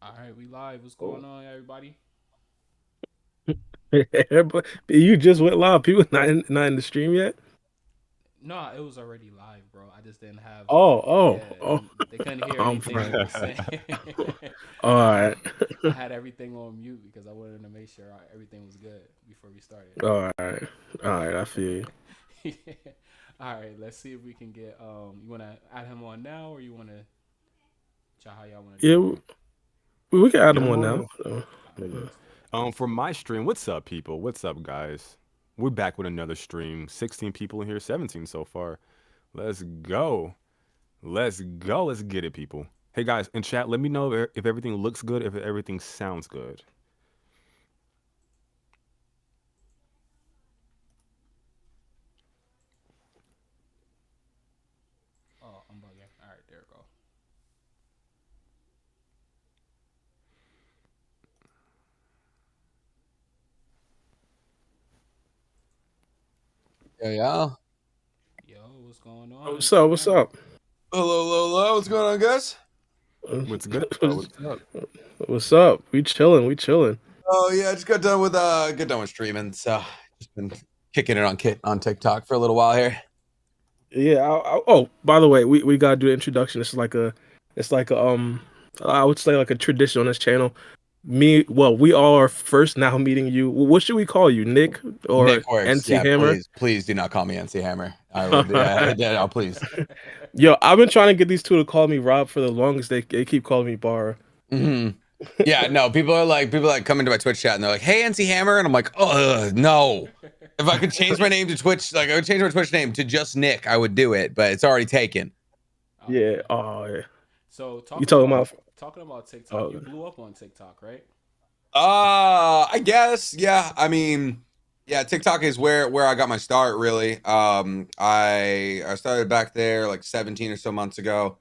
All right, we live. What's going on, everybody? But you just went live. People not in the stream yet. No, it was already live, bro. I just didn't have. Oh, Yeah, oh, oh. they couldn't hear I'm anything we fine. were saying. All right, I had everything on mute because I wanted to make sure everything was good before we started. all right, all right. I feel you. Yeah. All right, let's see if we can get. You want to add him on now, or you want to? How y'all want to do Yeah, it? we can add Get them them on on now. now. All Yeah, right, yeah. let's do it. For my stream, what's up, people? What's up, guys? We're back with another stream. 16 people in here, 17 so far. Let's go. Let's go. Let's get it, people. Hey, guys, in chat, let me know if everything looks good, if everything sounds good. Oh, I'm bugging. All right, there we go. Yeah, yeah. Yo, what's going Oh, on? what's up? What's up? Hello, hello, hello. What's going on, guys? What's good, bro? What's up? What's up? We chilling. We chilling. Oh yeah, I just got done with streaming, so just been kicking it on TikTok for a little while here. Yeah. Oh, by the way, we gotta do the introduction. It's like a I would say like a tradition on this channel. Well, we all are first now meeting you. What should we call you, Nick or Nick works. NC Yeah, Hammer? please do not call me NcHammer. I would. Yeah, yeah, no, please. Yo, I've been trying to get these two to call me Rob for the longest. They keep calling me Bar. hmm Yeah, no. People are like coming to my Twitch chat and they're like, "Hey, NcHammer," and I'm like, "Oh no." If I could change my name to Twitch, like I would change my Twitch name to just Nick, I would do it, but it's already taken. Oh, Yeah. okay. Oh yeah. So You talking about? talking about TikTok, you Oh, blew up on TikTok, right? I guess, yeah. I mean, yeah, TikTok is where I got my start really. I started back there like 17 or so months ago.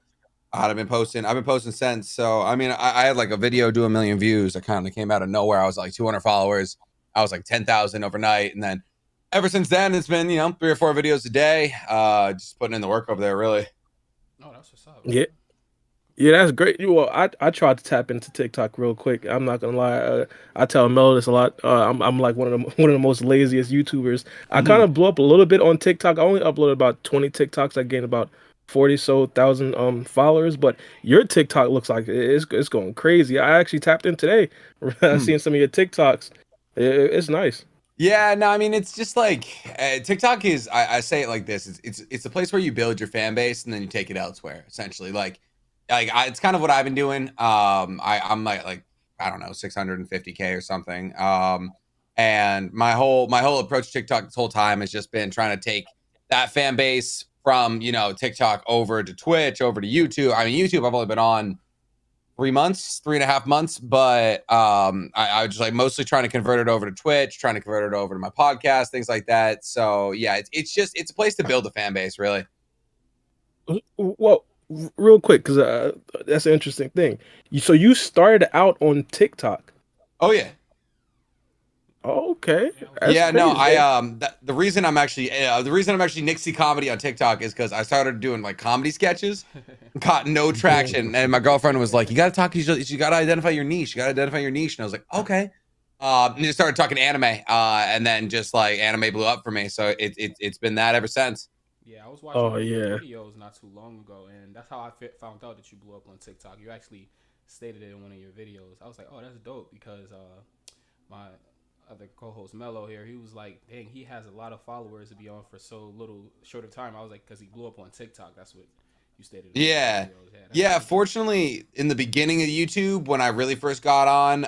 I've been posting since. So I mean, I had like a video do a million views. I kind of came out of nowhere. I was like 200 followers. I was like 10,000 overnight, and then ever since then, it's been 3 or 4 videos a day. Just putting in the work over there, really. No, that's what's up. yeah. Yeah, that's great. Well, I tried to tap into TikTok real quick. I'm not gonna lie. I tell Mel this a lot. I'm like one of the most laziest YouTubers. I kind of blew up a little bit on TikTok. I only uploaded about 20 TikToks. I gained about 40 so thousand followers. But your TikTok looks like it's going crazy. I actually tapped in today. Seeing some of your TikToks. It's nice. Yeah, no, I mean it's just like TikTok is. I say it like this: it's a place where you build your fan base and then you take it elsewhere. Essentially, it's kind of what I've been doing. I'm like I don't know 650K or something. And my whole approach to TikTok this whole time has just been trying to take that fan base from TikTok over to Twitch, over to YouTube. I mean YouTube I've only been on 3 months, 3.5 months, but I was just like mostly trying to convert it over to Twitch, trying to convert it over to my podcast, things like that. So yeah, it's a place to build a fan base, really. Well, real quick, because that's an interesting thing. So you started out on TikTok. Oh yeah. Oh, okay, Yeah, I was that's Yeah, no, crazy. the reason I'm actually Nixie comedy on TikTok is because I started doing like comedy sketches, got no traction, and my girlfriend was like, "You got to talk, you got to identify your niche, you got to identify your niche," and I was like, "Okay." And just started talking anime, and then just like anime blew up for me, so it's been that ever since. Yeah, I was watching Oh one of your yeah. videos not too long ago, and that's how I found out that you blew up on TikTok. You actually stated it in one of your videos. I was like, oh, that's dope because my other co-host Mello here, he was like, dang, he has a lot of followers to be on for so little short of time. I was like, because he blew up on TikTok. That's what you stated in one of your Yeah. videos. Yeah, that's Yeah, pretty dope. fortunately, in the beginning of YouTube, when I really first got on,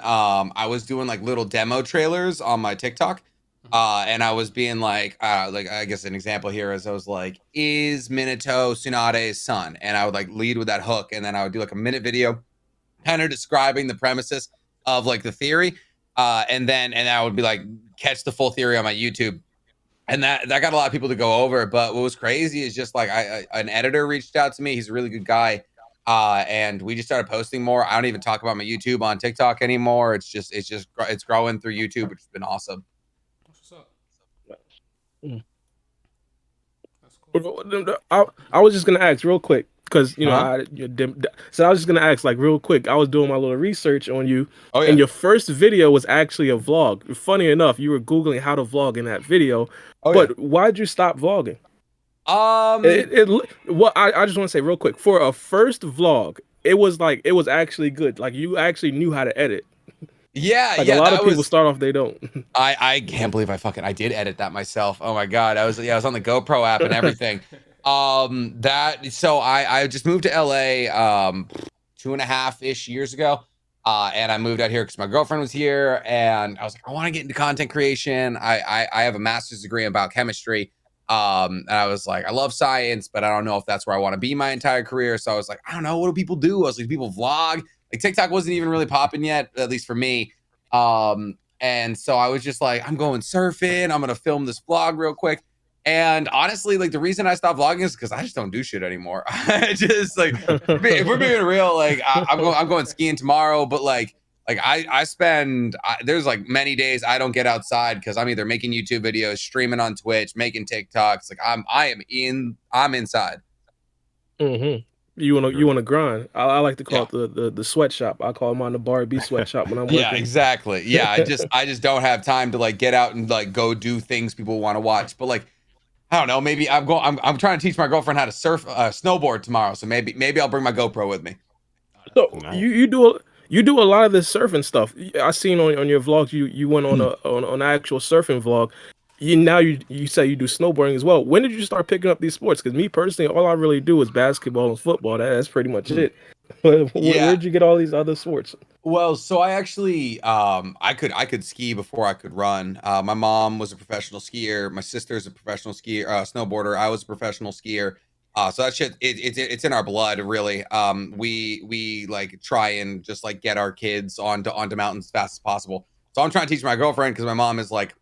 I was doing like little demo trailers on my TikTok. Mhm. And I was being like I guess an example here is I was like, is Minato Tsunade's son? And I would like lead with that hook, and then I would do like a minute video kind of describing the premises of like the theory. And I would be like catch the full theory on my YouTube, and that got a lot of people to go over. But what was crazy is just like an editor reached out to me. He's a really good guy, and we just started posting more. I don't even talk about my YouTube on TikTok anymore. It's growing through YouTube, which has been awesome. That's what's up. Mm. That's cool. I was just gonna ask real quick because Uh-huh. so I was just gonna ask like real quick. I was doing my little research on you, Oh and yeah. your first video was actually a vlog. Funny enough, you were googling how to vlog in that video, Oh yeah. but why'd you stop vlogging? Um. What I just want to say real quick for a first vlog, it was actually good. Like you actually knew how to edit. Yeah. Like a Yeah. lot of That people was. start off they don't. I can't believe I did edit that myself. Oh my god. I was on the GoPro app and everything. I just moved to LA 2.5-ish years ago. And I moved out here because my girlfriend was here, and I was like, I want to get into content creation. I have a master's degree in biochemistry. And I was like, I love science, but I don't know if that's where I want to be my entire career. So I was like, I don't know, what do people do? I was like, people vlog. Like TikTok wasn't even really popping yet, at least for me. And so I was just like, I'm going surfing. I'm gonna film this vlog real quick. And honestly, like the reason I stopped vlogging is because I just don't do shit anymore. I just like, if we're being real, like I'm going skiing tomorrow, but I spend there's like many days I don't get outside because I'm either making YouTube videos, streaming on Twitch, making TikToks. Like I'm inside. hmm you wanna grind. I like to call Yeah. it the sweatshop. I call mine the Bar B sweatshop when I'm Yeah, working. exactly. Yeah, I just don't have time to like get out and like go do things people want to watch. But like I don't know, maybe I'm trying to teach my girlfriend how to surf snowboard tomorrow. So maybe I'll bring my GoPro with me. So Nice. you do a lot of this surfing stuff. I seen on your vlogs you went on on an actual surfing vlog. You say you do snowboarding as well. When did you start picking up these sports? Because me personally, all I really do is basketball and football. That's pretty much it. Yeah. Where'd you get all these other sports? Well, so I actually I could ski before I could run. My mom was a professional skier. My sister's a professional skier, snowboarder. I was a professional skier. So that shit it's in our blood, really. We like try and just like get our kids onto mountains as fast as possible. So I'm trying to teach my girlfriend because my mom is like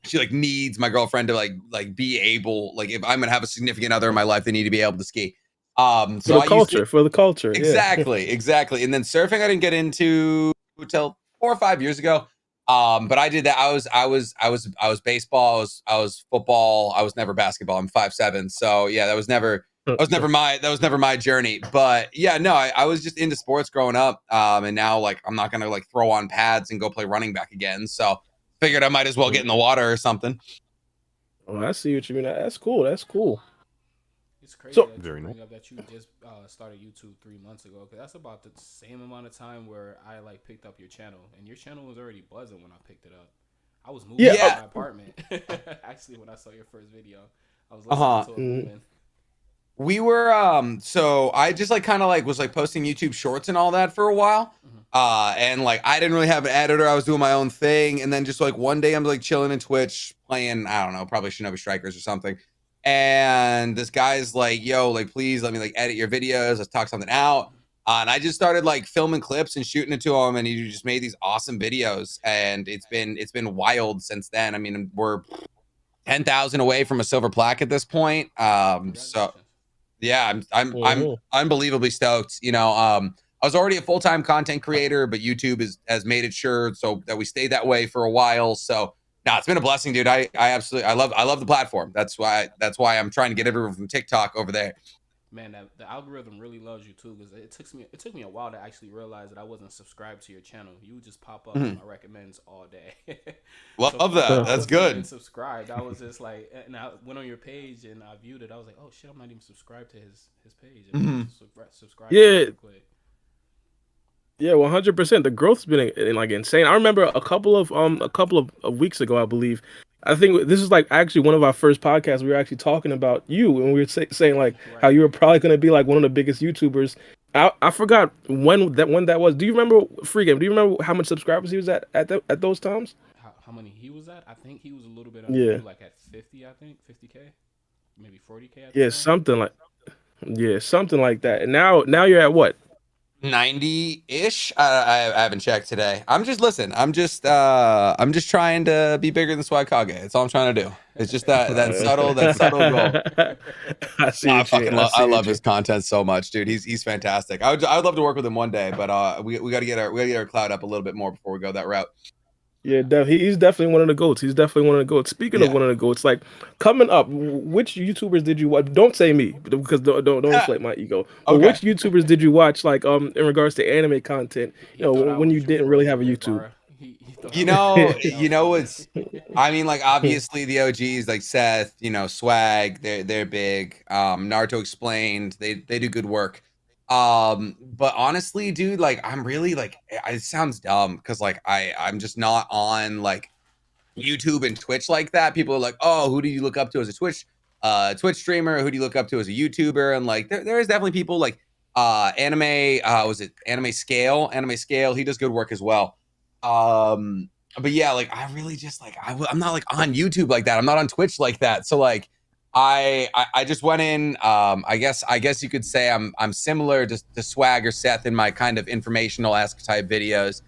she like needs my girlfriend to like be able, like if I'm gonna have a significant other in my life, they need to be able to ski. So I used to For the culture, yeah. exactly. And then surfing I didn't get into until 4 or 5 years ago. But I did that. I was baseball, I was football, I was never basketball. I'm 5'7". So yeah, that was never my journey. But yeah, no, I was just into sports growing up. And now like I'm not gonna like throw on pads and go play running back again. So figured I might as well get in the water or something. Oh, I see what you mean. That's cool. That's cool. It's crazy So- that Very you nice. bring up that you just started YouTube 3 months ago, because that's about the same amount of time where I like picked up your channel, and your channel was already buzzing when I picked it up. I was moving Yeah. to my apartment. Actually, when I saw your first video, I was listening to it moving. We were so I just like kind of like was like posting YouTube shorts and all that for a while. And like I didn't really have an editor. I was doing my own thing. And then just like one day I'm like chilling in Twitch playing, I don't know, probably Shinobi Strikers or something. And this guy's like, yo, like please let me like edit your videos. Let's talk something out. And I just started like filming clips and shooting it to him, and he just made these awesome videos. And it's been wild since then. I mean, we're 10,000 away from a silver plaque at this point. So yeah, I'm unbelievably stoked. You know, I was already a full-time content creator, but YouTube has made it sure so that we stayed that way for a while. So it's been a blessing, dude. I absolutely I love the platform. That's why I'm trying to get everyone from TikTok over there. Man, the algorithm really loves you too, because it took me a while to actually realize that I wasn't subscribed to your channel. You would just pop up in my recommends all day. Love that. That's good. Subscribed. I was just like, and I went on your page and I viewed it. I was like, oh shit, I'm not even subscribed to his page. And subscribe. Yeah. Yeah, 100%. The growth's been like insane. I remember a couple of weeks ago, I believe. I think this is like actually one of our first podcasts. We were actually talking about you, and we were saying like how you were probably going to be like one of the biggest YouTubers. I forgot when that was. Do you remember Free Game? Do you remember how much subscribers he was at those times? How many he was at? I think he was a little bit under you, like at 50. I think 50K, maybe 40K. Yeah, something like that. And now you're at what? 90-ish. I haven't checked today. I'm just trying to be bigger than Swagkage. That's all I'm trying to do. It's just that subtle goal. I love his content so much, dude. He's fantastic. I would love to work with him one day, but we got to get our clout up a little bit more before we go that route. Yeah, he's definitely one of the goats. He's definitely one of the goats. Speaking of Yeah. one of the goats, like coming up, which YouTubers did you watch? Don't say me, because don't inflate my ego. But Okay. which YouTubers did you watch, like in regards to anime content? He You know, thought I when was you Jorah didn't really have over a there, YouTube. Bara. He thought You I was know, Jorah. That you was know funny. what's I mean, like obviously the OGs like Seth, you know, Swag, they're big. Naruto Explained, they do good work. But honestly, dude, like I'm really like it sounds dumb because like I'm just not on like YouTube and Twitch like that. People are like, oh, who do you look up to as a Twitch streamer? Who do you look up to as a YouTuber? And like there is definitely people like anime, was it Anime Scale? Anime Scale, he does good work as well. But yeah, like I really just like I'm not like on YouTube like that. I'm not on Twitch like that. So like I just went in. I guess you could say I'm similar to Swag or Seth in my kind of informational esque type videos.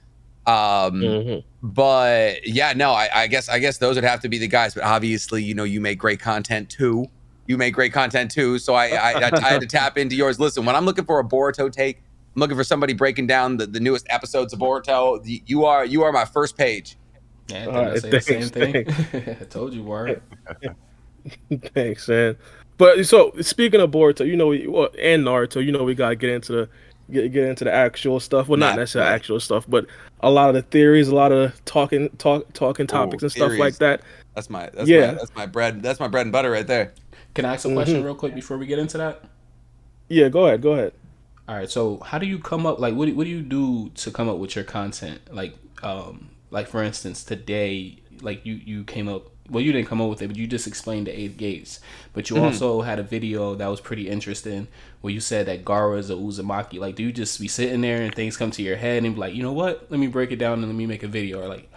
But yeah, no, I guess those would have to be the guys. But obviously, you know, you make great content too. You make great content too. So I had to tap into yours. Listen, when I'm looking for a Boruto take, I'm looking for somebody breaking down the newest episodes of Boruto. You are my first page. Yeah, didn't I say the same thing? I told you, word. Thanks, man. But so speaking of Boruto, you know, and Naruto, you know, we gotta get into the actual stuff. Well, not necessarily actual stuff, but a lot of the theories, a lot of talking topics and stuff like that. That's my bread. That's my bread and butter right there. Can I ask a question real quick before we get into that? Yeah, go ahead. All right. So, how do you come up? Like, what do you do to come up with your content? Like for instance, today, like you came up. Well, you didn't come up with it, but you just explained the 8 gates. But you also had a video that was pretty interesting where you said that Gaara is a Uzumaki. Like, do you just be sitting there and things come to your head and be like, you know what? Let me break it down and let me make a video. Or like,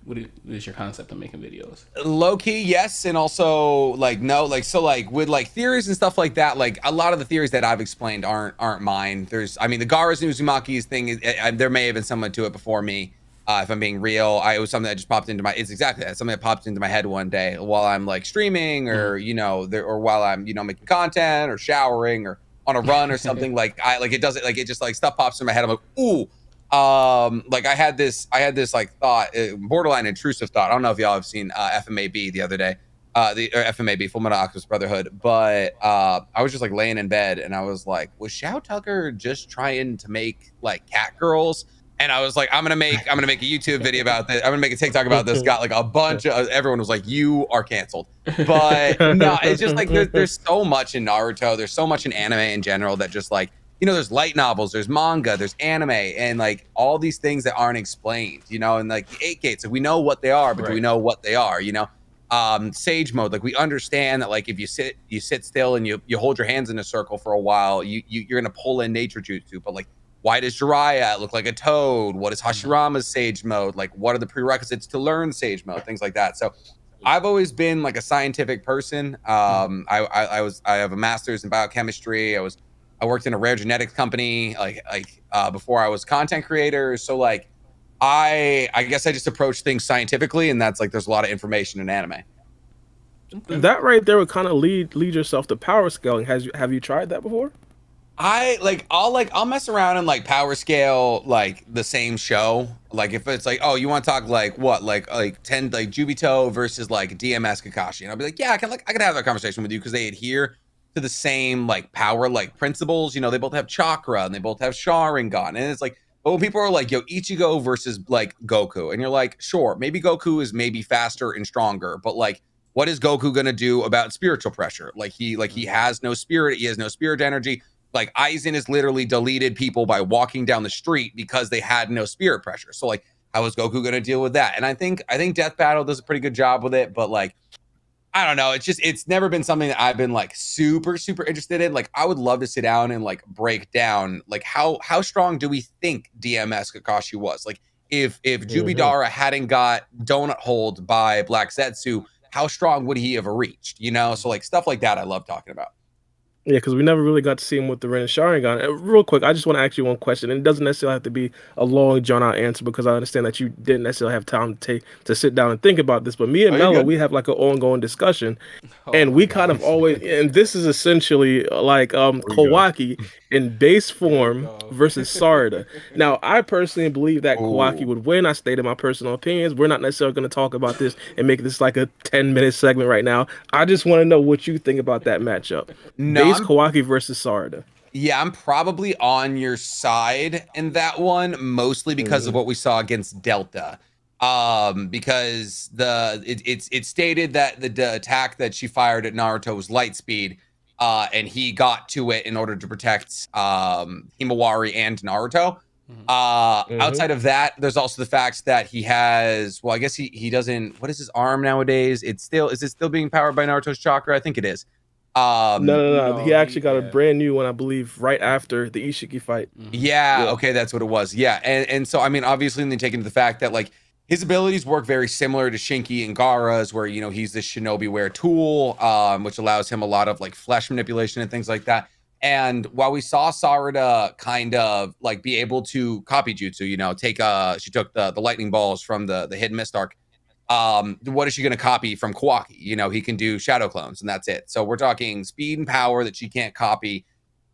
what is your concept of making videos? Low key, yes, and also like no, like so like with like theories and stuff like that. Like a lot of the theories that I've explained aren't mine. I mean, the Gaara's and Uzumaki's thing. There may have been someone to it before me. If I'm being real, it was something that just popped into it's exactly that, something that popped into my head one day while I'm like streaming or you know or while I'm making content or showering or on a run or something. Like it doesn't like it just like stuff pops in my head. I'm like, ooh, like I had this like thought, borderline intrusive thought. I don't know if y'all have seen FMAB the other day, the FMAB, Full Metal Alchemist Brotherhood, but I was just like laying in bed and I was like, was Shao Tucker just trying to make like cat girls? And I was like, I'm gonna make a YouTube video about this. I'm gonna make a TikTok about this. Got like a bunch of everyone was like, you are canceled. But no, it's just like there's so much in Naruto. There's so much in anime in general that just like, you know, there's light novels, there's manga, there's anime, and like all these things that aren't explained, you know, and like the 8 gates, like we know what they are, but do we know what they are, you know? Sage mode, like we understand that like if you sit still and you hold your hands in a circle for a while, you're gonna pull in nature jutsu, but like why does Jiraiya look like a toad? What is Hashirama's sage mode? Like, what are the prerequisites to learn sage mode? Things like that. So I've always been like a scientific person. I have a master's in biochemistry. I worked in a rare genetics company, before I was content creator. So like, I guess I just approach things scientifically, and that's like, there's a lot of information in anime. That right there would kind of lead yourself to power scaling. Have you tried that before? I'll mess around and like power scale like the same show. Like if it's like, oh, you want to talk like what, like 10 like Jubito versus like DMS Kakashi, and I'll be like, yeah, I can have that conversation with you because they adhere to the same like power like principles. You know, they both have chakra and they both have Sharingan, and it's like, but when people are like, yo, Ichigo versus like Goku, and you're like, sure, maybe Goku is maybe faster and stronger, but like, what is Goku gonna do about spiritual pressure? Like he has no spirit, he has no spirit energy. Like Aizen has literally deleted people by walking down the street because they had no spirit pressure. So like, how is Goku going to deal with that? And I think Death Battle does a pretty good job with it, but like, I don't know. It's never been something that I've been like super interested in. Like I would love to sit down and like break down like how strong do we think DMS Kakashi was? Like if Jubidara hadn't got donut holed by Black Zetsu, how strong would he have reached? You know, so like stuff like that I love talking about. Yeah, because we never really got to see him with the Ren and Sharingan. Real quick, I just want to ask you one question, and it doesn't necessarily have to be a long, drawn-out answer because I understand that you didn't necessarily have time to sit down and think about this. But me and Oh, you're Mello, good. we have like an ongoing discussion, Oh and my we kind of gosh. always, and this is essentially like Here we go. Kawaki in base Here we form go. versus Sarada. Now, I personally believe that Kawaki Ooh. would win. I stated my personal opinions. We're not necessarily going to talk about this and make this like a 10-minute segment right now. I just want to know what you think about that matchup. No, Base Kawaki versus Sarada. yeah, I'm probably on your side in that one, mostly because of what we saw against Delta. Because it's stated that the attack that she fired at Naruto was light speed, and he got to it in order to protect Himawari and Naruto. Outside of that, there's also the fact that he has, well, I guess he doesn't, what is his arm nowadays? Is it still being powered by Naruto's chakra? I think it is. No, no, no. No, He actually got a yeah. brand new one, I believe, right after the Ishiki fight. Yeah, Yeah. okay, that's what it was. Yeah, and so I mean, obviously, when they take into the fact that like his abilities work very similar to Shinki and Gaara's, where he's this shinobi-ware tool, which allows him a lot of like flesh manipulation and things like that. And while we saw Sarada kind of like be able to copy jutsu, she took the lightning balls from the hidden mist arc. What is she going to copy from Kawaki? He can do shadow clones, and that's it. So we're talking speed and power that she can't copy.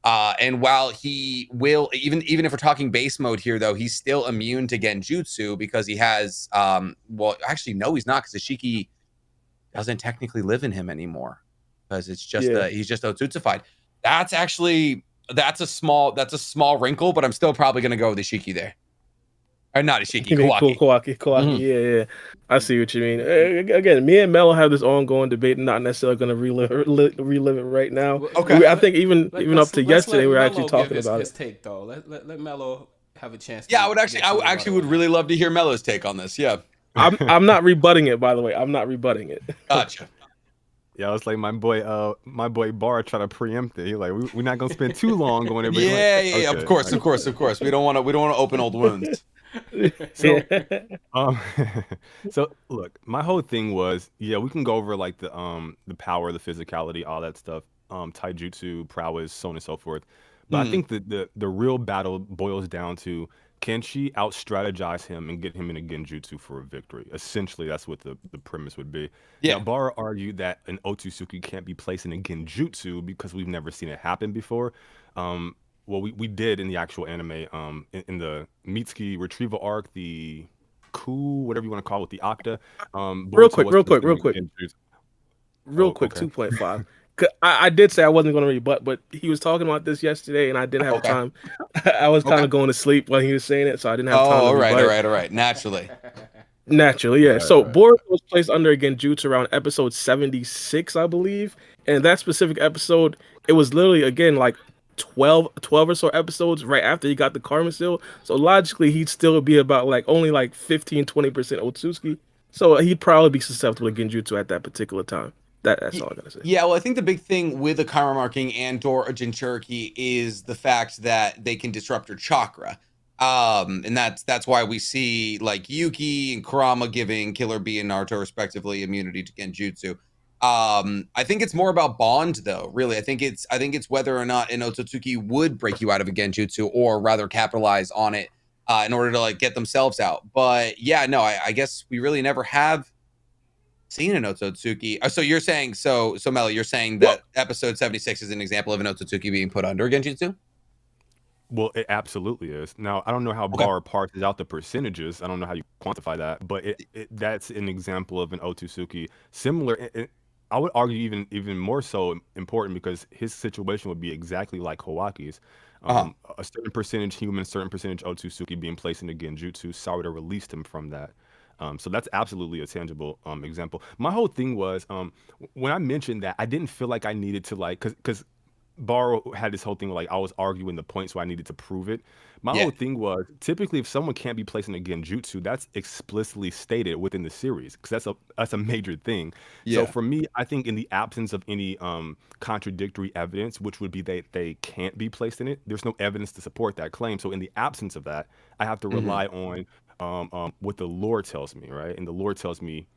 And while he will, even if we're talking base mode here, though, he's still immune to Genjutsu because he has, well, actually, no, he's not, because Ishiki doesn't technically live in him anymore because it's just he's just Otsutsufied. That's a small wrinkle, but I'm still probably gonna go with Ishiki there. Or not Ishiki, You mean Kawaki. Kawaki. Yeah. I see what you mean. Again, me and Mel have this ongoing debate, not necessarily going to relive it right now. Okay. I think even up to yesterday, we were actually talking about his it. take though. Let Mello have a chance. Yeah, I actually would really love to hear Mello's take on this. Yeah. I'm not rebutting it, by the way. I'm not rebutting it. Gotcha. Yeah, it's like my boy Bar try to preempt it. He's like, we're not gonna spend too long going there. Yeah. Of course. We don't want to open old wounds. So, so look, my whole thing was, yeah, we can go over like the power, the physicality, all that stuff, taijutsu, prowess, so on and so forth. But I think the real battle boils down to, can she out strategize him and get him in a genjutsu for a victory? Essentially, that's what the premise would be. Yeah. Now, Bara argued that an Otsutsuki can't be placed in a genjutsu because we've never seen it happen before. Well, we did in the actual anime, in the Mitsuki retrieval arc, the coup, whatever you want to call it, the Octa. Real quick. Okay. 2.5. I did say I wasn't going to rebut, but he was talking about this yesterday, and I didn't have time. I was kind of going to sleep when he was saying it, so I didn't have time to rebut. All right. Naturally, yeah. So Boruto was placed under Genjutsu around episode 76, I believe. And that specific episode, it was literally, again, like 12 or so episodes right after he got the Karma Seal. So logically, he'd still be about like only like 15-20% Otsutsuki. So he'd probably be susceptible to Genjutsu at that particular time. That's all I gotta say. Yeah, well, I think the big thing with a karma marking and/or a Jinchuriki is the fact that they can disrupt your chakra. And that's why we see like Yuki and Kurama giving Killer Bee and Naruto respectively immunity to Genjutsu. I think it's more about bond though, really. I think it's whether or not an Otsutsuki would break you out of a Genjutsu, or rather capitalize on it in order to like get themselves out. But yeah, no, I guess we really never have seen an Otsutsuki. So you're saying, so Mello, you're saying that episode 76 is an example of an Otsutsuki being put under a Genjutsu? Well, it absolutely is. Now, I don't know how Bar parses out the percentages. I don't know how you quantify that, but that's an example of an Otsutsuki similar. I would argue even more so important because his situation would be exactly like Kawaki's. A certain percentage human, certain percentage Otsutsuki being placed in a Genjutsu. Sarada released him from that. So that's absolutely a tangible example. My whole thing was when I mentioned that, I didn't feel like I needed to like, because Baro had this whole thing where like I was arguing the point, so I needed to prove it. My whole thing was, typically if someone can't be placed in a genjutsu, that's explicitly stated within the series, because that's a major thing. So for me, I think in the absence of any contradictory evidence, which would be that they can't be placed in it, there's no evidence to support that claim. So in the absence of that, I have to rely on what the lore tells me, right? And the lore tells me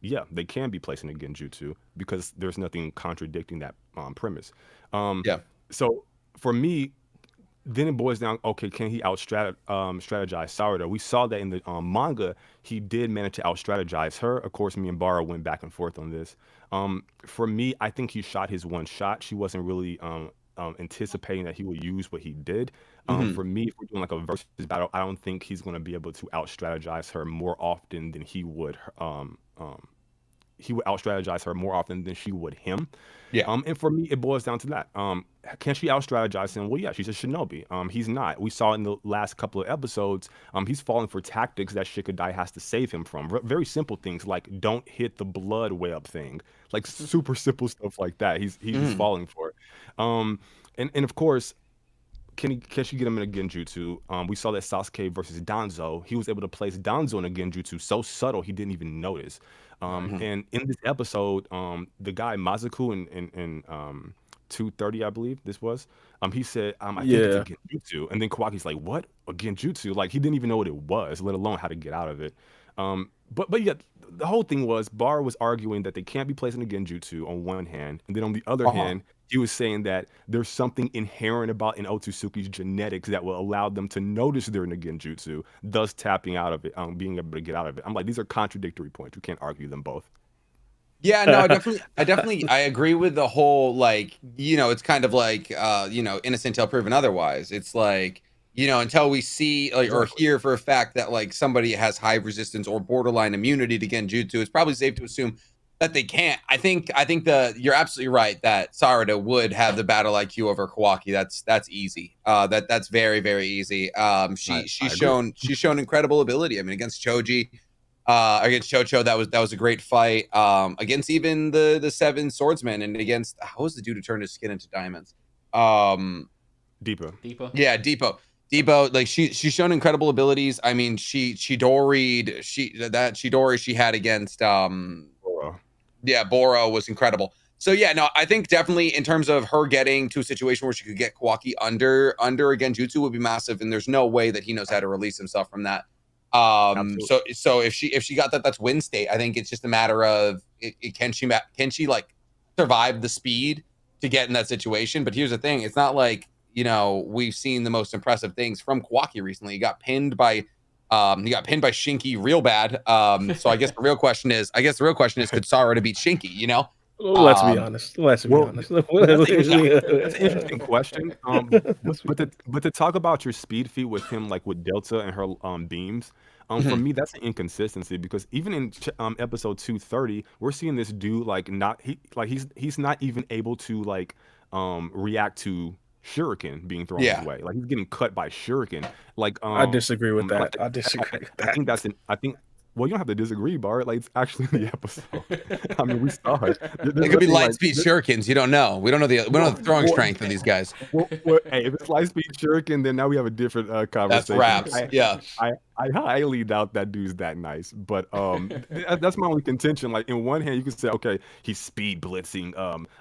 yeah, they can be placed in a genjutsu because there's nothing contradicting that premise. Yeah. So for me, then it boils down, okay, can he strategize Sarada? We saw that in the manga, he did manage to out-strategize her. Of course, me and Bara went back and forth on this. For me, I think he shot his one shot. She wasn't really anticipating that he would use what he did. For me, if we're doing like a versus battle, I don't think he's going to be able to out-strategize her more often than he would out-strategize her more often than she would him. Yeah. And for me, it boils down to that. Can she out-strategize him? Well, yeah, she's a shinobi. He's not. We saw in the last couple of episodes, he's falling for tactics that Shikadai has to save him from. Very simple things like don't hit the blood web thing. Like super simple stuff like that. He's falling for it. And of course, can she get him in a genjutsu? We saw that Sasuke versus Danzo. He was able to place Danzo in a genjutsu so subtle he didn't even notice. And in this episode, the guy Mazaku in 230, I believe this was, he said, I think it's a genjutsu. And then Kawaki's like, what? A genjutsu? Like, he didn't even know what it was, let alone how to get out of it. But yeah, the whole thing was Bar was arguing that they can't be placed in a genjutsu on one hand, and then on the other hand, he was saying that there's something inherent about an Otsutsuki's genetics that will allow them to notice they're in a genjutsu, thus tapping out of it, being able to get out of it. I'm like, these are contradictory points. We can't argue them both. Yeah, no, I agree with the whole, like, it's kind of like, innocent till proven otherwise. It's like, until we see or hear for a fact that like somebody has high resistance or borderline immunity to genjutsu, it's probably safe to assume that they can't. I think you're absolutely right that Sarada would have the battle IQ over Kawaki. That's easy. That's very, very easy. She's shown incredible ability. I mean, against Choji, against Chocho, that was a great fight. Against even the 7 swordsmen, and against, how was the dude who turned his skin into diamonds? Depot. Yeah, Depot. Like she's shown incredible abilities. I mean, Chidori she had against Boro was incredible. So yeah, no, I think definitely in terms of her getting to a situation where she could get Kawaki under a genjutsu would be massive, and there's no way that he knows how to release himself from that. So if she got that, that's win state. I think it's just a matter of can she like survive the speed to get in that situation. But here's the thing, it's not like we've seen the most impressive things from Kawaki recently. He got pinned by Shinky real bad. So I guess the real question is, could Sarada beat Shinky? Let's be honest. That's an interesting question. But to talk about your speed feat with him, like with Delta and her beams, for me that's an inconsistency, because even in episode 230, we're seeing this dude he's not even able to react to shuriken being thrown his way. Like, he's getting cut by shuriken. Like, I disagree with that. I think well, you don't have to disagree, Bart. Like, it's actually in the episode. I mean, we saw it. It could be light speed shurikens. You don't know. We don't know the throwing strength of these guys. Hey, if it's light speed shuriken, then now we have a different conversation. That's raps. I highly doubt that dude's that nice. But that's my only contention. Like, in one hand, you can say, okay, he's speed blitzing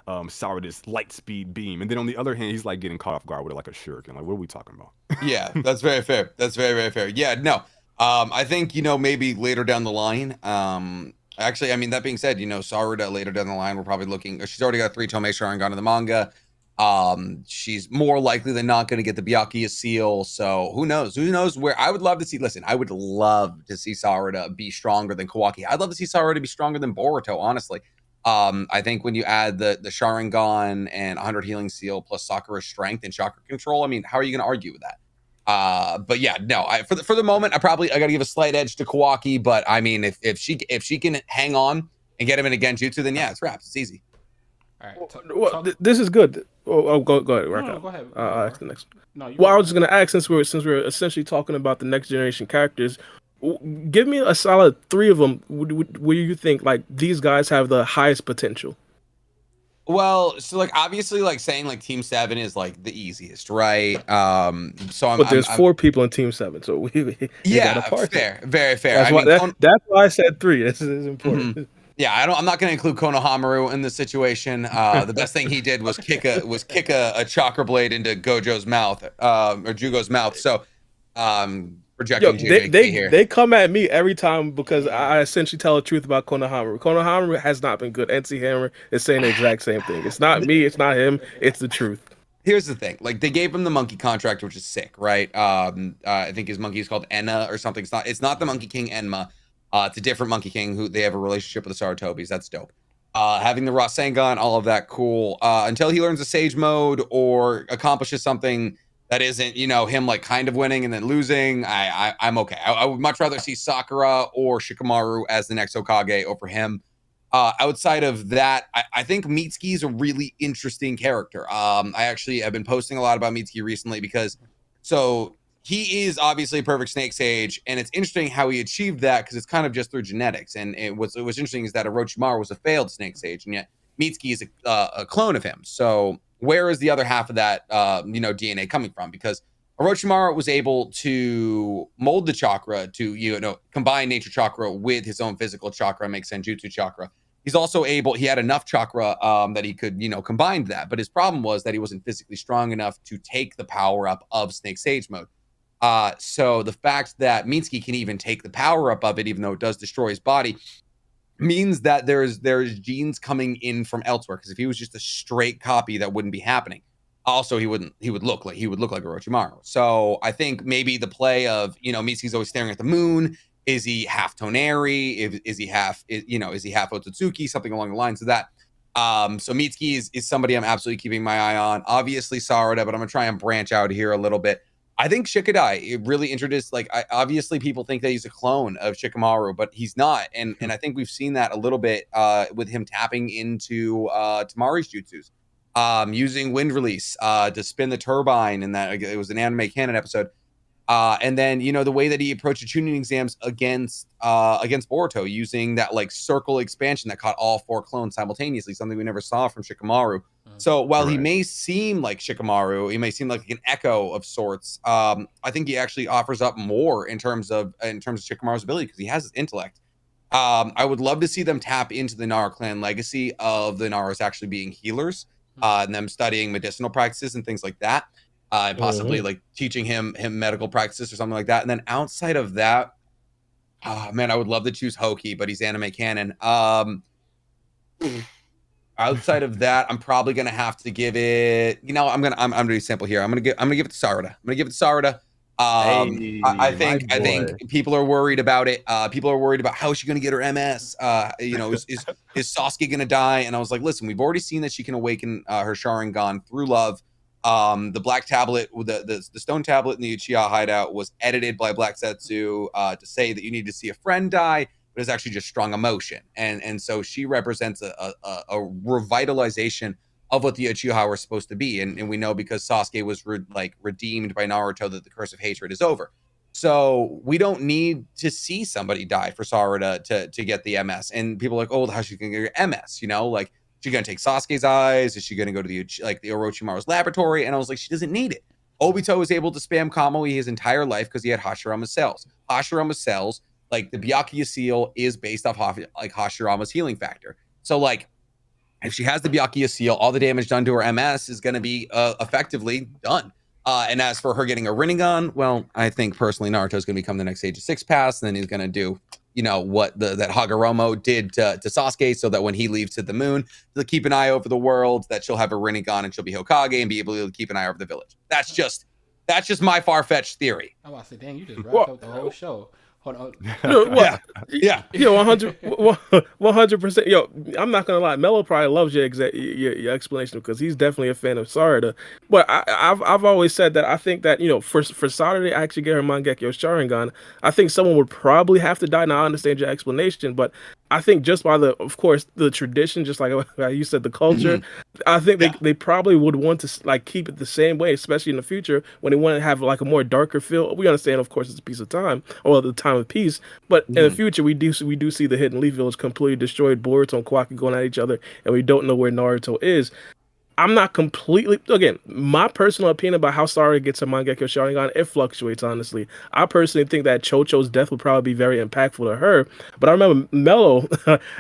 Sarada's light speed beam, and then on the other hand, he's like getting caught off guard with like a shuriken. Like, what are we talking about? Yeah, that's very fair. That's very, very fair. Yeah, no. I think, maybe later down the line, actually, I mean, that being said, Sarada later down the line, we're probably looking, she's already got 3 Tomei Sharingan in the manga. She's more likely than not going to get the Byakuya seal. So who knows where I would love to see Sarada be stronger than Kawaki. I'd love to see Sarada be stronger than Boruto, honestly. I think when you add the Sharingan and 100 healing seal plus Sakura's strength and chakra control, I mean, how are you going to argue with that? But yeah, no, for the moment, I got to give a slight edge to Kawaki, but I mean, if she can hang on and get him in a genjutsu, then yeah, it's wraps. It's easy. All right. Well, this is good. Go ahead. Go ahead. I'll ask the next. No, well, I was just gonna ask, since we're essentially talking about the next generation characters, give me a solid 3 of them. Where you think like these guys have the highest potential? Well, so like obviously, like saying like Team 7 is like the easiest, right? But there's 4 people in Team 7, so we got a part. Fair, very fair. That's why I said 3. This is important. Mm-hmm. Yeah, I'm not going to include Konohamaru in this situation. The best thing he did was kick a chakra blade into Gojo's mouth, or Jugo's mouth. So projecting JJK here. They come at me every time because I essentially tell the truth about Konohamaru. Konohamaru has not been good. NcHammer is saying the exact same thing. It's not me. It's not him. It's the truth. Here's the thing. Like, they gave him the monkey contract, which is sick, right? I think his monkey is called Enna or something. It's not the Monkey King Enma. It's a different Monkey King who they have a relationship with the Saratobis. That's dope. Having the Rasengan, all of that, cool. Until he learns a Sage mode or accomplishes something that isn't, him like kind of winning and then losing, I'm okay. I would much rather see Sakura or Shikamaru as the next Hokage over him. Outside of that, I think Mitsuki is a really interesting character. I've been posting a lot about Mitsuki recently because he is obviously a perfect Snake Sage, and it's interesting how he achieved that because it's kind of just through genetics. And what's interesting is that Orochimaru was a failed Snake Sage, and yet Mitsuki is a clone of him. So where is the other half of that DNA coming from? Because Orochimaru was able to mold the chakra to combine nature chakra with his own physical chakra and make senjutsu chakra. He's also he had enough chakra that he could, combine that. But his problem was that he wasn't physically strong enough to take the power up of Snake Sage mode. So the fact that Mitsuki can even take the power up of it, even though it does destroy his body, means that there's genes coming in from elsewhere. Because if he was just a straight copy, that wouldn't be happening. Also, he would look like Orochimaru. So I think maybe the play of Mitsuki's always staring at the moon. Is he half Toneri? Is he half Otsutsuki? Something along the lines of that. So Mitsuki is somebody I'm absolutely keeping my eye on. Obviously Sarada, but I'm gonna try and branch out here a little bit. I think Shikadai, it really introduced, obviously people think that he's a clone of Shikamaru, but he's not. And I think we've seen that a little bit with him tapping into Tamari's jutsus, using wind release to spin the turbine, and that it was an anime canon episode. And then, the way that he approached the tuning exams against Boruto, using that circle expansion that caught all 4 clones simultaneously, something we never saw from Shikamaru. So while he may seem like Shikamaru, he may seem like an echo of sorts. I think he actually offers up more in terms of Shikamaru's ability because he has his intellect. I would love to see them tap into the Nara clan legacy of the Naras actually being healers, and them studying medicinal practices and things like that. And possibly teaching him medical practices or something like that. And then outside of that, I would love to choose Hoki, but he's anime canon. Outside of that, I'm probably gonna have to give it. I'm gonna be simple here. I'm gonna give it to Sarada. I think people are worried about it. People are worried about how is she going to get her MS. Is Sasuke going to die? And I was like, listen, we've already seen that she can awaken her Sharingan through love. The black tablet, the stone tablet in the Uchiha hideout was edited by Black Setsu to say that you need to see a friend die, but it's actually just strong emotion. And so she represents a revitalization of what the Uchiha were supposed to be. And we know because Sasuke was redeemed by Naruto that the curse of hatred is over. So we don't need to see somebody die for Sarada to get the MS. And people are like, oh, how's she going to get your MS? She going to take Sasuke's eyes? Is she going to go to the Orochimaru's laboratory? And I was like, she doesn't need it. Obito was able to spam Kamui his entire life because he had Hashirama's cells. Hashirama's cells, the Byakuya seal, is based off Hashirama's healing factor. So if she has the Byakuya seal, all the damage done to her MS is going to be effectively done. And as for her getting a Rinnegan, well, I think personally Naruto's going to become the next Age of 6 pass, and then he's going to do what that Hagoromo did to Sasuke, so that when he leaves to the moon, to keep an eye over the world, that she'll have a Rinnegan and she'll be Hokage and be able to keep an eye over the village. That's just my far-fetched theory. I was about to say, dang, you just wrapped up the whole show. Hold on. Yeah. 100%. Yo, I'm not gonna lie. Mello probably loves your explanation because he's definitely a fan of Sarada. But I've always said that I think that for Sarada to actually get her Mangekyo Sharingan, I think someone would probably have to die. Now I understand your explanation, but I think just by of course the tradition, just like you said, the culture, I think they probably would want to keep it the same way, especially in the future when they want to have a more darker feel. We understand, of course, it's a piece of time, or the time of peace, but in the future we do see the Hidden Leaf Village completely destroyed, Boruto and Kawaki going at each other, and we don't know where Naruto is. I'm not completely, again, my personal opinion about how Sarada gets her Mangekyo Sharingan, it fluctuates, honestly. I personally think that Chocho's death would probably be very impactful to her, but I remember Mello,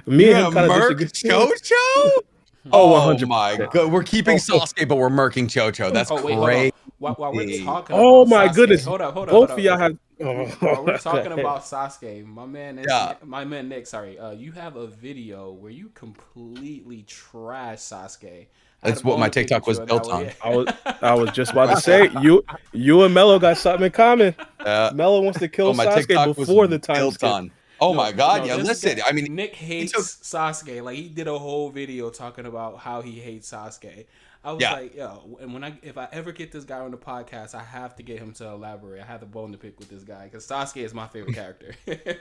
me and him kind of disagree. Chocho? Oh 100%. my god, we're keeping Sasuke, but we're murking Chocho. That's Oh wait, hold on. crazy. While we're talking Oh about my Sasuke, goodness. hold up. Both of y'all have. While we're talking Okay. about Sasuke, Yeah. my man Nick, sorry, you have a video where you completely trash Sasuke. That's what my TikTok was built on. I was just about to say you and Mello got something in common. Mello wants to kill my Sasuke TikTok before was the time built skip. on. Oh my god, no, yeah. this Listen, guy- I mean, Nick hates Sasuke. Like he did a whole video talking about how he hates Sasuke. I was like, yo, and if I ever get this guy on the podcast, I have to get him to elaborate. I have the bone to pick with this guy because Sasuke is my favorite character.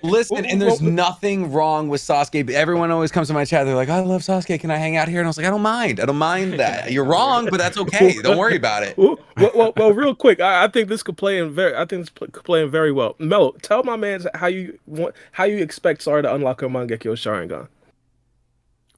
listen, and there's nothing wrong with Sasuke, but everyone always comes to my chat. They're like, I love Sasuke. Can I hang out here? And I was like, I don't mind. I don't mind that. You're wrong, but that's okay. Don't worry about it. Well, real quick, I think this could play in very well. Mello, tell my man how you expect Sarada to unlock her Mangekyo Sharingan.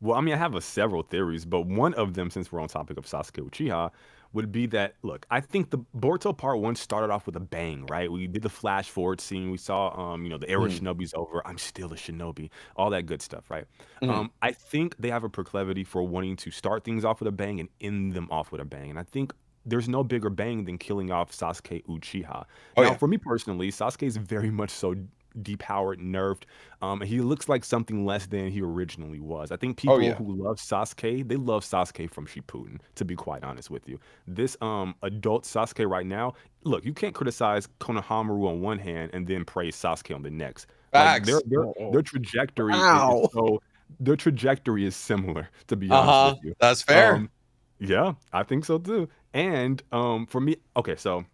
Well, I mean, I have several theories, but one of them, since we're on topic of Sasuke Uchiha, would be that, look, I think the Boruto Part 1 started off with a bang, right? We did the flash forward scene. We saw, the era of Shinobi's over. I'm still a Shinobi. All that good stuff, right? I think they have a proclivity for wanting to start things off with a bang and end them off with a bang. And I think there's no bigger bang than killing off Sasuke Uchiha. For me personally, Sasuke is very much so depowered, nerfed. He looks like something less than he originally was. I think people who love Sasuke, they love Sasuke from Shippuden, to be quite honest with you. This adult Sasuke right now, look, you can't criticize Konohamaru on one hand and then praise Sasuke on the next. Like, their trajectory their trajectory is similar, to be honest with you. That's fair. Yeah, I think so too. And for me, okay, so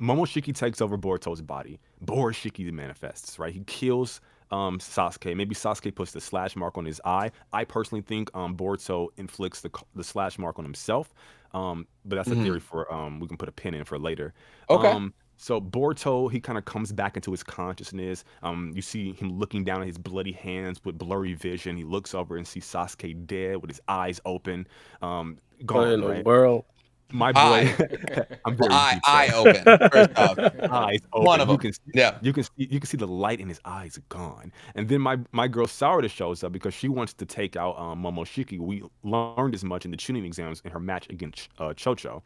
Momoshiki takes over Boruto's body. Borushiki manifests, right? He kills Sasuke. Maybe Sasuke puts the slash mark on his eye. I personally think Boruto inflicts the slash mark on himself. But that's a theory for we can put a pin in for later. Okay. So Boruto, he kind of comes back into his consciousness. You see him looking down at his bloody hands with blurry vision. He looks over and sees Sasuke dead with his eyes open. Gone, in the right? world. My boy, I'm very deep, eye open. First off. eyes open. One of them. You can see the light in his eyes gone. And then my girl Sarada shows up because she wants to take out Momoshiki. We learned as much in the tuning exams in her match against Chocho.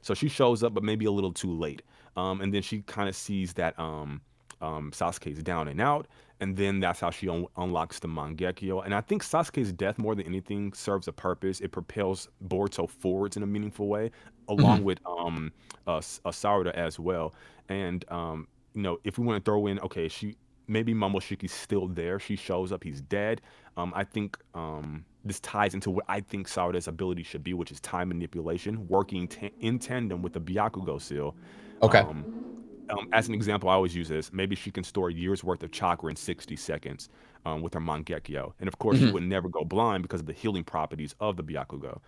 So she shows up, but maybe a little too late. And then she kind of sees that Sasuke's down and out. And then that's how she unlocks the Mangekyo. And I think Sasuke's death, more than anything, serves a purpose. It propels Boruto forwards in a meaningful way, along with Sarada as well. And, if we want to throw in, okay, maybe Momoshiki's still there. She shows up. He's dead. I think this ties into what I think Sarada's ability should be, which is time manipulation, working in tandem with the Byakugo seal. Okay. As an example, I always use this. Maybe she can store a year's worth of chakra in 60 seconds with her Mangekyo. And of course, she would never go blind because of the healing properties of the Byakugo.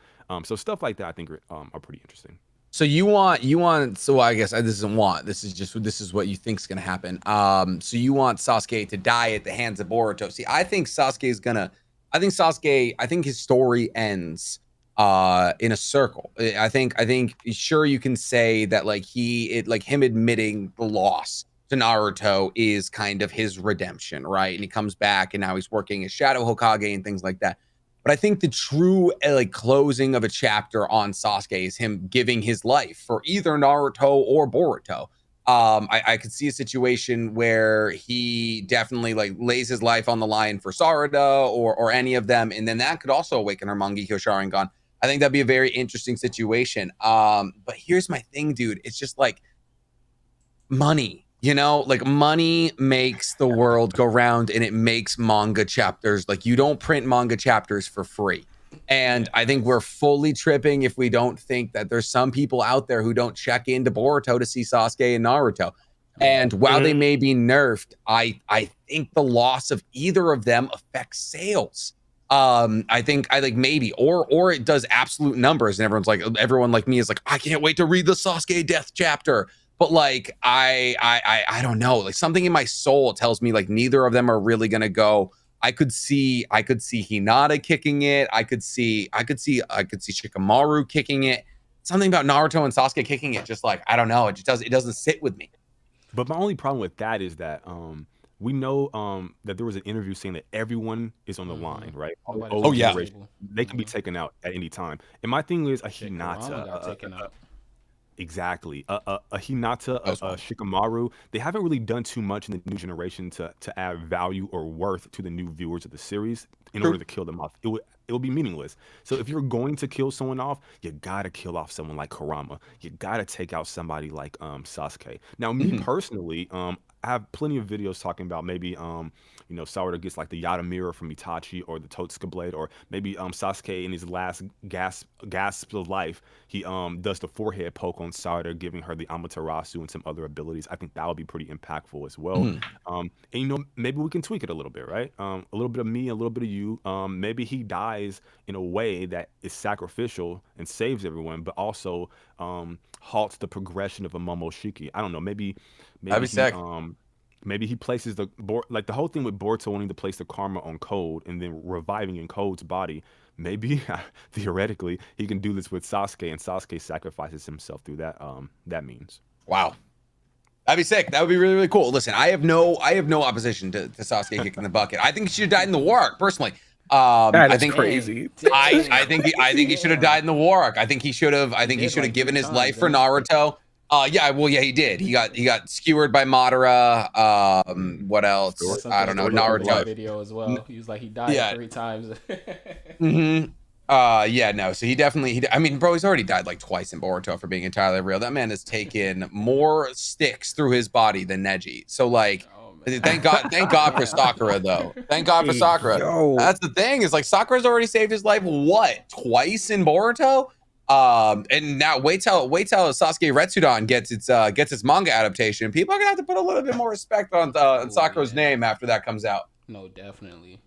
So stuff like that, I think, are pretty interesting. So so I guess this is what you think is going to happen. So you want Sasuke to die at the hands of Boruto. See, I think his story ends in a circle. I think sure you can say that him admitting the loss to Naruto is kind of his redemption, right? And he comes back and now he's working as Shadow Hokage and things like that. But I think the true closing of a chapter on Sasuke is him giving his life for either Naruto or Boruto. I could see a situation where he definitely lays his life on the line for Sarada or any of them, and then that could also awaken her Mangekyo Sharingan. I think that'd be a very interesting situation. But here's my thing, dude. It's just money. Money makes the world go round, and it makes manga chapters. You don't print manga chapters for free. And I think we're fully tripping if we don't think that there's some people out there who don't check into Boruto to see Sasuke and Naruto. And while they may be nerfed, I think the loss of either of them affects sales. I think maybe, or it does absolute numbers, and everyone like me is I can't wait to read the Sasuke death chapter. But I don't know. Something in my soul tells me neither of them are really gonna go. I could see Hinata kicking it. I could see Shikamaru kicking it. Something about Naruto and Sasuke kicking it, just I don't know. It doesn't sit with me. But my only problem with that is that we know that there was an interview saying that everyone is on the line, right? All Nobody's old Oh, yeah. generation, they can be taken out at any time. And my thing is a Shit, Kurama got Hinata, taken out. exactly. A Hinata, That was a fun. Shikamaru, they haven't really done too much in the new generation to add value or worth to the new viewers of the series in True. order to kill them off. It would be meaningless. So if you're going to kill someone off, you gotta kill off someone like Kurama. You gotta take out somebody like Sasuke. Now, me Mhm. personally, I have plenty of videos talking about maybe Sarada gets like the Yata mirror from Itachi or the Totsuka blade, or maybe Sasuke in his last gasp of life, he does the forehead poke on Sarada, giving her the Amaterasu and some other abilities. I think that would be pretty impactful as well. Mhm. And maybe we can tweak it a little bit, right? A little bit of me, a little bit of you. Maybe he dies in a way that is sacrificial and saves everyone, but also halts the progression of a Momoshiki. I don't know. Maybe That'd be sick. maybe he places like the whole thing with Boruto wanting to place the karma on Code and then reviving in Code's body. Maybe theoretically he can do this with Sasuke, and Sasuke sacrifices himself through that means. Wow. That'd be sick. That would be really, really cool. Listen, I have no opposition to Sasuke kicking the bucket. I think he should have died in the war arc, personally. That I is think crazy. I think he should have died in the war arc. I think he should have did, like, given 3 his life times, for didn't Naruto. Yeah, well, yeah, he did. He got skewered by Madara. What else? That's Story- I don't know. something I saw in Naruto. that video as well. He was like, he died Yeah. 3 times. Mm-hmm. Yeah, no. So he definitely. I mean, bro, he's already died like twice in Boruto, for being entirely real. That man has taken more sticks through his body than Neji. So like, Oh, man. thank God for Sakura though. Thank God for Hey, Sakura. yo. That's the thing, is like Sakura's already saved his life twice in Boruto. And now wait till Sasuke Retsudan gets its manga adaptation. People are gonna have to put a little bit more respect on Sakura's yeah. name after that comes out. No, definitely.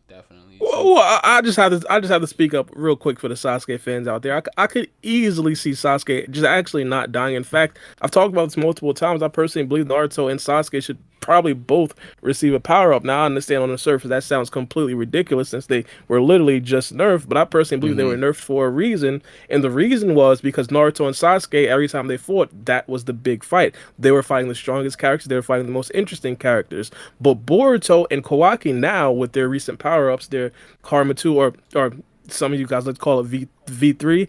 Well, I just have to speak up real quick for the Sasuke fans out there. I could easily see Sasuke just actually not dying. In fact, I've talked about this multiple times. I personally believe Naruto and Sasuke should probably both receive a power up. Now, I understand on the surface that sounds completely ridiculous since they were literally just nerfed, but I personally believe they were nerfed for a reason, and the reason was because Naruto and Sasuke, every time they fought, that was the big fight. They were fighting the strongest characters. They were fighting the most interesting characters. But Boruto and Kawaki now, with their recent power ups, their Karma 2, or some of you guys like to call it V3,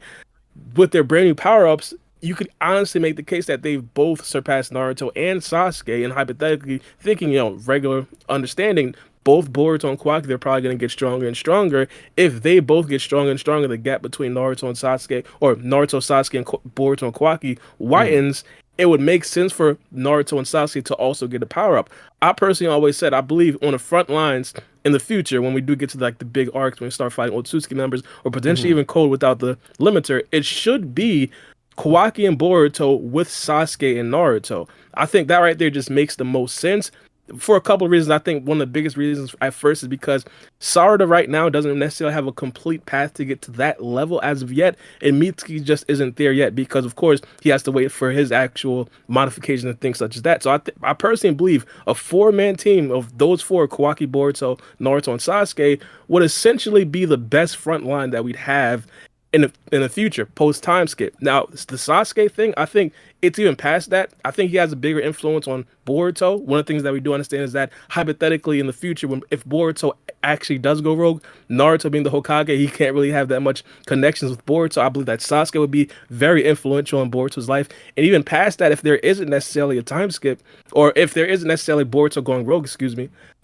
with their brand new power ups, you could honestly make the case that they've both surpassed Naruto and Sasuke. And hypothetically thinking, regular understanding, both Boruto and Kawaki, they're probably going to get stronger and stronger. If they both get stronger and stronger, the gap between Naruto and Sasuke, or Naruto, Sasuke, and Boruto and Kawaki widens. It would make sense for Naruto and Sasuke to also get a power up. I personally always said I believe on the front lines in the future, when we do get to like the big arcs, when we start fighting Otsutsuki members, or potentially even Code without the limiter, it should be Kawaki and Boruto with Sasuke and Naruto. I think that right there just makes the most sense. For a couple of reasons. I think one of the biggest reasons at first is because Sarada right now doesn't necessarily have a complete path to get to that level as of yet, and Mitsuki just isn't there yet because, of course, he has to wait for his actual modifications and things such as that. So I personally believe a 4-man team of those 4, Kawaki, Boruto, Naruto, and Sasuke, would essentially be the best front line that we'd have in the future, post time skip. Now, the Sasuke thing, I think it's even past that. I think he has a bigger influence on Boruto. One of the things that we do understand is that hypothetically in the future, if Boruto actually does go rogue, Naruto being the Hokage, he can't really have that much connections with Boruto. I believe that Sasuke would be very influential in Boruto's life. And even past that, if there isn't necessarily a time skip, or if there isn't necessarily Boruto going rogue,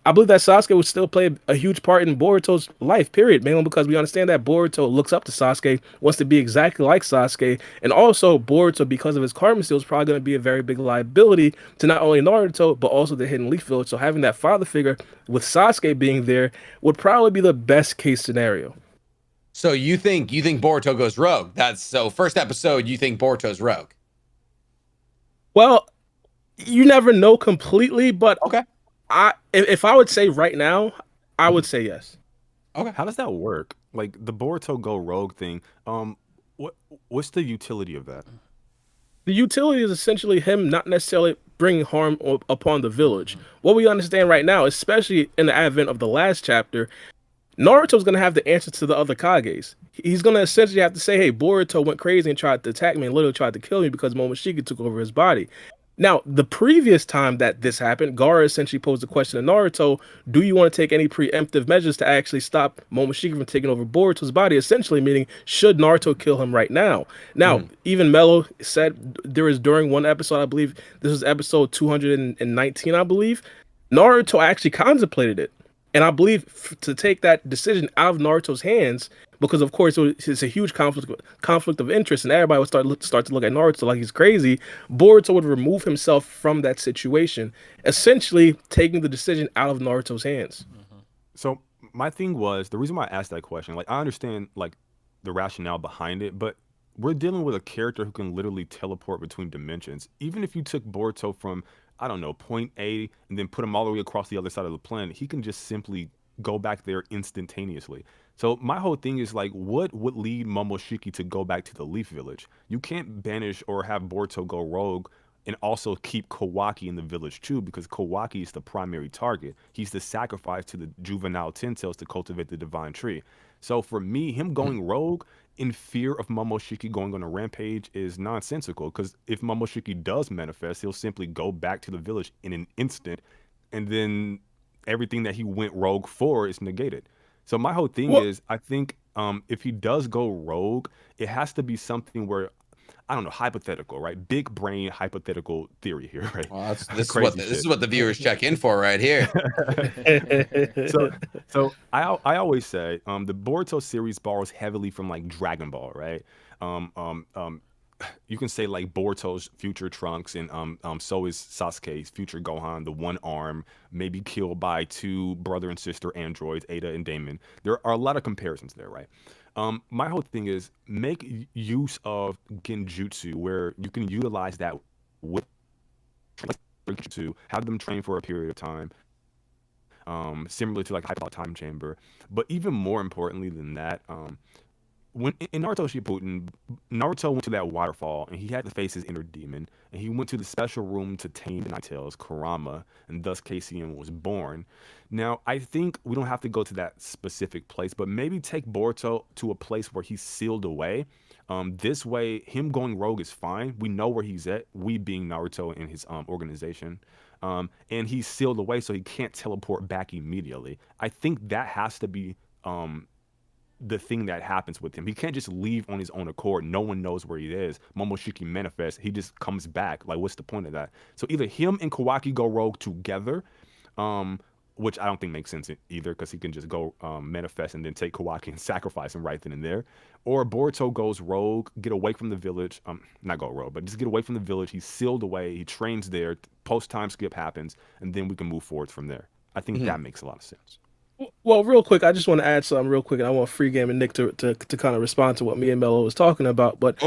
I believe that Sasuke would still play a huge part in Boruto's life, period. Mainly because we understand that Boruto looks up to Sasuke, wants to be exactly like Sasuke, and also Boruto, because of his karma steal, is probably going to be a very big liability to not only Naruto, but also the Hidden Leaf Village. So having that father figure with Sasuke being there would probably be the best case scenario. So you think Boruto goes rogue? That's so first episode, you think Boruto's rogue? Well, you never know completely, but Okay. If I would say right now, I would say yes. Okay. How does that work? Like the Boruto go rogue thing. What's the utility of that? The utility is essentially him not necessarily bringing harm upon the village. What we understand right now, especially in the advent of the last chapter, Naruto's going to have the answer to the other Kages. He's going to essentially have to say, hey, Boruto went crazy and tried to attack me and literally tried to kill me because Momoshiki took over his body. Now, the previous time that this happened, Gaara essentially posed the question to Naruto, do you want to take any preemptive measures to actually stop Momoshiki from taking over Boruto's body? Essentially meaning, should Naruto kill him right now? Now, even Mello said there was during one episode, I believe, this was episode 219, I believe, Naruto actually contemplated it. And I believe to take that decision out of Naruto's hands, because of course it's a huge conflict of interest, and everybody would start to look at Naruto like he's crazy. Boruto would remove himself from that situation, essentially taking the decision out of Naruto's hands. So my thing was, the reason why I asked that question, like I understand like the rationale behind it, but we're dealing with a character who can literally teleport between dimensions. Even if you took Boruto from, I don't know, point A and then put him all the way across the other side of the planet, he can just simply go back there instantaneously. So my whole thing is like, what would lead Momoshiki to go back to the Leaf Village? You can't banish or have Boruto go rogue and also keep Kawaki in the village too, because Kawaki is the primary target. He's the sacrifice to the juvenile Ten-Tails to cultivate the divine tree. So for me, him going rogue in fear of Momoshiki going on a rampage is nonsensical, because if Momoshiki does manifest, he'll simply go back to the village in an instant, and then everything that he went rogue for is negated. So my whole thing is, I think if he does go rogue, it has to be something where, I don't know, hypothetical, right? Big brain hypothetical theory here, right? Well, this is what the viewers check in for right here. So I always say the Boruto series borrows heavily from like Dragon Ball, right? You can say like Boruto's future Trunks, and so is Sasuke's future Gohan, the one arm, maybe killed by two brother and sister androids, Ada and Damon. There are a lot of comparisons there, right? My whole thing is make use of genjutsu, where you can utilize that with to have them train for a period of time, similar to like hyperbolic time chamber. But even more importantly than that, when in Naruto Shippuden, Naruto went to that waterfall and he had to face his inner demon, and he went to the special room to tame the Nine-Tails, Kurama, and thus KCM was born. Now, I think we don't have to go to that specific place, but maybe take Boruto to a place where he's sealed away. This way, him going rogue is fine. We know where he's at, we being Naruto and his organization. And he's sealed away, so he can't teleport back immediately. I think that has to be the thing that happens with him. He can't just leave on his own accord. No one knows where he is. Momoshiki manifests. He just comes back. Like, what's the point of that? So either him and Kawaki go rogue together, which I don't think makes sense either, because he can just go manifest and then take Kawaki and sacrifice him right then and there. Or Boruto goes rogue, get away from the village. Not go rogue, but just get away from the village. He's sealed away. He trains there. Post-time skip happens, and then we can move forward from there. I think that makes a lot of sense. Well, real quick, I just want to add something real quick, and I want Free Game and Nick to kind of respond to what me and Mello was talking about. But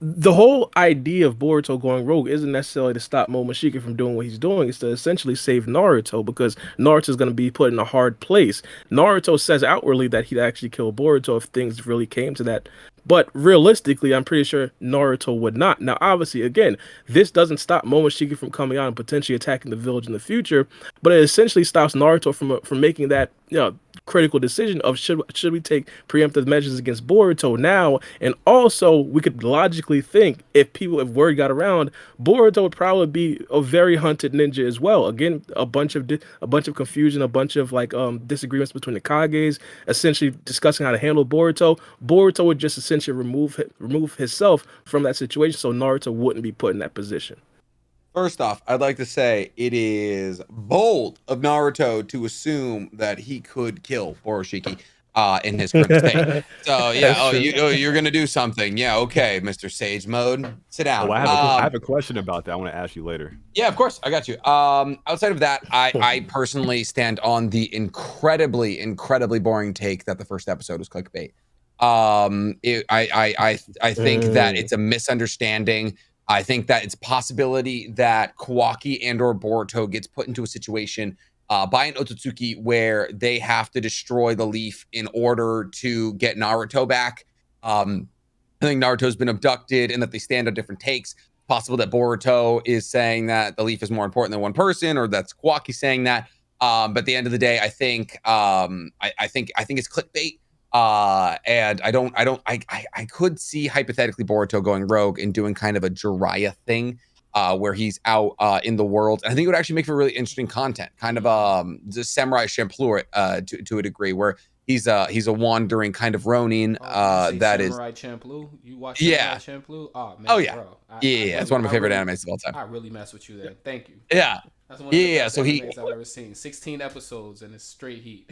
the whole idea of Boruto going rogue isn't necessarily to stop Momoshiki from doing what he's doing. It's to essentially save Naruto, because Naruto's going to be put in a hard place. Naruto says outwardly that he'd actually kill Boruto if things really came to that. But realistically, I'm pretty sure Naruto would not. Now, obviously, again, this doesn't stop Momoshiki from coming out and potentially attacking the village in the future, but it essentially stops Naruto from making that, critical decision of should we take preemptive measures against Boruto now. And also, we could logically think, if word got around, Boruto would probably be a very hunted ninja as well. Again, a bunch of confusion, a bunch of disagreements between the Kages, essentially discussing how to handle Boruto. Boruto would just essentially remove himself from that situation, so Naruto wouldn't be put in that position. First off, I'd like to say it is bold of Naruto to assume that he could kill Borushiki in his current state. So yeah, you're gonna do something. Yeah, okay, Mr. Sage Mode, sit down. Oh, I have a question about that. I want to ask you later. Yeah, of course, I got you. Outside of that, I personally stand on the incredibly boring take that the first episode was clickbait. I think that it's a misunderstanding. I think that it's a possibility that Kawaki and or Boruto gets put into a situation by an Otsutsuki where they have to destroy the leaf in order to get Naruto back. I think Naruto's been abducted and that they stand on different takes. It's possible that Boruto is saying that the leaf is more important than one person, or that's Kawaki saying that. But at the end of the day, I think it's clickbait. And I could see hypothetically Boruto going rogue and doing kind of a Jiraiya thing, where he's out in the world. And I think it would actually make for really interesting content, kind of the Samurai Champloo to a degree, where he's a wandering kind of Ronin that is Samurai Champloo. You watch yeah. Samurai Champloo? Oh man, Oh yeah. bro. Yeah, it's one of my favorite animes of all time. I really mess with you there. Thank you. Yeah. That's one of the best animes I've ever seen. 16 episodes and it's straight heat.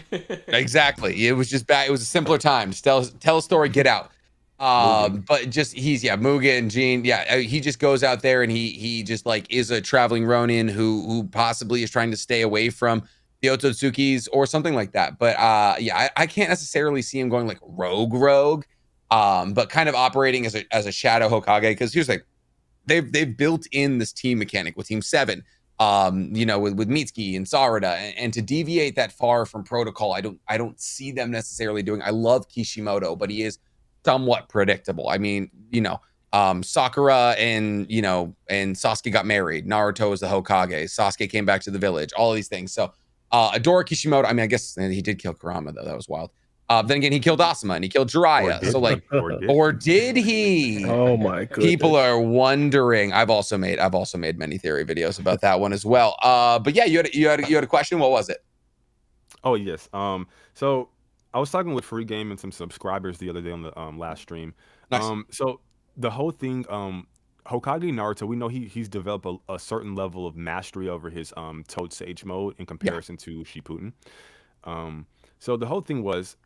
Exactly. It was just bad. It was a simpler time. Just tell a story, get out. But just he's Mugen and Jean. Yeah, he just goes out there and he just like is a traveling Ronin who possibly is trying to stay away from the Otsutsukis or something like that. But I can't necessarily see him going like rogue. But kind of operating as a shadow Hokage, because here's like they've built in this team mechanic with Team 7. With Mitsuki and Sarada, and to deviate that far from protocol, I don't see them necessarily doing. I love Kishimoto, but he is somewhat predictable. I mean, Sakura and Sasuke got married. Naruto was the Hokage. Sasuke came back to the village. All of these things. So, adore Kishimoto. I mean, I guess he did kill Kurama though. That was wild. Then again, he killed Asuma and he killed Jiraiya. So like, or did he? Oh my goodness. People are wondering. I've also made many theory videos about that one as well. But yeah, you had a question. What was it? Oh yes. So I was talking with Free Game and some subscribers the other day on the last stream. Nice. So the whole thing, Hokage Naruto, we know he's developed a certain level of mastery over his Toad Sage mode in comparison to Shippuden. So the whole thing was,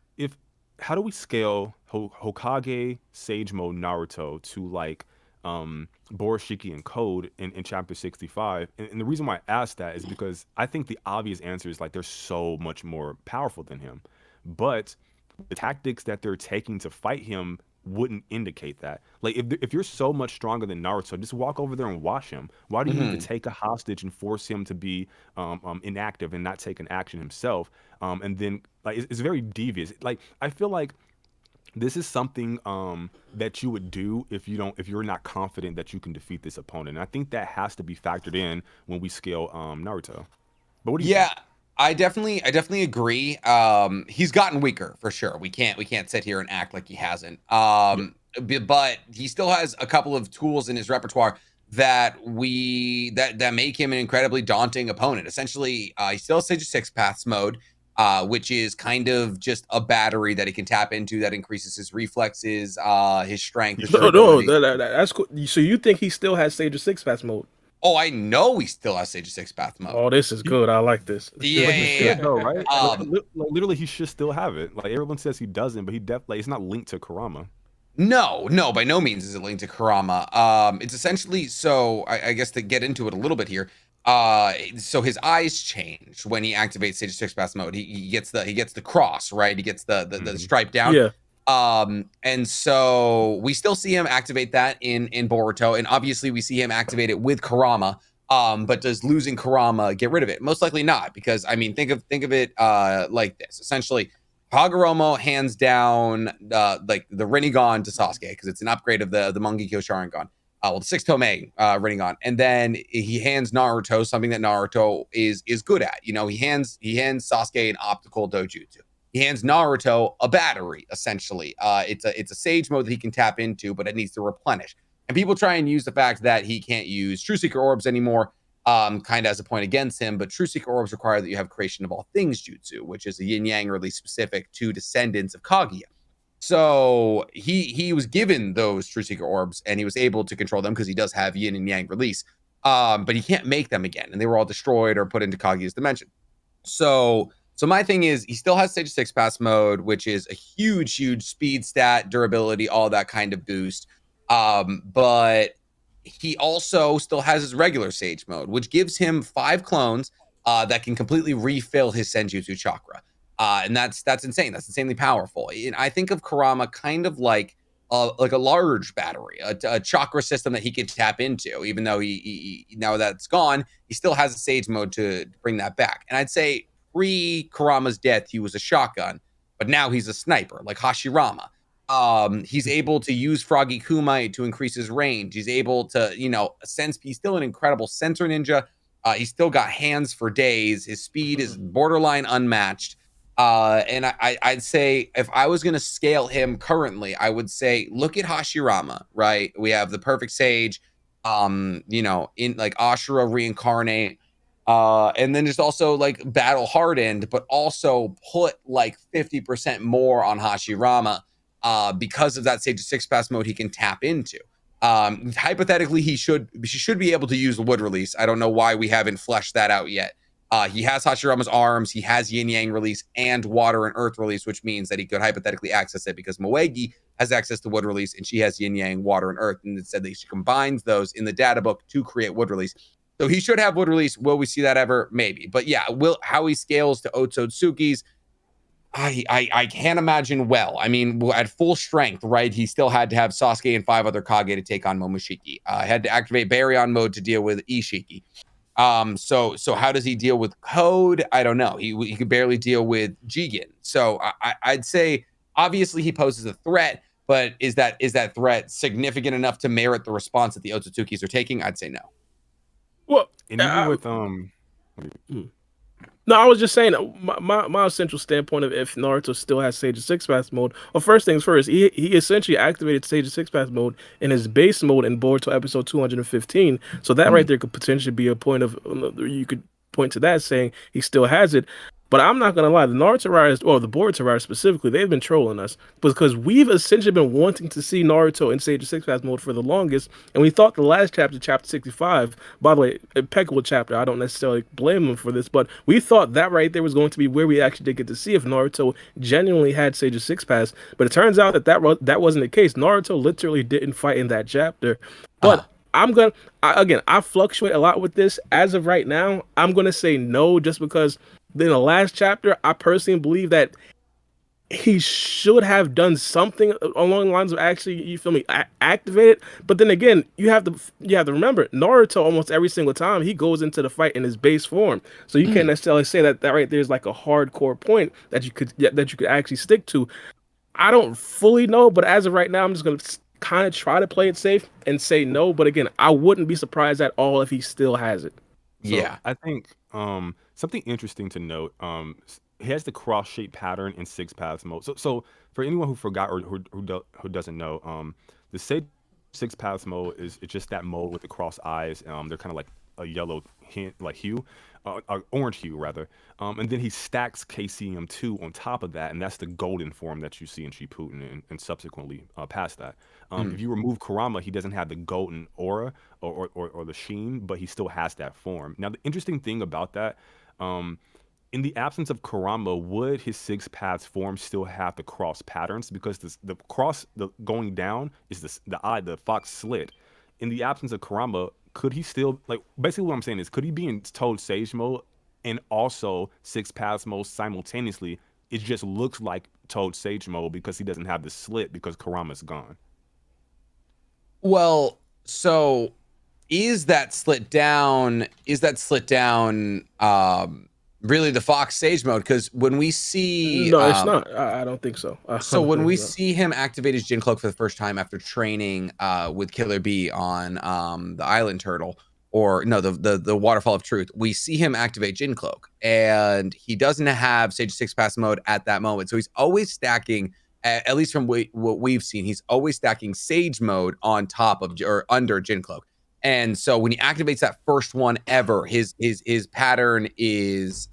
how do we scale Hokage Sage Mode Naruto to like Borishiki and Code in chapter 65? And the reason why I asked that is because I think the obvious answer is like they're so much more powerful than him, but the tactics that they're taking to fight him wouldn't indicate that. Like if you're so much stronger than Naruto, just walk over there and wash him. Why do you need to take a hostage and force him to be inactive and not take an action himself? And then like it's very devious. Like I feel like this is something that you would do if you're not confident that you can defeat this opponent. And I think that has to be factored in when we scale Naruto. But what do you think? I definitely agree. He's gotten weaker for sure. We can't sit here and act like he hasn't. But he still has a couple of tools in his repertoire that make him an incredibly daunting opponent. Essentially, he still has Sage of Six Paths mode, which is kind of just a battery that he can tap into that increases his reflexes, his strength. His that's cool. So you think he still has Sage of Six Paths mode? Oh, I know he still has Sage of Six Path mode. Oh, this is good. I like this. Yeah. No, right? Literally, he should still have it. Like everyone says he doesn't, but he definitely it's not linked to Kurama. No, by no means is it linked to Kurama. It's essentially I guess to get into it a little bit here. So his eyes change when he activates Sage of Six Paths mode. He gets the cross, right? He gets the stripe down. Yeah. And so we still see him activate that in Boruto, and obviously we see him activate it with Kurama. But does losing Kurama get rid of it? Most likely not, because I mean, think of it like this. Essentially, Hagoromo hands down like the Rinnegan to Sasuke because it's an upgrade of the Mangekyo Sharingan. The 6 Tomei Rinnegan, and then he hands Naruto something that Naruto is good at. He hands Sasuke an optical dojutsu. He hands Naruto a battery, essentially. It's a Sage mode that he can tap into, but it needs to replenish. And people try and use the fact that he can't use True Seeker Orbs anymore, kind of as a point against him. But True Seeker Orbs require that you have Creation of All Things Jutsu, which is a Yin Yang release specific to descendants of Kaguya. So he was given those True Seeker Orbs, and he was able to control them because he does have Yin and Yang release. But he can't make them again, and they were all destroyed or put into Kaguya's dimension. So my thing is, he still has Sage of Six Paths mode, which is a huge speed stat, durability, all that kind of boost. But he also still has his regular Sage mode, which gives him 5 clones that can completely refill his Senjutsu chakra. And that's insane. That's insanely powerful. And I think of Kurama kind of like a large battery, a chakra system that he could tap into. Even though he now that's gone, he still has a Sage mode to bring that back. And I'd say pre-Kurama's death, he was a shotgun, but now he's a sniper, like Hashirama. He's able to use Froggy Kumite to increase his range. He's able to, sense. He's still an incredible sensor ninja. He's still got hands for days. His speed is borderline unmatched. And I'd say if I was going to scale him currently, I would say look at Hashirama, right? We have the perfect Sage. you know, in like Ashura reincarnate, and then just also like battle hardened, but also put like 50% more on Hashirama, because of that Sage of Six Pass mode he can tap into. Hypothetically, she should be able to use the wood release. I don't know why we haven't fleshed that out yet. He has Hashirama's arms, he has Yin Yang release and water and earth release, which means that he could hypothetically access it because Moegi has access to wood release and she has Yin Yang, water, and earth. And it said that she combines those in the data book to create wood release. So he should have wood release. Will we see that ever? Maybe. But yeah, how he scales to Otsutsuki's, I can't imagine well. I mean, at full strength, right? He still had to have Sasuke and 5 other Kage to take on Momoshiki. Had to activate Baryon mode to deal with Ishiki. So how does he deal with Code? I don't know. He could barely deal with Jigen. So I'd say obviously he poses a threat, but is that threat significant enough to merit the response that the Otsutsukis are taking? I'd say no. Well, And even with no, I was just saying my essential standpoint of if Naruto still has Sage of Six Pass mode. Well, first things first, he essentially activated Sage of Six Pass mode in his base mode in Boruto episode 215. So that right there could potentially be a point of, you could point to that saying he still has it. But I'm not gonna lie, the Naruto writers, or the Boruto writers specifically, they've been trolling us because we've essentially been wanting to see Naruto in Sage of Six Pass mode for the longest, and we thought the last chapter, chapter 65, by the way, impeccable chapter. I don't necessarily blame them for this, but we thought that right there was going to be where we actually did get to see if Naruto genuinely had Sage of Six Pass. But it turns out that wasn't the case. Naruto literally didn't fight in that chapter, but. I fluctuate a lot with this. As of right now, I'm gonna say no, just because in the last chapter, I personally believe that he should have done something along the lines of actually, you feel me, activate it. But then again, you have to remember, Naruto almost every single time he goes into the fight in his base form, so you can't necessarily say that right there's like a hardcore point that you could actually stick to. I don't fully know, but as of right now, I'm just gonna kind of try to play it safe and say no. But again, I wouldn't be surprised at all if he still has it. So Yeah. I think something interesting to note, he has the cross shape pattern in Six Paths mode. So for anyone who forgot or who doesn't know, the Six Paths mode it's just that mode with the cross eyes. They're kind of like a yellow hue, orange hue rather. And then he stacks KCM2 on top of that, and that's the golden form that you see in Shippuden and subsequently past that. If you remove Kurama, he doesn't have the golden aura or the sheen, but he still has that form. Now, the interesting thing about that, in the absence of Kurama, would his Six Paths form still have the cross patterns? Because the cross, the going down is the fox slit. In the absence of Kurama, could he still, like, basically what I'm saying is, could he be in Toad Sage mode and also Six Paths mode simultaneously? It just looks like Toad Sage mode because he doesn't have the slit because Kurama's gone. Well, so is that slit down really the Fox Sage mode? Because when we see no, it's not. I don't think so. So when we see him activate his Jin Cloak for the first time after training with Killer Bee on the Island Turtle, or no, the Waterfall of Truth, we see him activate Jin Cloak, and he doesn't have Sage Six Pass mode at that moment. So he's always stacking, at least from what we've seen, he's always stacking Sage mode on top of or under Jin Cloak. And so when he activates that first one ever, his pattern is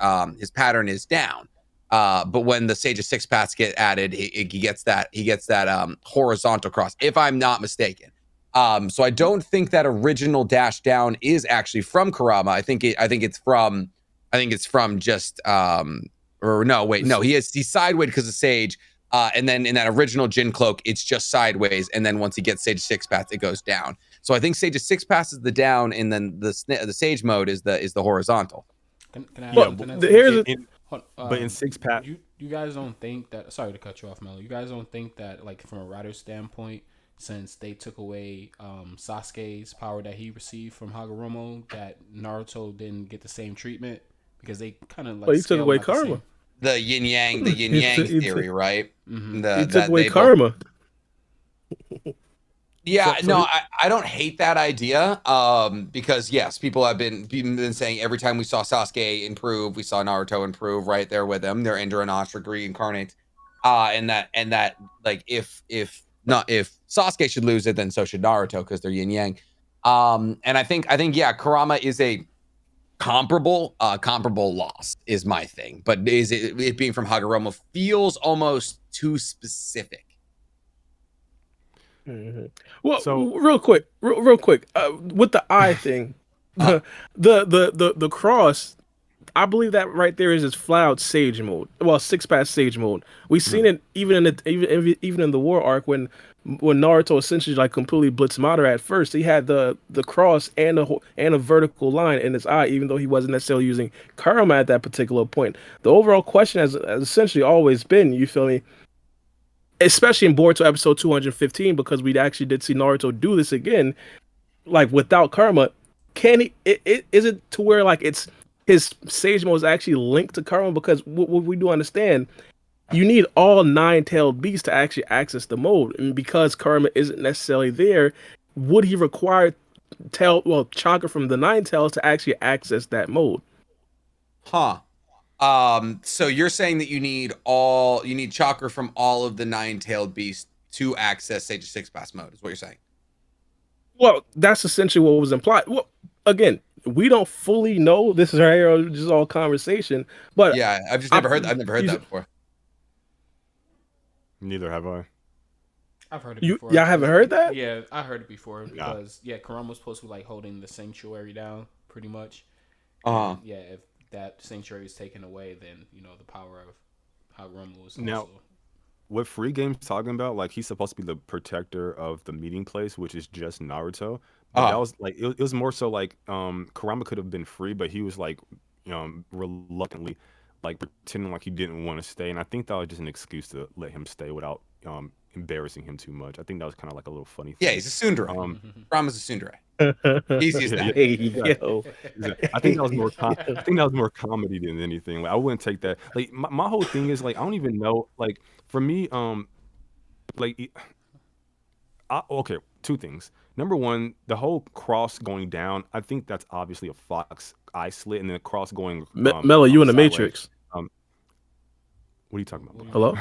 down. But when the Sage of Six Paths get added, he gets that horizontal cross, if I'm not mistaken. So I don't think that original dash down is actually from Kurama. I think it's from just or no, wait, no, he's sideways because of Sage. And then in that original Jin Cloak, it's just sideways, and then once he gets Sage of Six Paths, it goes down. So I think Sage of Six Paths is the down, and then the Sage mode is the horizontal. Can I? Well, But in Six Paths, you guys don't think that? Sorry to cut you off, Melo. You guys don't think that, like, from a writer's standpoint, since they took away Sasuke's power that he received from Hagoromo, that Naruto didn't get the same treatment because they kind of like. Well, he took away karma. The yin yang theory, right? Mm-hmm. He took away karma. Yeah, no, I don't hate that idea. Because yes, people have been saying every time we saw Sasuke improve, we saw Naruto improve right there with him. They're Ender and Ashura reincarnate. And that like if Sasuke should lose it, then so should Naruto because they're yin yang. And I think yeah, Kurama is a comparable loss is my thing, but is it being from Hagoromo feels almost too specific. Well, So- real quick, with the eye thing, the cross. I believe that right there is his flat out sage mode. Well, 6-pass sage mode. We've seen it even in the war arc when Naruto essentially like completely blitzed Madara at first. He had the cross and a vertical line in his eye, even though he wasn't necessarily using Karma at that particular point. The overall question has essentially always been, you feel me? Especially in Boruto episode 215, because we actually did see Naruto do this again, like without Karma. Can he? Is it to where like it's his sage mode is actually linked to Karma? Because what we do understand, you need all 9-tailed beasts to actually access the mode, and because Karma isn't necessarily there, would he require chakra from the 9 tails to actually access that mode? So you're saying that you need chakra from all of the 9-tailed beasts to access Sage 6-pass mode, is what you're saying? Well, that's essentially what was implied. Well, again, we don't fully know. This is just all conversation, but Yeah, I've never heard that before. Neither have I. I've heard it before. Y'all haven't heard that? Yeah, I heard it before because Kurama was supposed to be like holding the sanctuary down, pretty much. Yeah, if that sanctuary is taken away, then the power of Hagoromo was Now, also. what Free Game's talking about, like he's supposed to be the protector of the meeting place, which is just Naruto. But that was like it was more so like Kurama could have been free, but he was like reluctantly like pretending like he didn't want to stay, and I think that was just an excuse to let him stay without embarrassing him too much. I think that was kind of like a little funny thing. Yeah, he's a tsundere. Kurama's a tsundere. Easiest that. I think that was more. I think that was more comedy than anything. Like I wouldn't take that. Like my whole thing is like I don't even know. Like for me, okay, two things. Number one, the whole cross going down. I think that's obviously a fox eye slit, and then the cross going. Mello, you in the sideways. Matrix? What are you talking about? Hello?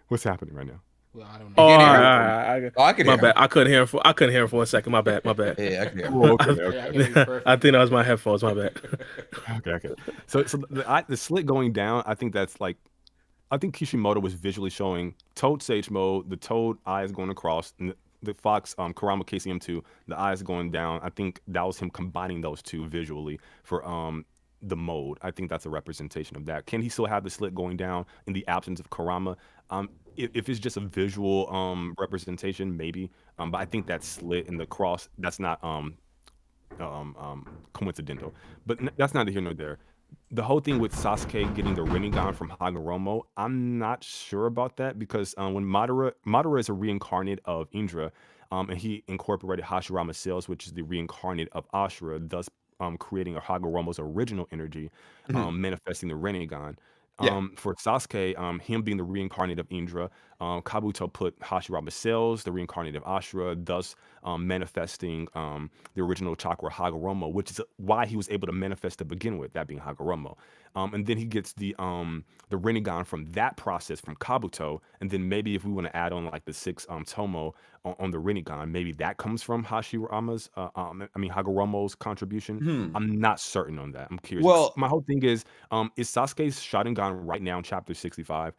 What's happening right now? Well, I don't Oh, know. I could hear him. bad. I couldn't hear him for a second. My bad. Yeah, I could hear him. Oh, okay. Yeah, I can hear you perfect. I think that was my headphones. My bad. Okay. So the slit going down, I think that's like, I think Kishimoto was visually showing Toad Sage mode, the Toad eyes going across, and the Fox Kurama KCM2, the eyes going down. I think that was him combining those two visually for the mode. I think that's a representation of that. Can he still have the slit going down in the absence of Kurama? If it's just a visual representation, maybe. But I think that slit in the cross, that's not coincidental. But that's neither here nor there. The whole thing with Sasuke getting the Rinnegan from Hagoromo, I'm not sure about that because when Madara is a reincarnate of Indra, and he incorporated Hashirama's cells, which is the reincarnate of Ashura, thus creating a Hagoromo's original energy, manifesting the Rinnegan. For Sasuke, him being the reincarnate of Indra, Kabuto put Hashirama's cells, the reincarnate of Ashura, thus manifesting the original chakra Hagoromo, which is why he was able to manifest to begin with, that being Hagoromo. And then he gets the Rinnegan from that process from Kabuto, and then maybe if we want to add on like the 6 Tomo on the Rinnegan, maybe that comes from Hagoromo's contribution. I'm not certain on that. I'm curious. Well, my whole thing is Sasuke's Sharingan right now in Chapter 65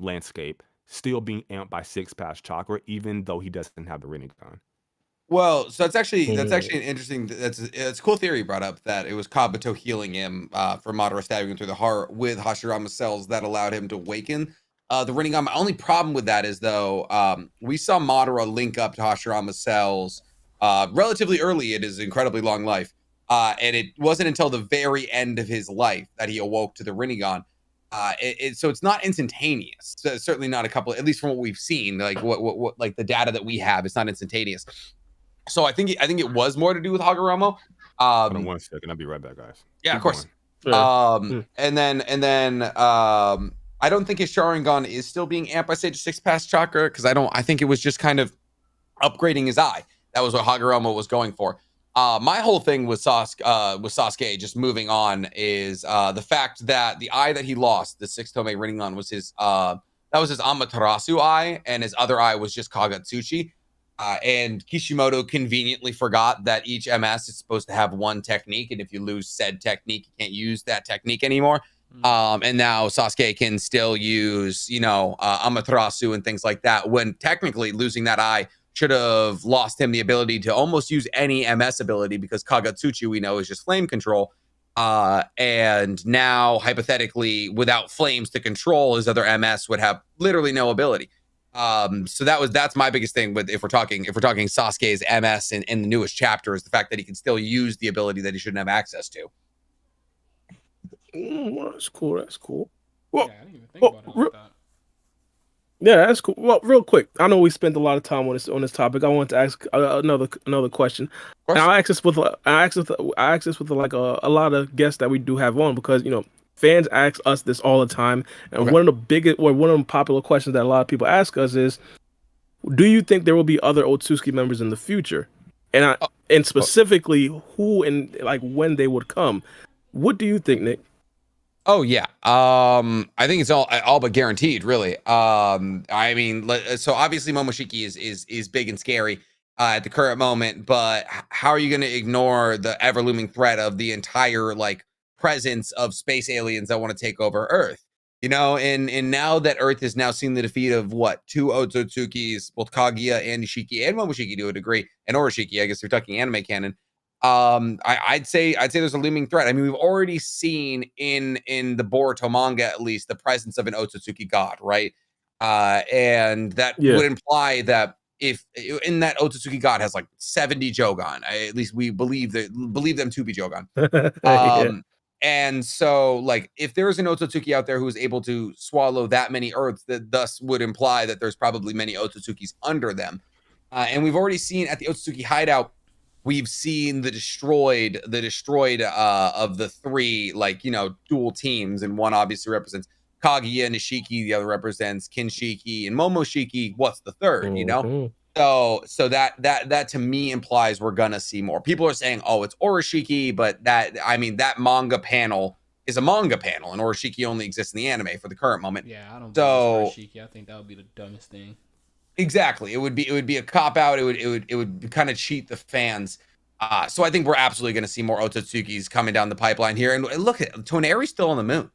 landscape still being amped by 6-pass chakra, even though he doesn't have the Rinnegan? Well, so that's actually an interesting. It's a cool theory you brought up that it was Kabuto healing him for Madara stabbing him through the heart with Hashirama's cells that allowed him to awaken the Rinnegan. My only problem with that is though we saw Madara link up to Hashirama's cells relatively early in his incredibly long life, and it wasn't until the very end of his life that he awoke to the Rinnegan. So it's not instantaneous. So it's certainly not a couple, at least from what we've seen, like what like the data that we have, it's not instantaneous. So I think it was more to do with Hagoromo. Hold on 1 second. I'll be right back, guys. Yeah, Keep of course. going. And then I don't think his Sharingan is still being amped by Sage 6-pass chakra because I think it was just kind of upgrading his eye. That was what Hagoromo was going for. My whole thing with Sasuke just moving on is the fact that the eye that he lost, the 6 Tomei Rinnegan, was his Amaterasu eye, and his other eye was just Kagatsuchi. And Kishimoto conveniently forgot that each MS is supposed to have one technique, and if you lose said technique, you can't use that technique anymore. And now Sasuke can still use, Amaterasu and things like that, when technically losing that eye should have lost him the ability to almost use any MS ability, because Kagatsuchi, we know, is just flame control. And now, hypothetically, without flames to control, his other MS would have literally no ability. So that's my biggest thing with if we're talking Sasuke's MS in the newest chapter, is the fact that he can still use the ability that he shouldn't have access to. That's cool. That's cool. Well, Yeah, I didn't even think about it like that. Yeah, that's cool. Well, real quick, I know we spent a lot of time on this topic. I want to ask another question. And I ask this with like a lot of guests that we do have on, because fans ask us this all the time, and one of the popular questions that a lot of people ask us is, do you think there will be other Otsutsuki members in the future, and specifically who and like when they would come? What do you think, Nick? Oh yeah, I think it's all but guaranteed, really. I mean, so obviously Momoshiki is big and scary at the current moment, but how are you going to ignore the ever looming threat of the entire presence of space aliens that want to take over Earth? And now that Earth has now seen the defeat of two Otsutsukis, both Kaguya and Nishiki and Momoshiki to a degree, and Oroshiki, I guess if you're talking anime canon. I'd say there's a looming threat. I mean, we've already seen in the Boruto manga, at least, the presence of an Otsutsuki god, right? And that would imply that if in that Otsutsuki god has 70 Jogan, at least we believe them to be Jogan. And so if there's an Otsutsuki out there who is able to swallow that many Earths, that thus would imply that there's probably many Otsutsukis under them. And we've already seen at the Otsutsuki hideout, we've seen the destroyed of the three dual teams, and one obviously represents Kaguya and Nishiki, the other represents Kinshiki and Momoshiki. What's the third? So that to me implies we're gonna see more. People are saying, oh, it's Oroshiki, but that manga panel is a manga panel, and Oroshiki only exists in the anime for the current moment. Yeah, I don't believe it's Oroshiki. I think that would be the dumbest thing. Exactly. It would be a cop out. It would kind of cheat the fans. So I think we're absolutely going to see more Otsutsukis coming down the pipeline here. And look at Toneri's still on the moon.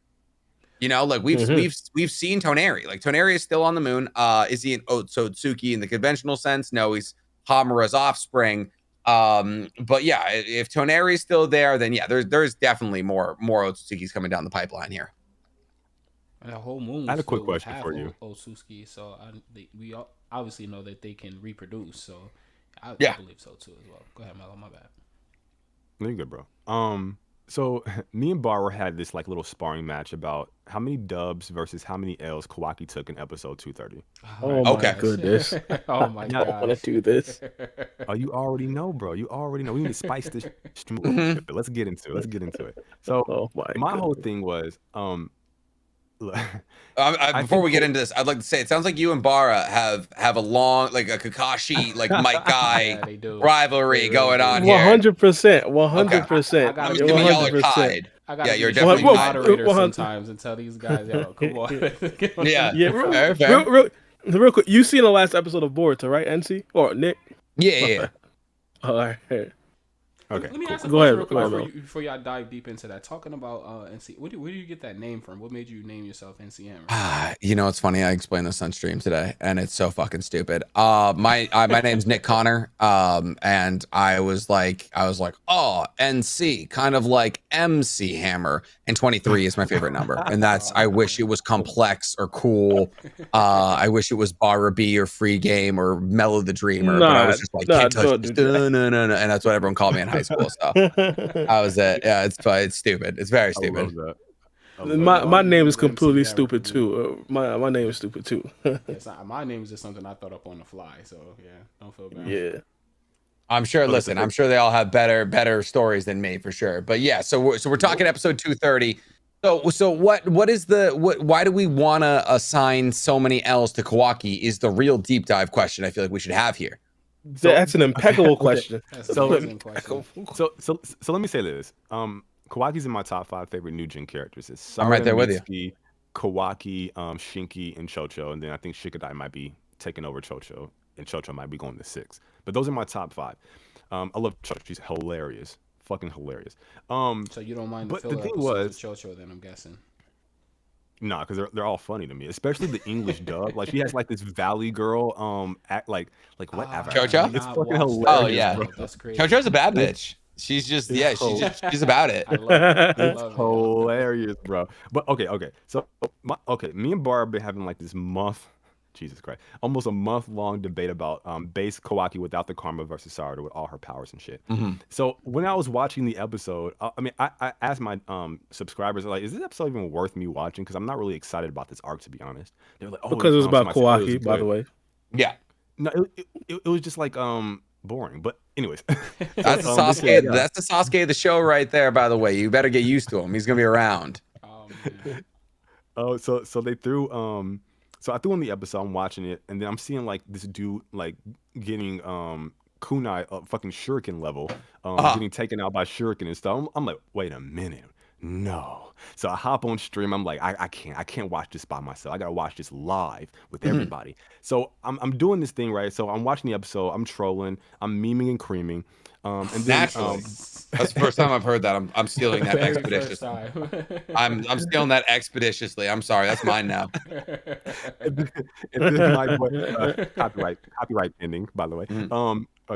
We've seen Toneri. Toneri is still on the moon. Is he an Otsutsuki in the conventional sense? No, he's Hamura's offspring. But yeah, if Toneri's still there, then yeah, there's definitely more Otsutsukis coming down the pipeline here. And the whole moon. I had a quick question for you. Otsutsuki, so we obviously know that they can reproduce. So I believe so too as well. Go ahead, Melo. My bad. No, you're good, bro. So me and Barra had this little sparring match about how many dubs versus how many L's Kawaki took in episode 230. Oh my goodness. Oh my god. I want to do this. Oh, you already know, bro. You already know. We need to spice this stream. Let's get into it. So my whole thing was before we get into this, I'd like to say it sounds like you and Bara have a long a Kakashi Mike Guy rivalry going on here. 100%. I'm assuming y'all are tied. You're definitely moderator sometimes and tell these guys, yo, come on. Real quick, you seen the last episode of Boruto, right, NC or Nick? Yeah. All right. Okay. Let me ask a go question ahead, real quick before y'all dive deep into that. Talking about NC, where do you get that name from? What made you name yourself NcHammer? It's funny. I explained this on stream today, and it's so fucking stupid. My name's Nick Connor. And I was like, oh, NC, kind of like MC Hammer, and 23 is my favorite number, and that's. I wish it was complex or cool. I wish it was Barra B or Free Game or Mellow the Dreamer, but I was just like, can't touch this. No, and that's what everyone called me in high school. So I was it. Yeah, it's stupid. It's very stupid. My name is completely stupid too. My name is stupid too. My name is just something I thought up on the fly. So yeah, don't feel bad. Yeah. I'm sure. Listen, I'm sure they all have better stories than me for sure. But yeah, so we're talking episode 230. So what is why do we want to assign so many L's to Kawaki is the real deep dive question I feel like we should have here. That's an impeccable question. So let me say this. Kawaki's in my top 5 favorite new gen characters. It's Sarada, I'm right there with you. Kawaki, Shinki, and Chocho, and then I think Shikadai might be taking over Chocho. and Chocho might be going to 6. But those are my top 5. I love Chocho. She's hilarious, fucking hilarious. So you don't mind the filler episodes of Chocho, then I'm guessing. Nah, because they're all funny to me, especially the English dub. Like she has like this Valley Girl act like whatever. Chocho? It's fucking hilarious. Oh yeah, bro. That's crazy. Chocho's a bad bitch. She's just she's about it. I love it. It's hilarious, bro. But okay. So me and Barb been having like this month, Jesus Christ, almost a month-long debate about base Kawaki without the karma versus Sarada with all her powers and shit. So when I was watching the episode, I asked my subscribers, like, is this episode even worth me watching? Because I'm not really excited about this arc, to be honest. They were like, oh, because it was about Kawaki, by the way. Yeah. No, it was just like boring. But anyways, that's the Sasuke. Yeah. That's the Sasuke of the show right there. By the way, you better get used to him. He's gonna be around. So they threw So I threw on the episode, I'm watching it, and then I'm seeing like this dude like getting kunai fucking shuriken level, getting taken out by shuriken and stuff. I'm like, wait a minute, no. So I hop on stream. I'm like, I can't watch this by myself. I gotta watch this live with everybody. So I'm doing this thing, right? So I'm watching the episode. I'm trolling. I'm memeing and creaming. And then, naturally, that's the first time I've heard that. I'm stealing that expeditiously. I'm stealing that expeditiously. I'm sorry, that's mine now. and then my boy, copyright pending, by the way.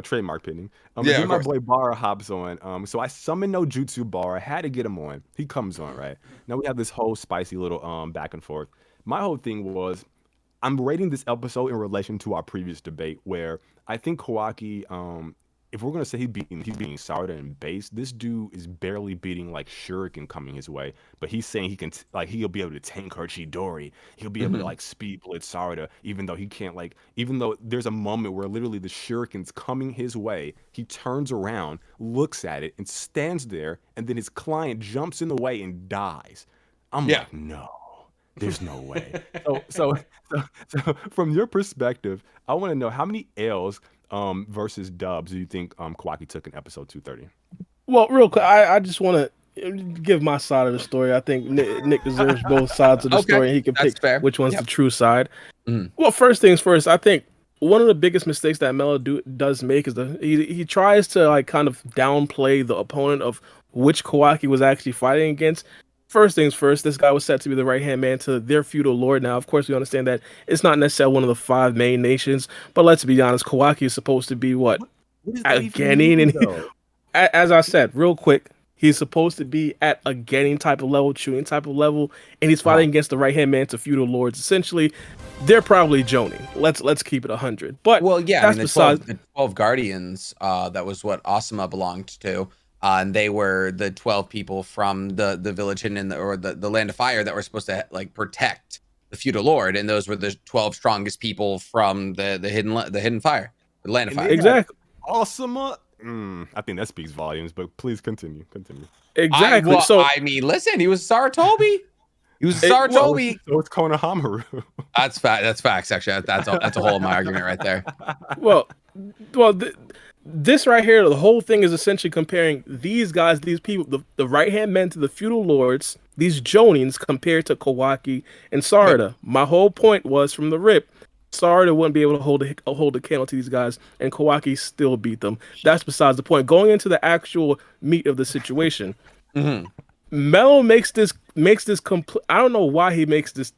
Trademark pending. Yeah, my boy Bara hops on. So I summon no Jutsu Bara. Had to get him on. He comes on, right? Now we have this whole spicy little back and forth. My whole thing was, I'm rating this episode in relation to our previous debate, where I think Kawaki, if we're gonna say he's beating Sarada in base, this dude is barely beating like Shuriken coming his way, but he's saying he can he'll be able to tank her Chidori, he'll be able to like speed blitz Sarada, even though he can't even though there's a moment where literally the Shuriken's coming his way, he turns around, looks at it, and stands there, and then his client jumps in the way and dies. I'm like, no. There's no way. So from your perspective, I want to know how many L's versus dubs do you think Kawaki took in episode 230? Well, real quick, I just want to give my side of the story. I think Nick deserves both sides of the story, and he can pick which one's the true side. Well, first things first, I think one of the biggest mistakes that Melo does make is he tries to like kind of downplay the opponent of which Kawaki was actually fighting against. First things first, this guy was set to be the right-hand man to their feudal lord. Now, of course, we understand that it's not necessarily one of the 5 main nations, but let's be honest, Kawaki is supposed to be what at Genin, and as I said, real quick, he's supposed to be at a Genin type of level, Chunin type of level, and he's fighting against the right-hand man to feudal lords. Essentially, they're probably Jonin. Let's keep it 100. But well, yeah, I mean, the 12 guardians, that was what Asuma belonged to. And they were the 12 people from the village hidden in the land of fire that were supposed to like protect the feudal lord, and those were the 12 strongest people from the hidden fire, the land of fire. Exactly. Asuma. I think that speaks volumes. But please continue. Exactly. I mean, listen, he was Saratobi. He was Saratobi. So it's Konohamaru. That's facts. Actually, that's a whole of my argument right there. Well. This right here, the whole thing is essentially comparing these guys, these people, the right-hand men to the feudal lords, these Jonins compared to Kawaki and Sarada. My whole point was from the rip, Sarada wouldn't be able to hold a candle to these guys, and Kawaki still beat them. That's besides the point. Going into the actual meat of the situation, Melo makes this complete. I don't know why he makes this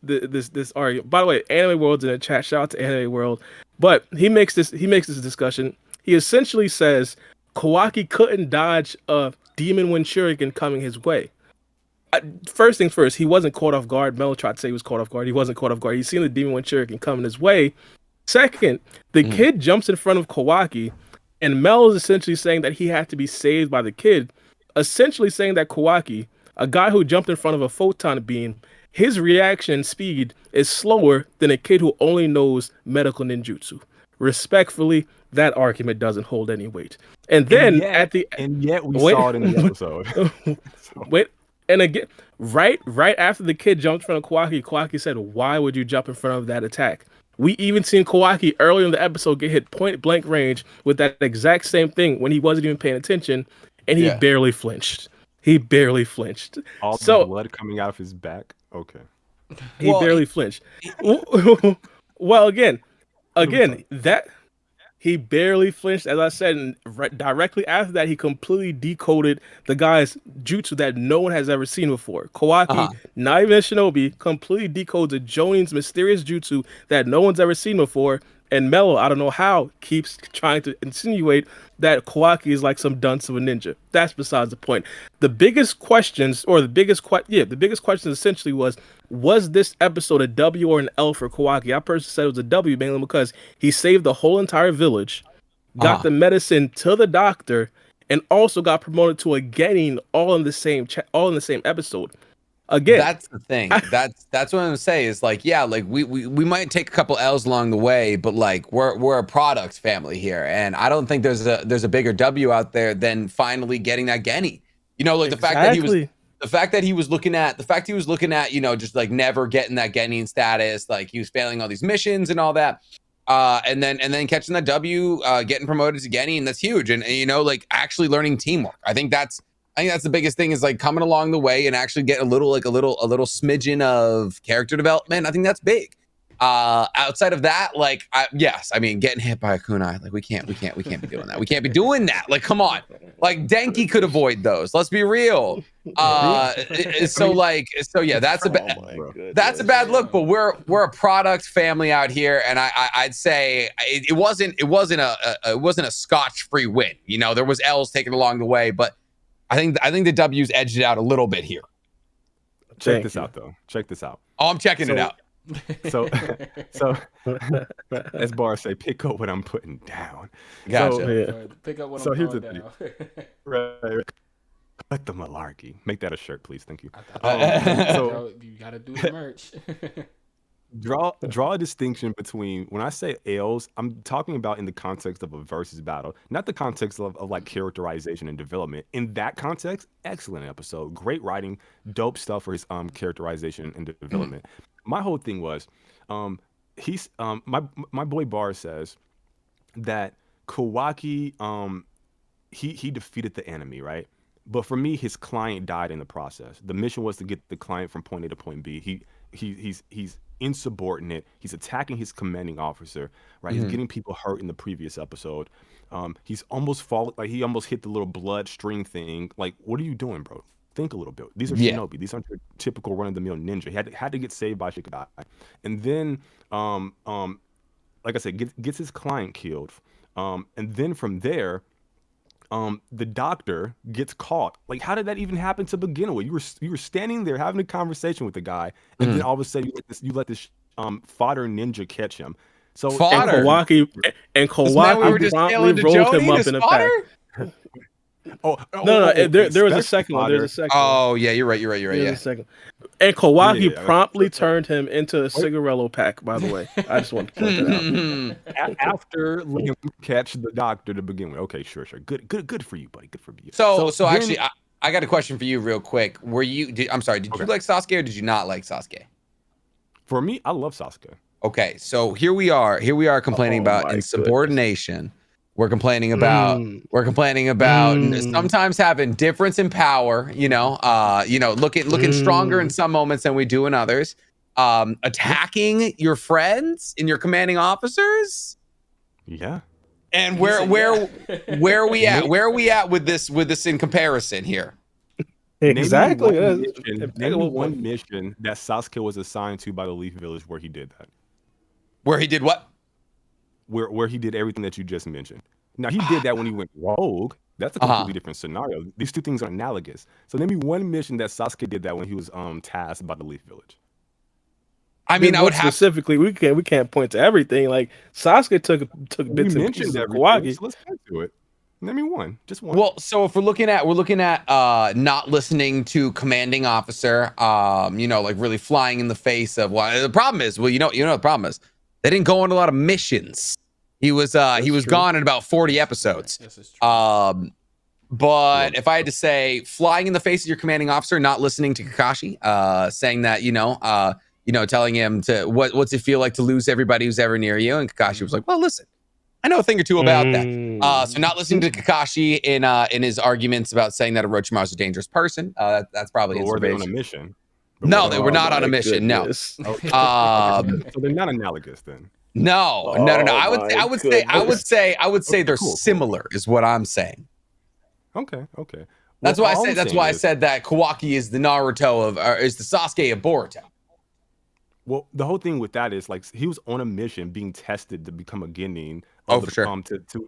argument. By the way, Anime World's in the chat. Shout out to Anime World. But he makes this discussion. He essentially says Kawaki couldn't dodge a Demon Wind Shuriken coming his way. First things first, he wasn't caught off guard. Melo tried to say he was caught off guard. He wasn't caught off guard. He's seen the Demon Wind Shuriken coming his way. Second, the kid jumps in front of Kawaki, and Melo is essentially saying that he had to be saved by the kid, essentially saying that Kawaki, a guy who jumped in front of a photon beam, his reaction speed is slower than a kid who only knows medical ninjutsu. Respectfully, that argument doesn't hold any weight. And then yet we saw it in the episode. Wait, and again, right after the kid jumped in front of Kawaki said, "Why would you jump in front of that attack?" We even seen Kawaki earlier in the episode get hit point blank range with that exact same thing when he wasn't even paying attention, and he barely flinched. All the blood coming out of his back. Okay. He barely flinched. Well, again, that He barely flinched, as I said, and directly after that, he completely decoded the guy's jutsu that no one has ever seen before. Kawaki, not even a shinobi, completely decodes the Jonin's mysterious jutsu that no one's ever seen before. And Mello, I don't know how, keeps trying to insinuate that Kawaki is like some dunce of a ninja. That's besides the point. The biggest questions, or the biggest question essentially was this episode a W or an L for Kawaki? I personally said it was a W mainly because he saved the whole entire village, got the medicine to the doctor, and also got promoted to a Genin all in the same episode. Again, that's the thing. That's what I'm gonna say is like, yeah, like we might take a couple L's along the way, but like we're a product family here, and I don't think there's a bigger W out there than finally getting that Genin. You know, like the fact that he was looking at, you know, just like never getting that Genin status, like he was failing all these missions and all that. And then catching that W, getting promoted to Genin, that's huge. And you know, like actually learning teamwork. I think that's the biggest thing is like coming along the way and actually get a little smidgen of character development. I think that's big. Outside of that, like, yes, I mean, getting hit by a kunai, like we can't be doing that. We can't be doing that. Like, come on, like Denki could avoid those. Let's be real. So yeah, that's a bad look. But we're a product family out here, and I'd say it wasn't a scotch-free win. You know, there was L's taken along the way, but I think the W's edged it out a little bit here. Check this out, though. Check this out. Oh, I'm checking it out. So as Bar say, pick up what I'm putting down. Gotcha. So, Yeah. Pick up what I'm here's the down. right. Cut the malarkey. Make that a shirt, please. Thank you. So you gotta do the merch. Draw a distinction between when I say L's, I'm talking about in the context of a versus battle, not the context of like characterization and development. In that context, excellent episode, great writing, dope stuff for his characterization and development. My whole thing was, he's my boy Bar says that Kawaki he defeated the enemy, right? But for me, his client died in the process. The mission was to get the client from point A to point B. He's insubordinate. He's attacking his commanding officer, right? He's getting people hurt in the previous episode. He's almost he almost hit the little bloodstream thing. Like, what are you doing, bro? Think a little bit. These are shinobi. These aren't your typical run-of-the-mill ninja. He had to get saved by Shikadai. And then, like I said, gets his client killed. And then from there, the doctor gets caught. Like, how did that even happen to begin with? You were standing there having a conversation with the guy, and then all of a sudden you let this fodder ninja catch him. So fodder. And Kawaki promptly rolled him up in a pack. There was a second one. There's a second one. Oh yeah, you're right. Yeah. A second. And Kawaki promptly turned him into a cigarello pack. By the way, I just want to point that out. After letting him catch the doctor to begin with. Okay, sure. Good for you, buddy. Good for you. So actually, I got a question for you, real quick. Did you like Sasuke or did you not like Sasuke? For me, I love Sasuke. Okay, so here we are complaining about insubordination. We're complaining about sometimes having difference in power, looking stronger in some moments than we do in others. Attacking your friends and your commanding officers. Yeah. And where are we at? Where are we at with this in comparison here? Exactly. Name one mission that Sasuke was assigned to by the Leaf Village where he did that. Where he did what? Where he did everything that you just mentioned. Now, he did that when he went rogue. That's a completely different scenario. These two things are analogous. So name me one mission that Sasuke did that when he was tasked by the Leaf Village. I mean, I would have specifically. We can't point to everything. Like Sasuke took bits and pieces of Kawaki. So let's get to it. Name me one, just one. Well, so if we're looking at not listening to commanding officer, like really flying in the face of the problem is. Well, you know the problem is. They didn't go on a lot of missions. He was gone in about 40 episodes. This is true. But if I had to say, flying in the face of your commanding officer, not listening to Kakashi, saying that telling him to what's it feel like to lose everybody who's ever near you, and Kakashi was like, well, listen, I know a thing or two about that. So not listening to Kakashi in his arguments about saying that Orochimaru's a dangerous person. That's probably his. Or they on a mission. No, they were not on a mission. Goodness. No. So they're not analogous then. No. Oh I would say Okay, they're cool. similar, is what I'm saying. Okay. Well, That's why all I'm that's saying why I is- said that Kawaki is the Naruto of, or is the Sasuke of Boruto. Well, the whole thing with that is like he was on a mission being tested to become a Genin Oh, for sure.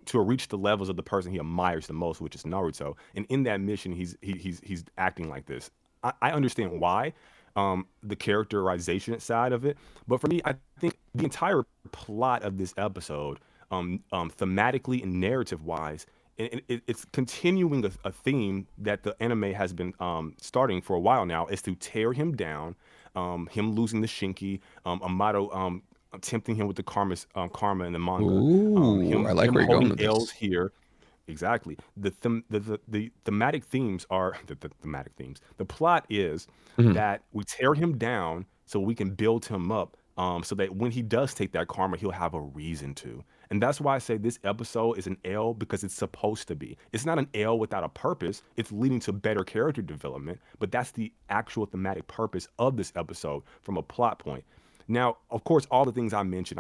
to reach the levels of the person he admires the most, which is Naruto. And in that mission, he's acting like this. I understand why, the characterization side of it, but for me, I think the entire plot of this episode, thematically and narrative wise, it's continuing a theme that the anime has been starting for a while now, is to tear him down. Him losing the Shinki, Amato tempting him with the karma in the manga. Ooh, I like him where you're going holding with L's this. here. Exactly. The thematic themes are the thematic themes. The plot is Mhm. that we tear him down so we can build him up. So that when he does take that karma, he'll have a reason to. And that's why I say this episode is an L, because it's supposed to be. It's not an L without a purpose. It's leading to better character development, but that's the actual thematic purpose of this episode from a plot point. Now, of course, all the things I mentioned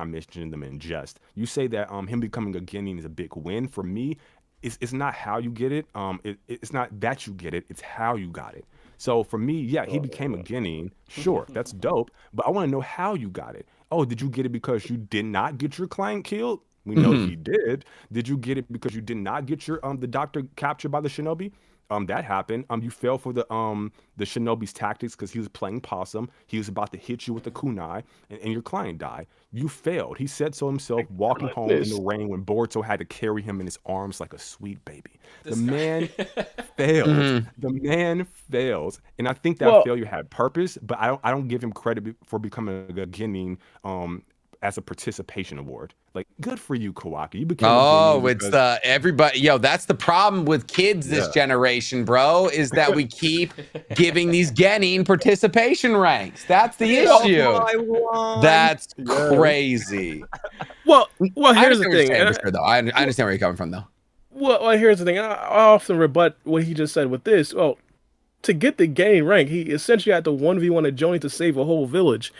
them in jest. You say that him becoming a Genin is a big win. For me, it's not how you get it. It's not that you get it. It's how you got it. So for me, yeah, he became a Genin. Sure, that's dope. But I want to know how you got it. Oh, did you get it because you did not get your client killed? We know he did. Did you get it because you did not get your the doctor captured by the shinobi? That happened. You fell for the shinobi's tactics because he was playing possum. He was about to hit you with the kunai, and your client died. You failed. He said so himself, walking home in the rain when Boruto had to carry him in his arms like a sweet baby. The man failed. The man fails, and I think that failure had purpose. But I don't give him credit for becoming a Genin as a participation award. Like, good for you, Kawaki. You became a Genin It's the everybody. Yo, that's the problem with kids this generation, bro, is that we keep giving these Genin participation ranks. That's the issue. That's crazy. Well, I here's the understand what you're thing. saying for sure, though. I understand where you're coming from, though. Well, here's the thing. I often rebut what he just said with this. Well, to get the Genin rank, he essentially had to 1v1 a Jonin to save a whole village.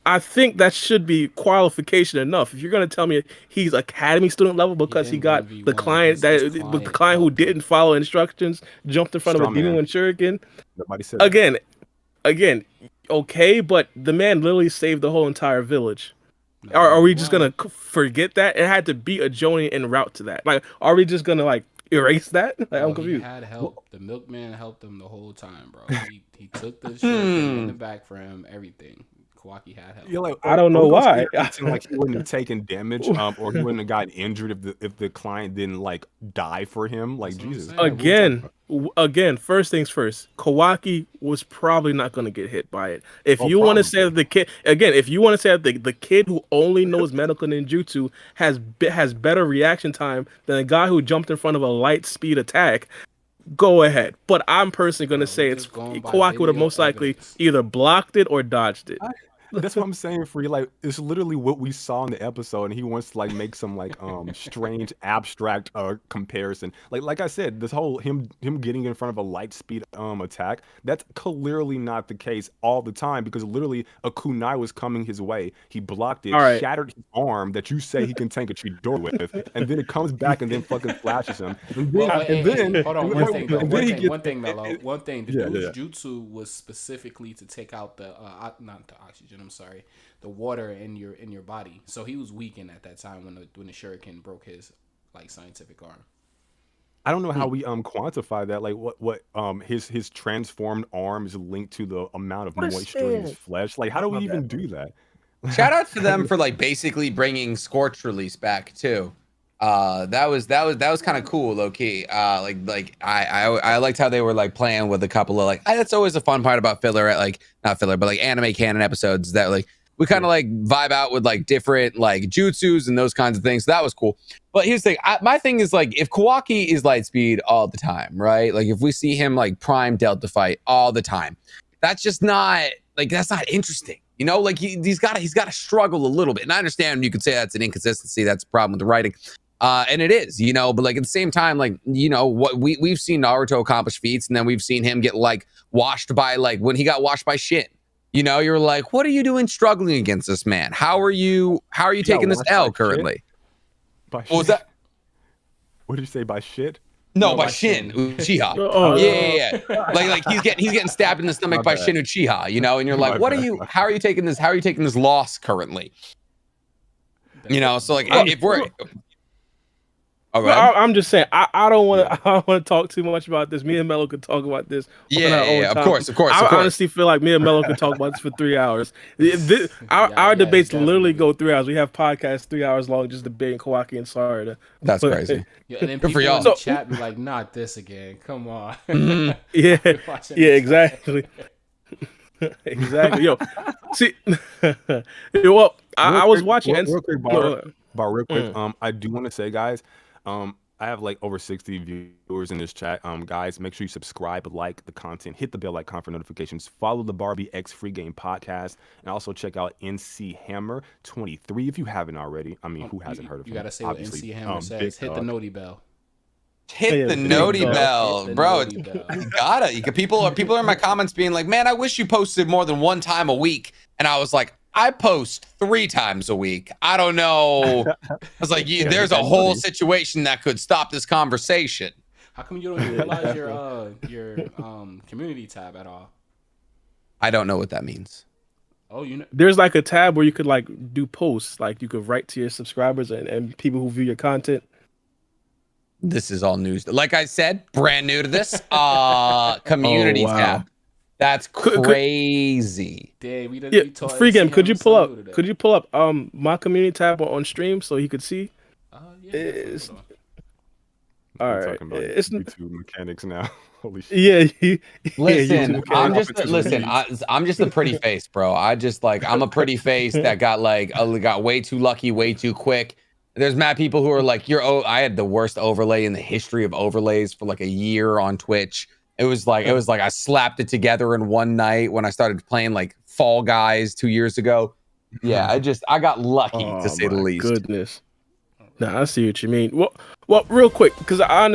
I think that should be qualification enough. If you're gonna tell me he's academy student level because he got the client the client who didn't follow instructions, jumped in front of a demon with shuriken. Nobody said again, okay, but the man literally saved the whole entire village. Are we just gonna forget that? It had to be a Jonin en route to that. Like, are we just gonna like erase that? Like, I'm confused. He had help. The milkman helped him the whole time, bro. He took the shuriken in the back for him. Everything. Kawaki had help. Like, I don't know why. Like he wouldn't have taken damage, or he wouldn't have gotten injured if the client didn't like die for him. Like, Jesus. Again, first things first. Kawaki was probably not going to get hit by it. If you want to say that the kid, again, if you want to say that the kid who only knows medical ninjutsu has better reaction time than a guy who jumped in front of a light speed attack, go ahead. But I'm personally going to say it's Kawaki would have most likely either blocked it or dodged it. That's what I'm saying for you. Like, it's literally what we saw in the episode, and he wants to like make some like strange abstract comparison. Like I said, this whole him getting in front of a light speed attack, that's clearly not the case all the time, because literally a kunai was coming his way. He blocked it, shattered his arm that you say he can tank a Chidori with, and then it comes back and then fucking flashes him. And then, hold on, one thing, Mello. One thing, the dude's jutsu was specifically to take out the not the oxygen. I'm sorry, the water in your body. So he was weakened at that time when the shuriken broke his like scientific arm. I don't know how we quantify that. Like what his transformed arm is linked to the amount of moisture in his flesh. Like, how do we even do that? Shout out to them for like basically bringing Scorch release back too. That was kind of cool, low key. I liked how they were like playing with a couple of like, that's always a fun part about filler, like not filler, but like anime canon episodes, that like we kind of like vibe out with like different like jutsus and those kinds of things. So that was cool. But here's the thing, my thing is like, if Kawaki is light speed all the time, right? Like if we see him like prime Delta fight all the time, that's just not like, that's not interesting. You know, like he's got to struggle a little bit. And I understand you could say that's an inconsistency. That's a problem with the writing. And it is, you know, but like at the same time, like, you know, what we've seen Naruto accomplish feats, and then we've seen him get like washed by, like when he got washed by Shin, You know, you're like, what are you doing struggling against this man? How are you taking this L currently? What was that? What did you say by shit? No, by Shin Uchiha. Oh, yeah. Like he's getting stabbed in the stomach by Shin Uchiha, you know, and you're like, how are you taking this loss currently? You know, so like if we're I'm just saying, I don't want to talk too much about this. Me and Mello could talk about this. Of course. I honestly feel like me and Mello could talk about this for 3 hours. Our debates literally go 3 hours. We have podcasts 3 hours long just debating Kawaki and Sarada. That's crazy. Yeah, and then people in the chat be like, "Not this again! Come on." Yeah, exactly. Exactly. Yo, see, well, I was watching. Real quick, I do want to say, guys, I have like over 60 viewers in this chat. Guys, make sure you subscribe, like the content, hit the bell icon for notifications, follow the Barbie X Free Game podcast, and also check out NcHammer23 if you haven't already. I mean, who hasn't heard of him? You gotta say what NcHammer says. Hit the noti bell. Hit the noti bell, bro. You gotta. People are in my comments being like, "Man, I wish you posted more than one time a week." And I was like, I post 3 times a week. I don't know. I was like, there's a whole situation that could stop this conversation. How come you don't utilize your community tab at all? I don't know what that means. Oh, you know, there's like a tab where you could like do posts, like you could write to your subscribers and people who view your content. This is all news. Like I said, brand new to this. Community tab. That's crazy. Free Game. Could you pull up my community tab on stream so he could see? All right. It's YouTube mechanics now. Holy shit. Yeah. Listen, I'm just a pretty face, bro. I'm a pretty face that got way too lucky, way too quick. There's mad people who are like, I had the worst overlay in the history of overlays for like a year on Twitch. It was like I slapped it together in one night when I started playing like Fall Guys 2 years ago. Yeah, I got lucky to say the least. Goodness. Nah, I see what you mean. Well, real quick, because I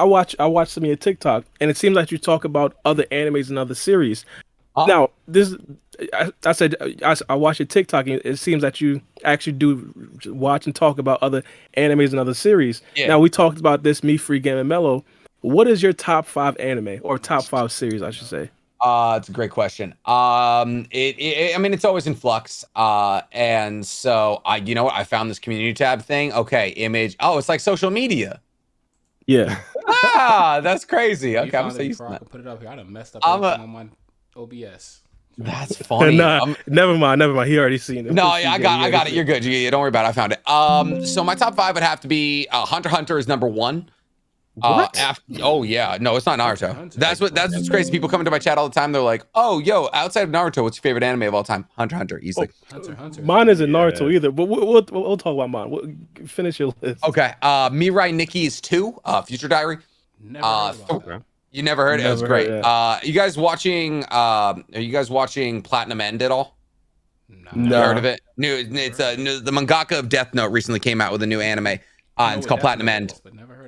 watch some of your TikTok, and it seems like you talk about other animes and other series. Now, I watch your TikTok, and it seems that you actually do watch and talk about other animes and other series. Yeah. Now, we talked about this, me, Free Game, and Mello. What is your top 5 anime or top 5 series, I should say? It's a great question. I mean, it's always in flux. And so you know what? I found this community tab thing. Okay, image. Oh, it's like social media. Yeah. That's crazy. Okay, I'm so used to that. Put it up here. I done messed up on my OBS. That's funny. Never mind. He already seen it. No, yeah, I got it. You're good. Don't worry about it. I found it. So my top 5 would have to be Hunter x Hunter is number 1. What? Oh yeah, no, it's not Naruto. That's what's crazy. People come into my chat all the time. They're like, "Oh, yo, outside of Naruto, what's your favorite anime of all time?" Hunter x Hunter, easily. Hunter. Mine isn't Naruto either, but we'll talk about mine. Finish your list. Okay. Mirai Nikki is 2. Future Diary. Never heard about that. You never heard it? It was great. You guys watching? Are you guys watching Platinum End at all? No. You heard of it? It's the mangaka of Death Note recently came out with a new anime. It's called Platinum End.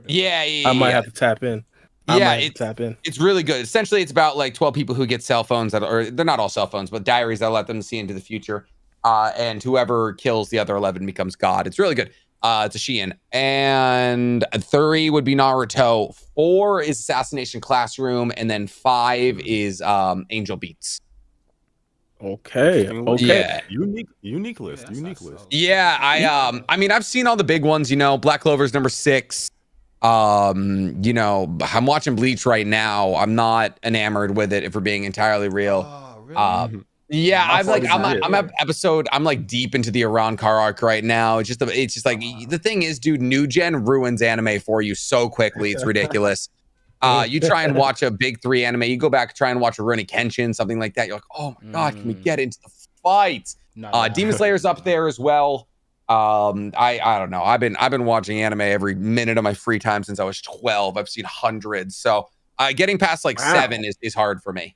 Yeah. I might have to tap in. It's really good. Essentially, it's about like 12 people who get cell phones they're not all cell phones, but diaries that let them see into the future. And whoever kills the other 11 becomes God. It's really good. It's a Shein. And 3 would be Naruto. 4 is Assassination Classroom, and then 5 is Angel Beats. Okay. Yeah. Unique list. Yeah, I mean, I've seen all the big ones, Black Clover's number 6. I'm watching Bleach right now. I'm not enamored with it, if we're being entirely real. Oh, really? Yeah, I'm at episode. I'm like deep into the Arrancar arc right now. It's just like the thing is, dude, new gen ruins anime for you so quickly. It's ridiculous. You try and watch a big 3 anime, you go back, try and watch a Rurouni Kenshin, something like that. You're like, oh my God, can we get into the fights? Demon Slayer's up there as well. I don't know. I've been watching anime every minute of my free time since I was 12. I've seen hundreds. So getting past like 7 is hard for me.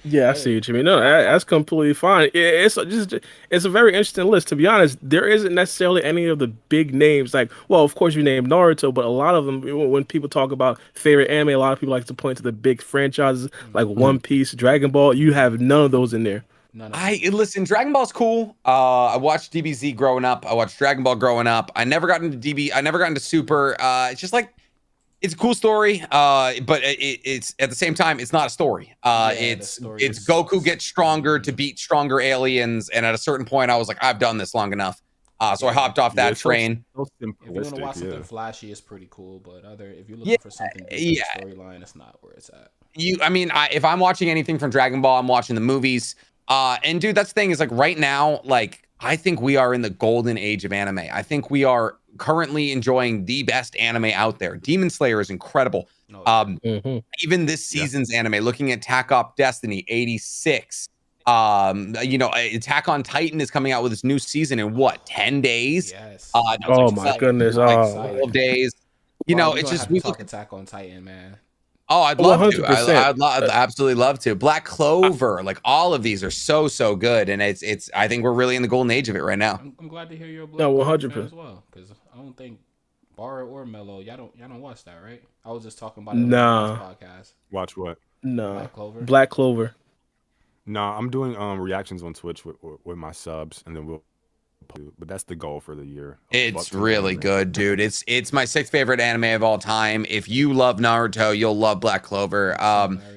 Yeah, I see what you mean. No, that's completely fine. It's a very interesting list. To be honest, there isn't necessarily any of the big names. Like, well, of course you named Naruto, but a lot of them, when people talk about favorite anime, a lot of people like to point to the big franchises like One Piece, Dragon Ball. You have none of those in there. None of them. Listen, Dragon Ball's cool. I watched DBZ growing up. I watched Dragon Ball growing up. I never got into DB. I never got into Super. It's just like it's a cool story. But it's at the same time, it's not a story. It's Goku gets stronger to beat stronger aliens, and at a certain point, I was like, I've done this long enough. So I hopped off that train. So If you want to watch something flashy, it's pretty cool. But if you're looking for something deep in the storyline, it's not where it's at. If I'm watching anything from Dragon Ball, I'm watching the movies. And dude, that's the thing is like right now, like I think we are in the golden age of anime. I think we are currently enjoying the best anime out there. Demon Slayer is incredible. Even this season's anime, looking at Attack on Destiny 86. Attack on Titan is coming out with its new season in what, 10 days? Yes. Oh my goodness. Like 12 days. It's just we talk Attack on Titan, man. Oh, I'd love 100%. to. I'd absolutely love to. Black Clover, like all of these are so good, and it's. I think we're really in the golden age of it right now. I'm glad to hear you're a Black 100% as well, because I don't think Bara or Mello, y'all don't watch that, right? I was just talking about it Nah. on this podcast. Watch what? No. Black Clover. Black Clover. No, I'm doing reactions on Twitch with my subs, and then but that's the goal for the year. It's really good, dude. It's my 6th favorite anime of all time. If you love Naruto, you'll love Black Clover.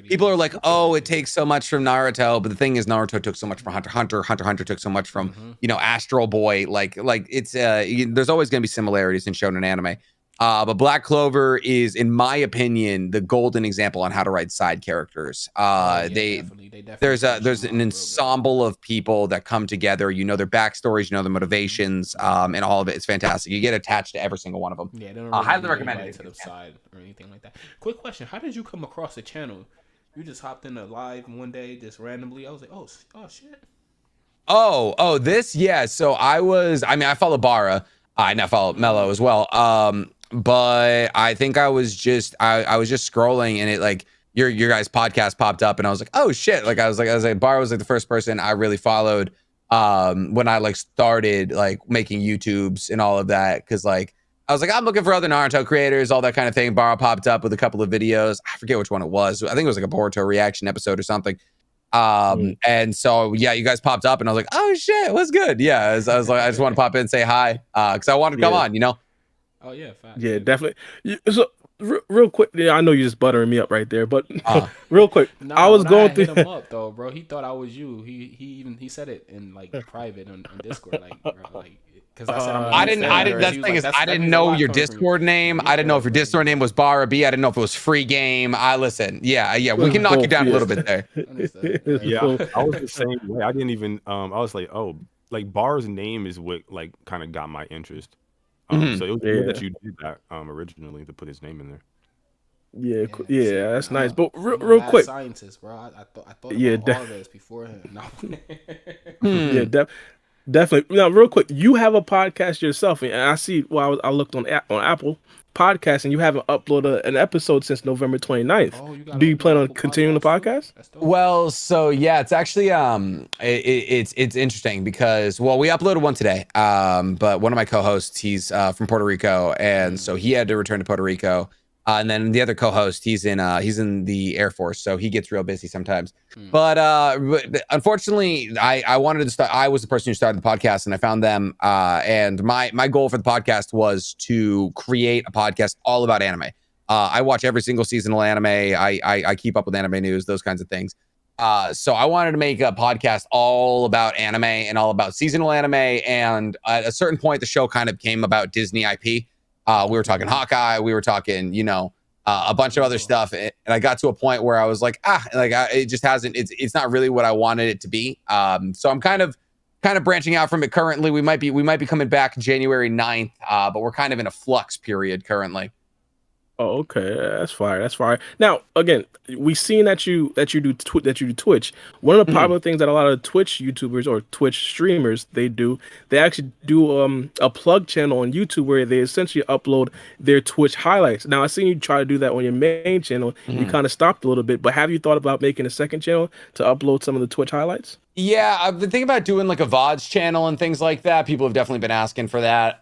People are like, oh, it takes so much from Naruto, but the thing is, Naruto took so much from Hunter x Hunter. Hunter x Hunter took so much from Astral Boy. Like it's there's always going to be similarities in shonen anime. But Black Clover is, in my opinion, the golden example on how to write side characters. They definitely there's an ensemble of people that come together. You know their backstories, you know their motivations, and all of it is fantastic. You get attached to every single one of them. Yeah, they don't really highly recommend it to the side or anything like that. Quick question: how did you come across the channel? You just hopped in a live one day, just randomly. I was like, oh shit. So I follow Bara. I now follow Mello as well. But I think I was just scrolling, and it like your guys' podcast popped up, and I was like, oh shit. Like I was like Bara was like the first person I really followed when I like started like making YouTubes and all of that, because like I was like, I'm looking for other Naruto creators, all that kind of thing. Bara popped up with a couple of videos. I forget which one it was. I think it was like a Boruto reaction episode or something. And so yeah, you guys popped up, and I was like, oh shit, what's good? Yeah, I was like, I just want to pop in and say hi, because I wanted to come on, Oh yeah, fact. Yeah, definitely. So real quick, I know you're just buttering me up right there, but real quick, I was going through. Hit him up though, bro. He thought I was you. He said it in like private on Discord, because I said I didn't. That's the thing is, I didn't know your Discord name. I didn't know if your Discord name was Bara B. I didn't know if it was Free Game. Listen, yeah, we can knock you down a little bit there. Yeah, I was the same way. I didn't even. I was like, oh, like Bara's name is what like kind of got my interest. So it was good that you did that originally, to put his name in there. Yeah, that's nice. But real quick, scientist, bro. I thought about all this beforehand. Yeah, definitely. Now, real quick, you have a podcast yourself, and I see. Well, I looked on Apple Podcast, and you haven't uploaded an episode since November 29th. Do you plan on continuing the podcast? Well, so yeah, it's actually it's interesting because we uploaded one today. But one of my co-hosts, he's from Puerto Rico, and so he had to return to Puerto Rico. And then the other co-host, he's in the Air Force, so he gets real busy sometimes. But unfortunately, I wanted to start. I was the person who started the podcast, and I found them. And my goal for the podcast was to create a podcast all about anime. I watch every single seasonal anime. I keep up with anime news, those kinds of things. So I wanted to make a podcast all about anime and all about seasonal anime. And at a certain point, the show kind of became about Disney IP. We were talking Hawkeye. We were talking, a bunch of other stuff. And I got to a point where I was like, it just hasn't. It's not really what I wanted it to be. So I'm kind of branching out from it currently. We might be coming back January 9th, but we're kind of in a flux period currently. Oh, okay, that's fire. That's fire. Now, again, we seen that you do Twitch. One of the Mhm. popular things that a lot of Twitch YouTubers or Twitch streamers they actually do a plug channel on YouTube where they essentially upload their Twitch highlights. Now, I seen you try to do that on your main channel. You Mhm. kind of stopped a little bit, but have you thought about making a second channel to upload some of the Twitch highlights? Yeah, I've been thinking about doing like a VODs channel and things like that. People have definitely been asking for that.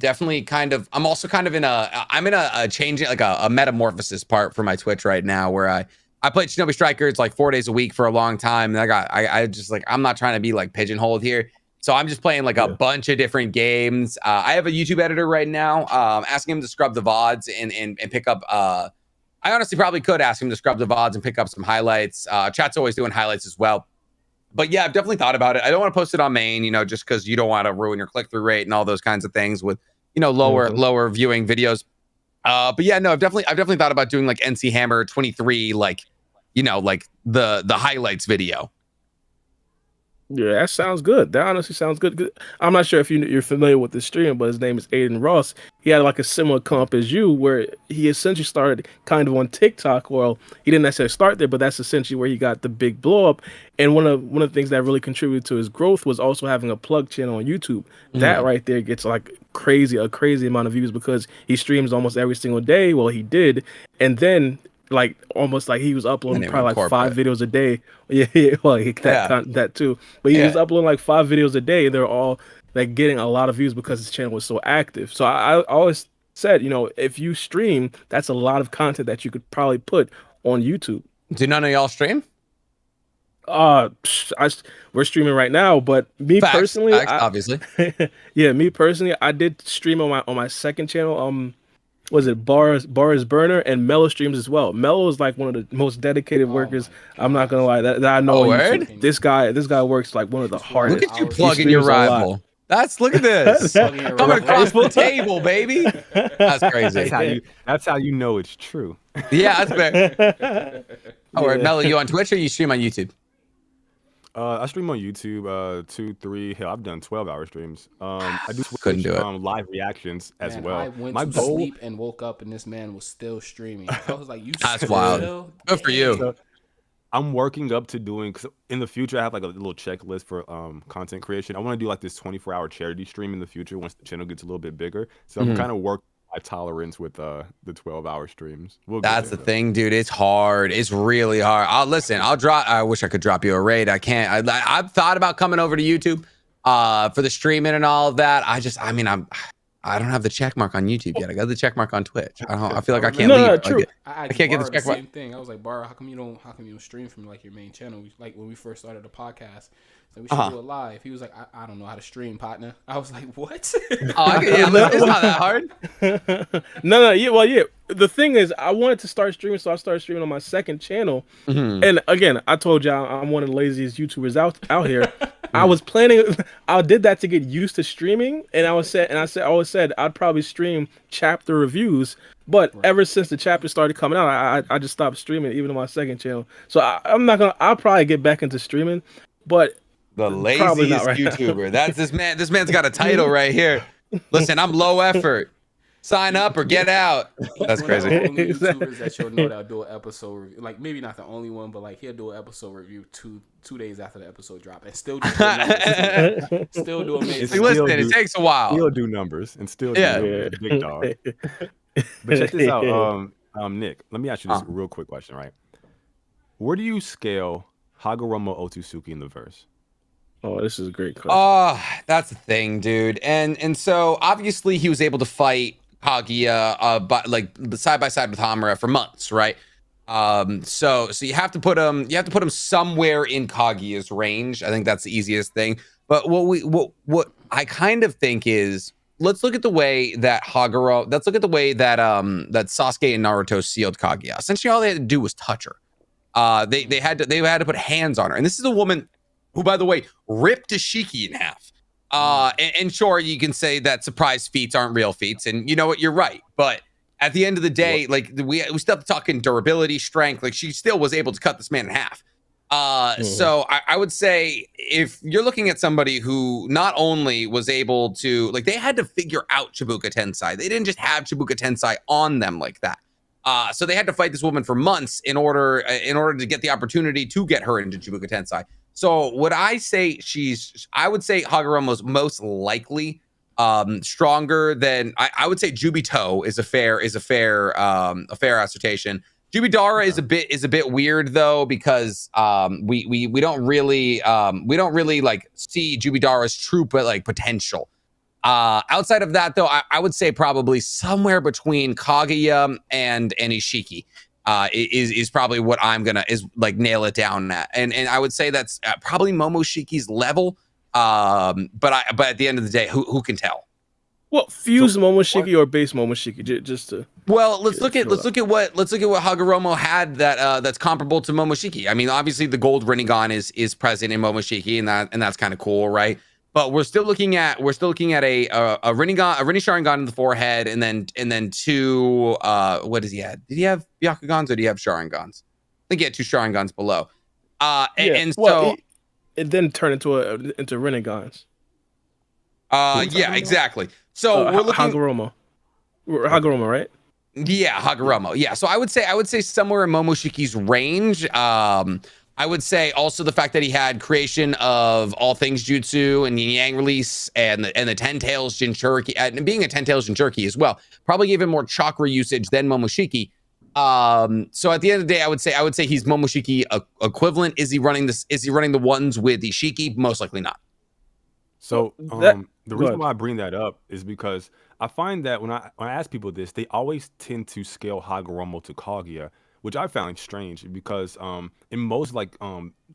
Definitely kind of, I'm also kind of I'm in a changing, like a metamorphosis part for my Twitch right now where I played Shinobi Strikers like 4 days a week for a long time. And I just like, I'm not trying to be like pigeonholed here. So I'm just playing like a Yeah. bunch of different games. I have a YouTube editor right now, asking him to scrub the VODs and pick up, I honestly probably could ask him to scrub the VODs and pick up some highlights. Chat's always doing highlights as well. But yeah, I've definitely thought about it. I don't want to post it on main, just because you don't want to ruin your click-through rate and all those kinds of things with, lower viewing videos. But yeah, no, I've definitely thought about doing like NcHammer23, like, like the highlights video. Yeah, that sounds good. That honestly sounds good. I'm not sure if you're familiar with the streamer, but his name is Aiden Ross. He had like a similar comp as you, where he essentially started kind of on TikTok. Well, he didn't necessarily start there, but that's essentially where he got the big blow up. And one of the things that really contributed to his growth was also having a plug channel on YouTube. That right there gets like a crazy amount of views because he streams almost every single day. Well, he did, and then like almost like he was uploading probably like 5 videos a day. Yeah, well, that too. But he was uploading like 5 videos a day. They're all like getting a lot of views because his channel was so active. So I always said, if you stream, that's a lot of content that you could probably put on YouTube. Do none of y'all stream? We're streaming right now, but me personally, obviously, yeah, me personally, I did stream on my second channel. Was it Bars Burner and Mellow streams as well. Mellow is like one of the most dedicated workers. I'm not gonna lie, that I know. This guy works like one of the hardest. Look at you plugging your rival. Look at this. Coming across the table, baby. That's crazy. That's how you know it's true. Yeah, that's fair. All right, Mellow, you on Twitch or you stream on YouTube? I stream on YouTube, 2, 3. Hell, I've done 12-hour streams. I do Couldn't do it. Live reactions as well. I went to sleep and woke up, and this man was still streaming. I was like, "That's wild. Good for you." So, I'm working up to doing. Cause in the future, I have like a little checklist for content creation. I want to do like this 24-hour charity stream in the future once the channel gets a little bit bigger. So I'm kind of working my tolerance with the 12-hour streams. That's the thing, dude. It's hard. It's really hard. I wish I could drop you a raid. I can't. I've thought about coming over to YouTube for the streaming and all of that. I don't have the check mark on YouTube yet. I got the check mark on Twitch. I feel like I can't leave. No, true. I can't get the check mark. Same thing. I was like, Bar, how come you don't stream from like your main channel? Like when we first started the podcast, so we should do it live. He was like, I don't know how to stream, partner. I was like, what? It's not that hard. No, yeah, well, yeah. The thing is, I wanted to start streaming, so I started streaming on my second channel. And again, I told you I'm one of the laziest YouTubers out here. I was planning. I did that to get used to streaming, and I always said I'd probably stream chapter reviews. But ever since the chapter started coming out, I just stopped streaming, even on my second channel. So I'm not gonna. I'll probably get back into streaming, but the laziest YouTuber. That's this man. This man's got a title right here. Listen, I'm low effort. Sign up or get out. That's crazy. One of the only YouTubers that you'll know that'll do an episode review. Like maybe not the only one, but like he'll do an episode review two days after the episode drop and still do numbers. Still do amazing. Listen, it takes a while. Still do numbers and still do numbers. Big dog. But check this out, Nick. Let me ask you this real quick question, right? Where do you scale Hagoromo Otsutsuki in the verse? Oh, this is a great question. That's the thing, dude. And so obviously he was able to fight Kaguya, but like side by side with Hamura for months, right? So you have to put him somewhere in Kaguya's range. I think that's the easiest thing. But what I kind of think is, let's look at the way that Hagoromo. Let's look at the way that that Sasuke and Naruto sealed Kaguya. Essentially, all they had to do was touch her. They had to put hands on her, and this is a woman who, by the way, ripped Ashiki in half. And sure, you can say that surprise feats aren't real feats, and you know what, you're right. But at the end of the day, like we still have to talk in durability, strength. Like she still was able to cut this man in half. So I would say if you're looking at somebody who not only was able to, like, they had to figure out Shibuya Tensei. They didn't just have Shibuya Tensei on them like that. So they had to fight this woman for months in order to get the opportunity to get her into Shibuya Tensei. So would I say I would say Hagoromo's most likely stronger than I would say Jubito is a fair assertion. Jubidara is a bit weird though, because we don't really like see Jubidara's true potential. Outside of that though, I would say probably somewhere between Kaguya and Ishiki is probably what I'm gonna nail it down at, and I would say that's probably Momoshiki's level. But at the end of the day, who can tell? Well, fuse Momoshiki or base Momoshiki, just to. Well, let's look at what Hagoromo had that's comparable to Momoshiki. I mean, obviously the gold Rinnegan is present in Momoshiki, and that's kind of cool, right? But we're still looking at a Rinnegan, a Rinne Sharingan in the forehead, and then two what does he have? Did he have Byakugans or did he have Sharingans? I think he had two Sharingans below. It then turned into Rinnegans. Yeah, exactly. So we're looking Hagoromo, right? Yeah, Hagoromo. Yeah, so I would say somewhere in Momoshiki's range. I would say also the fact that he had creation of all things jutsu and yin yang release and the 10 tails Jinchuriki, and being a 10 tails Jinchuriki as well, probably gave him more chakra usage than Momoshiki. So at the end of the day, I would say he's Momoshiki equivalent. Is he running the ones with Ishiki? Most likely not. So the reason why I bring that up is because I find that when I ask people this, they always tend to scale Hagoromo to Kaguya, which I found strange because in most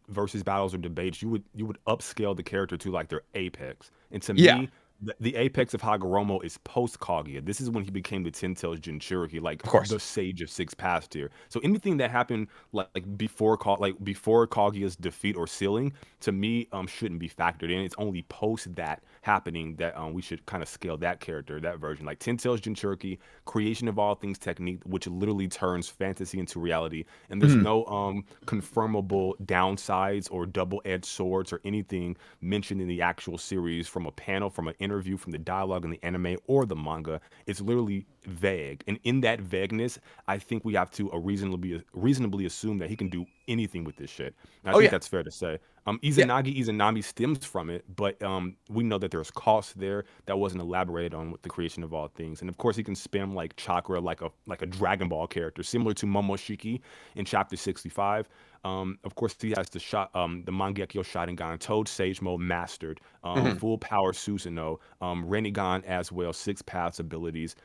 versus battles or debates, you would upscale the character to like their apex, and to me, the apex of Hagoromo is post Kaguya. This is when he became the 10 tails Jinchuriki, the Sage of Six Paths tier. So anything that happened like before Kaguya's defeat or sealing, to me, shouldn't be factored in. It's only post that happening that we should kind of scale that character, that version. Like 10 tails Jinchuriki, creation of all things technique, which literally turns fantasy into reality, and there's no confirmable downsides or double-edged swords or anything mentioned in the actual series from a panel, from an interview, from the dialogue in the anime or the manga. It's literally vague, and in that vagueness, I think we have to reasonably assume that he can do anything with this shit. And I think that's fair to say. Izanagi stems from it, but we know that there's cost there that wasn't elaborated on with the creation of all things. And of course, he can spam like chakra like a Dragon Ball character, similar to Momoshiki in Chapter 65. Of course, he has the Mangekyo Sharingan, Toad Sage Mode mastered, full power Susanoo, Rinnegan as well, 6 paths abilities.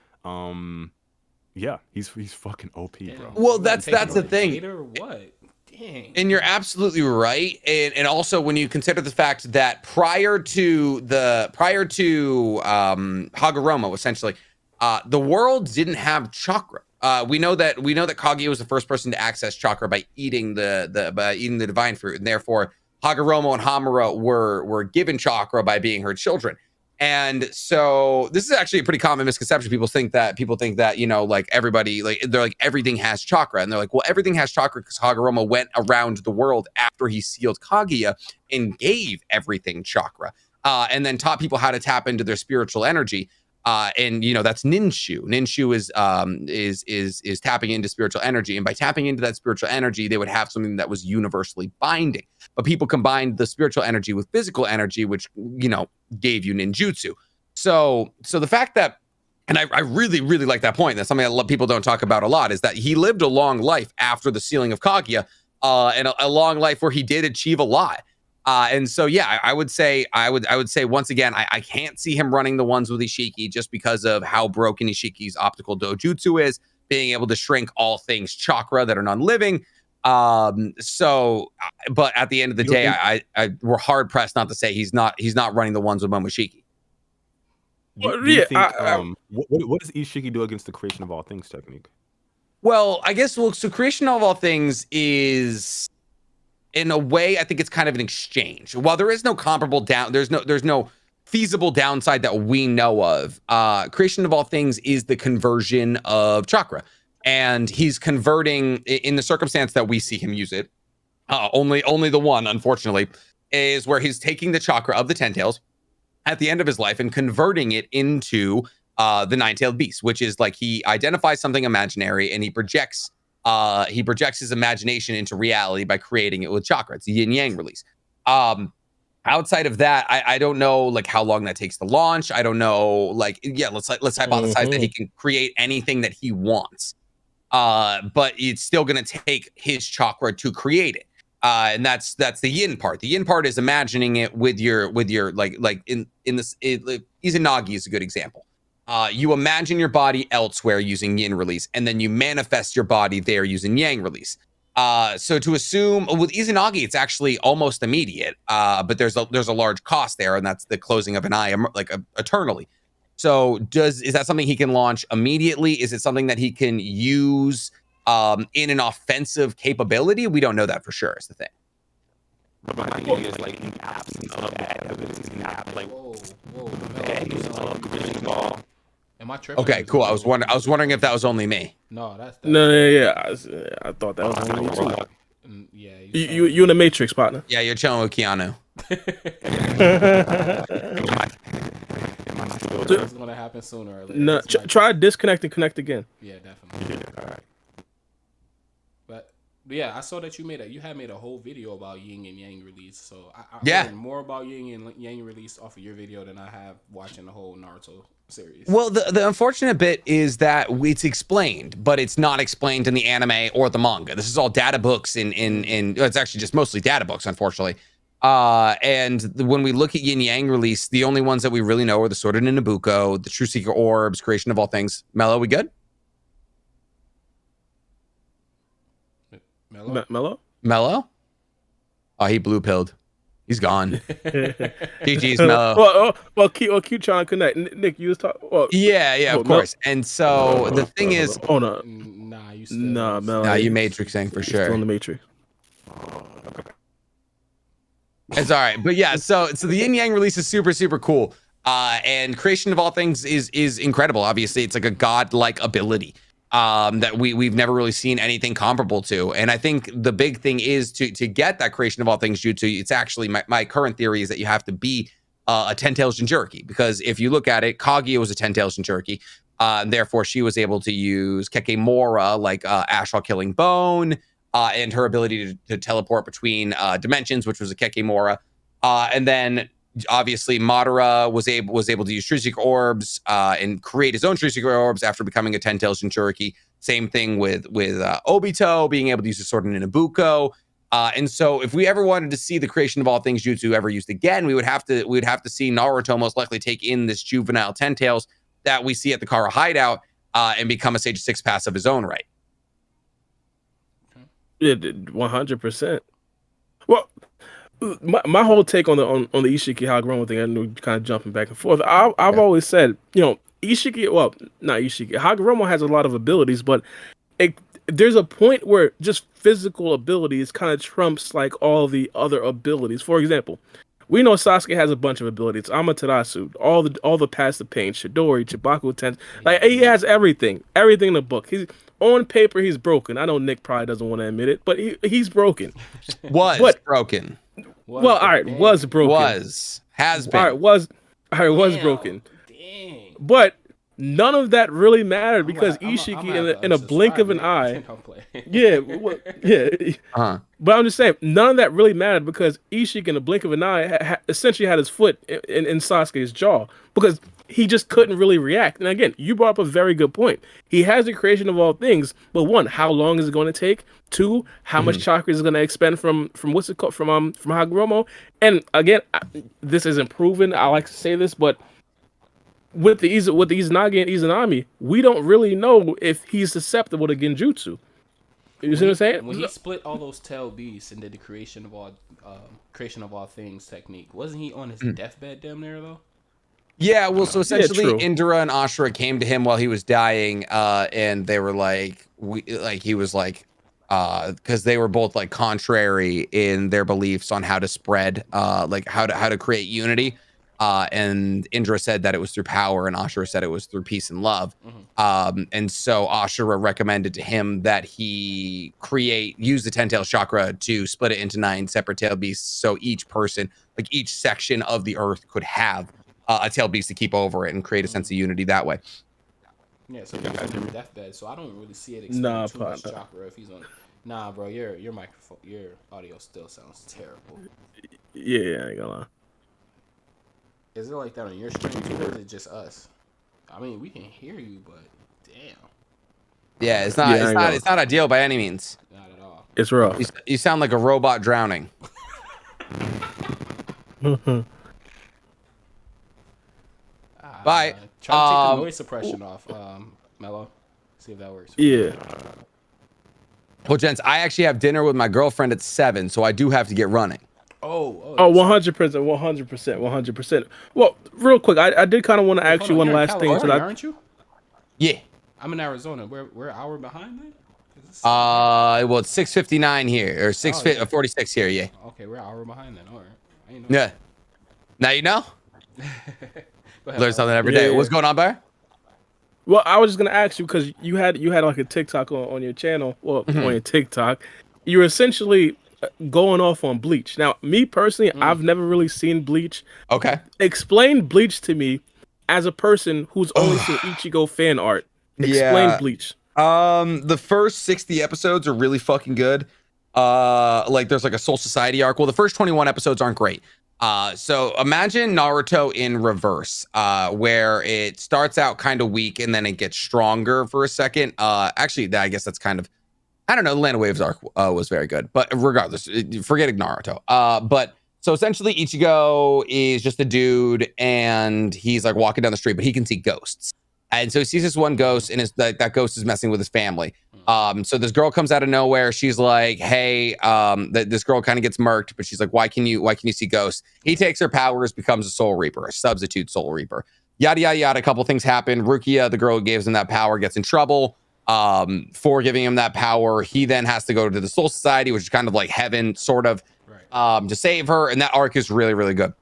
Yeah, he's fucking OP, bro. Well, that's the thing. Or what? Dang. And you're absolutely right. And also when you consider the fact that prior to Hagoromo, essentially, the world didn't have chakra. We know that Kaguya was the first person to access chakra by eating the divine fruit, and therefore Hagoromo and Hamura were given chakra by being her children. And so this is actually a pretty common misconception. People think that everybody, they're like, everything has chakra. And they're like, well, everything has chakra because Hagoromo went around the world after he sealed Kaguya and gave everything chakra. And then taught people how to tap into their spiritual energy. And that's Ninshu. Ninshu is tapping into spiritual energy. And by tapping into that spiritual energy, they would have something that was universally binding. But people combined the spiritual energy with physical energy, which, gave you ninjutsu. So the fact that, and I really, really like that point. That's something that people don't talk about a lot, is that he lived a long life after the sealing of Kaguya, and a long life where he did achieve a lot. And so, yeah, I would say once again, I can't see him running the ones with Ishiki just because of how broken Ishiki's optical dojutsu is, being able to shrink all things chakra that are non-living. But at the end of the day, we're hard pressed not to say he's not running the ones with Momoshiki. What does Ishiki do against the creation of all things technique? Well, I guess so creation of all things is, in a way, I think it's kind of an exchange. While there is no comparable there's no feasible downside that we know of. Creation of all things is the conversion of chakra, and he's converting in the circumstance that we see him use it. only the one, unfortunately, is where he's taking the chakra of the Ten Tails at the end of his life and converting it into the Nine-Tailed Beast, which is like he identifies something imaginary and he projects his imagination into reality by creating it with chakra. It's a yin yang release. Outside of that, I don't know like how long that takes to launch. I don't know, like, yeah, let's hypothesize that he can create anything that he wants. But it's still gonna take his chakra to create it. And that's the yin part. The yin part is imagining it with your like in this Izanagi is a good example. You imagine your body elsewhere using yin release, and then you manifest your body there using yang release. So to assume with Izanagi, it's actually almost immediate, but there's a large cost there, and that's the closing of an eye, like eternally. So is that something he can launch immediately? Is it something that he can use in an offensive capability? We don't know that for sure. Is the thing. But I think it is like in the absence of that evidence, not like Am I tripping? Okay, cool. I was wondering if that was only me. No, that's No, yeah. I thought that was only you too. Yeah, You in the Matrix, partner. Yeah, you're chilling with Keanu. It's gonna happen sooner or later. No, try disconnect and connect again. Yeah, definitely. all right. But yeah, I saw that you had made a whole video about yin and yang release. So I Yeah. learned more about yin and yang release off of your video than I have watching the whole Naruto series. Well, the unfortunate bit is that it's explained, but it's not explained in the anime or the manga. This is all data books in it's actually just mostly data books, unfortunately. And when we look at yin yang release, the only ones that we really know are the Sword in Nabucco, the True Secret Orbs, Creation of All Things. Mello, we good? Mello? Oh, he blue pilled. He's gone. GG's Mello. Well, keep trying to connect. Nick, you was talking. Well, yeah, of course. And so the thing is, no. Nah, you Mello. nah, you matrixing for sure. Still in the Matrix. It's all right, but yeah. So the yin yang release is super super cool. And Creation of All Things is incredible. Obviously, it's like a godlike ability that we've never really seen anything comparable to. And I think the big thing is to get that Creation of All Things jutsu. It's actually my current theory is that you have to be a 10-tails Jinchuriki, because if you look at it, Kaguya was a 10-tails Jinchuriki. Therefore, she was able to use Kekemora, like Ashral Killing Bone, and her ability to teleport between dimensions, which was a Kekemora. And then obviously Madara was able to use True Secret Orbs and create his own True Secret Orbs after becoming a 10-tails Jinchuriki. Same thing with Obito being able to use the sword in Nabucco. And so if we ever wanted to see the Creation of All Things jutsu ever used again, we would have to see Naruto most likely take in this juvenile 10-tails that we see at the Kara hideout and become a Sage of Six Paths of his own right. Yeah, 100%. Well, my whole take on the Ishiki Hagoromo thing, I know kind of jumping back and forth. I've always said, Ishiki, well, not Ishiki, Hagoromo has a lot of abilities, but there's a point where just physical abilities kind of trumps like all the other abilities. For example, we know Sasuke has a bunch of abilities. Amaterasu, all the passive pain, Chidori, Chibaku Tens. Like, he has everything in the book. He's on paper, he's broken. I know Nick probably doesn't want to admit it, but he's broken. Was broken. Was broken. Has been. Was broken. Dang. But none of that really mattered because Ishiki, in a blink of an eye. But I'm just saying, none of that really mattered because Ishiki, in a blink of an eye, essentially had his foot in Sasuke's jaw because he just couldn't really react. And again, you brought up a very good point. He has the Creation of All Things, but one, how long is it going to take? Two, how much chakra is it going to expend from what's it called, from Hagoromo? And again, this isn't proven. I like to say this, but with the Izanagi and Izanami, we don't really know if he's susceptible to Genjutsu. You see what I'm saying? When he split all those tail beasts and did the Creation of All Things technique, wasn't he on his deathbed damn near though? Yeah, well, so essentially, Indra and Ashura came to him while he was dying, and they were because they were both like contrary in their beliefs on how to spread, like how to create unity. and Indra said that it was through power, and Ashura said it was through peace and love. And so Ashura recommended to him that he use the 10-tail chakra to split it into 9 separate tail beasts, so each person, like each section of the earth, could have a tail beast to keep over it and create a sense of unity that way. Yeah, so he's on your deathbed, so I don't really see it extending too much chakra if he's on. Nah, bro, your microphone, your audio still sounds terrible. Yeah, I ain't gonna lie. Is it like that on your stream too, or is it just us? I mean, we can hear you, but damn. Yeah, it's not ideal by any means. Not at all. It's rough. You sound like a robot drowning. Bye. Try to take the noise suppression off, Mello. See if that works. Yeah. Well, gents, I actually have dinner with my girlfriend at 7, so I do have to get running. Oh, 100%. Well, real quick, I did kind of want to ask you one last thing. Aren't you? Yeah. I'm in Arizona. We're an hour behind then? Well, it's 6:59 here, or 6:46 here. Yeah. Okay, we're an hour behind then. All right. I know. Yeah. Now you know. Learn something every day. What's going on, Bear? Well, I was just gonna ask you because you had like a TikTok on your channel. Well, on your TikTok, you were essentially going off on Bleach. Now, me personally, I've never really seen Bleach. Okay. Explain Bleach to me as a person who's only seen Ichigo fan art. Explain Bleach. The first 60 episodes are really fucking good. Like there's like a Soul Society arc. Well, the first 21 episodes aren't great. So imagine Naruto in reverse, where it starts out kind of weak and then it gets stronger for a second. Actually, I guess that's kind of, I don't know, the Land of Waves arc was very good, but regardless, forgetting Naruto. But so essentially Ichigo is just a dude and he's like walking down the street, but he can see ghosts. And so he sees this one ghost and that ghost is messing with his family. So this girl comes out of nowhere. She's like, hey, this girl kind of gets murked, but she's like, why can you see ghosts? He takes her powers, becomes a soul reaper, a substitute soul reaper. Yada, yada, yada. A couple things happen. Rukia, the girl who gives him that power, gets in trouble for giving him that power. He then has to go to the Soul Society, which is kind of like heaven, sort of, to save her. And that arc is really, really good.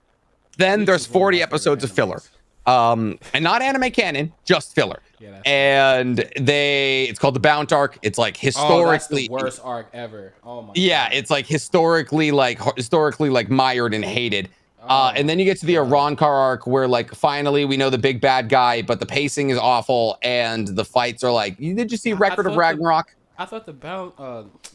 Then there's 40 episodes of filler. And not anime canon, just filler. Yeah, and it's called the Bound arc. It's like historically that's the worst arc ever. Oh my God. It's like historically mired and hated. And then you get to the Arankar arc where like finally we know the big bad guy, but the pacing is awful and the fights are like, did you see Record of Ragnarok? I thought the Bound,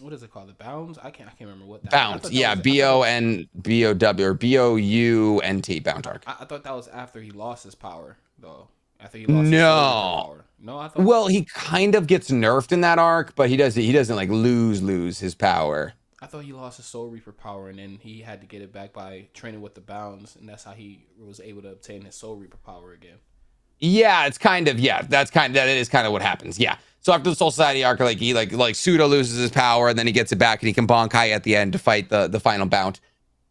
what is it called? The Bounds? I can't remember what that Bound. Yeah, B-O-N-B-O-W or B-O-U-N-T Bound arc. I thought that was after he lost his power though. After he lost his power. No, I thought. Well, he kind of gets nerfed in that arc, but he doesn't like lose his power. I thought he lost his Soul Reaper power and then he had to get it back by training with the Bounds, and that's how he was able to obtain his Soul Reaper power again. Yeah, that is kind of what happens. Yeah. So after the Soul Society arc, like he like pseudo loses his power and then he gets it back and he can Bankai at the end to fight the final bout.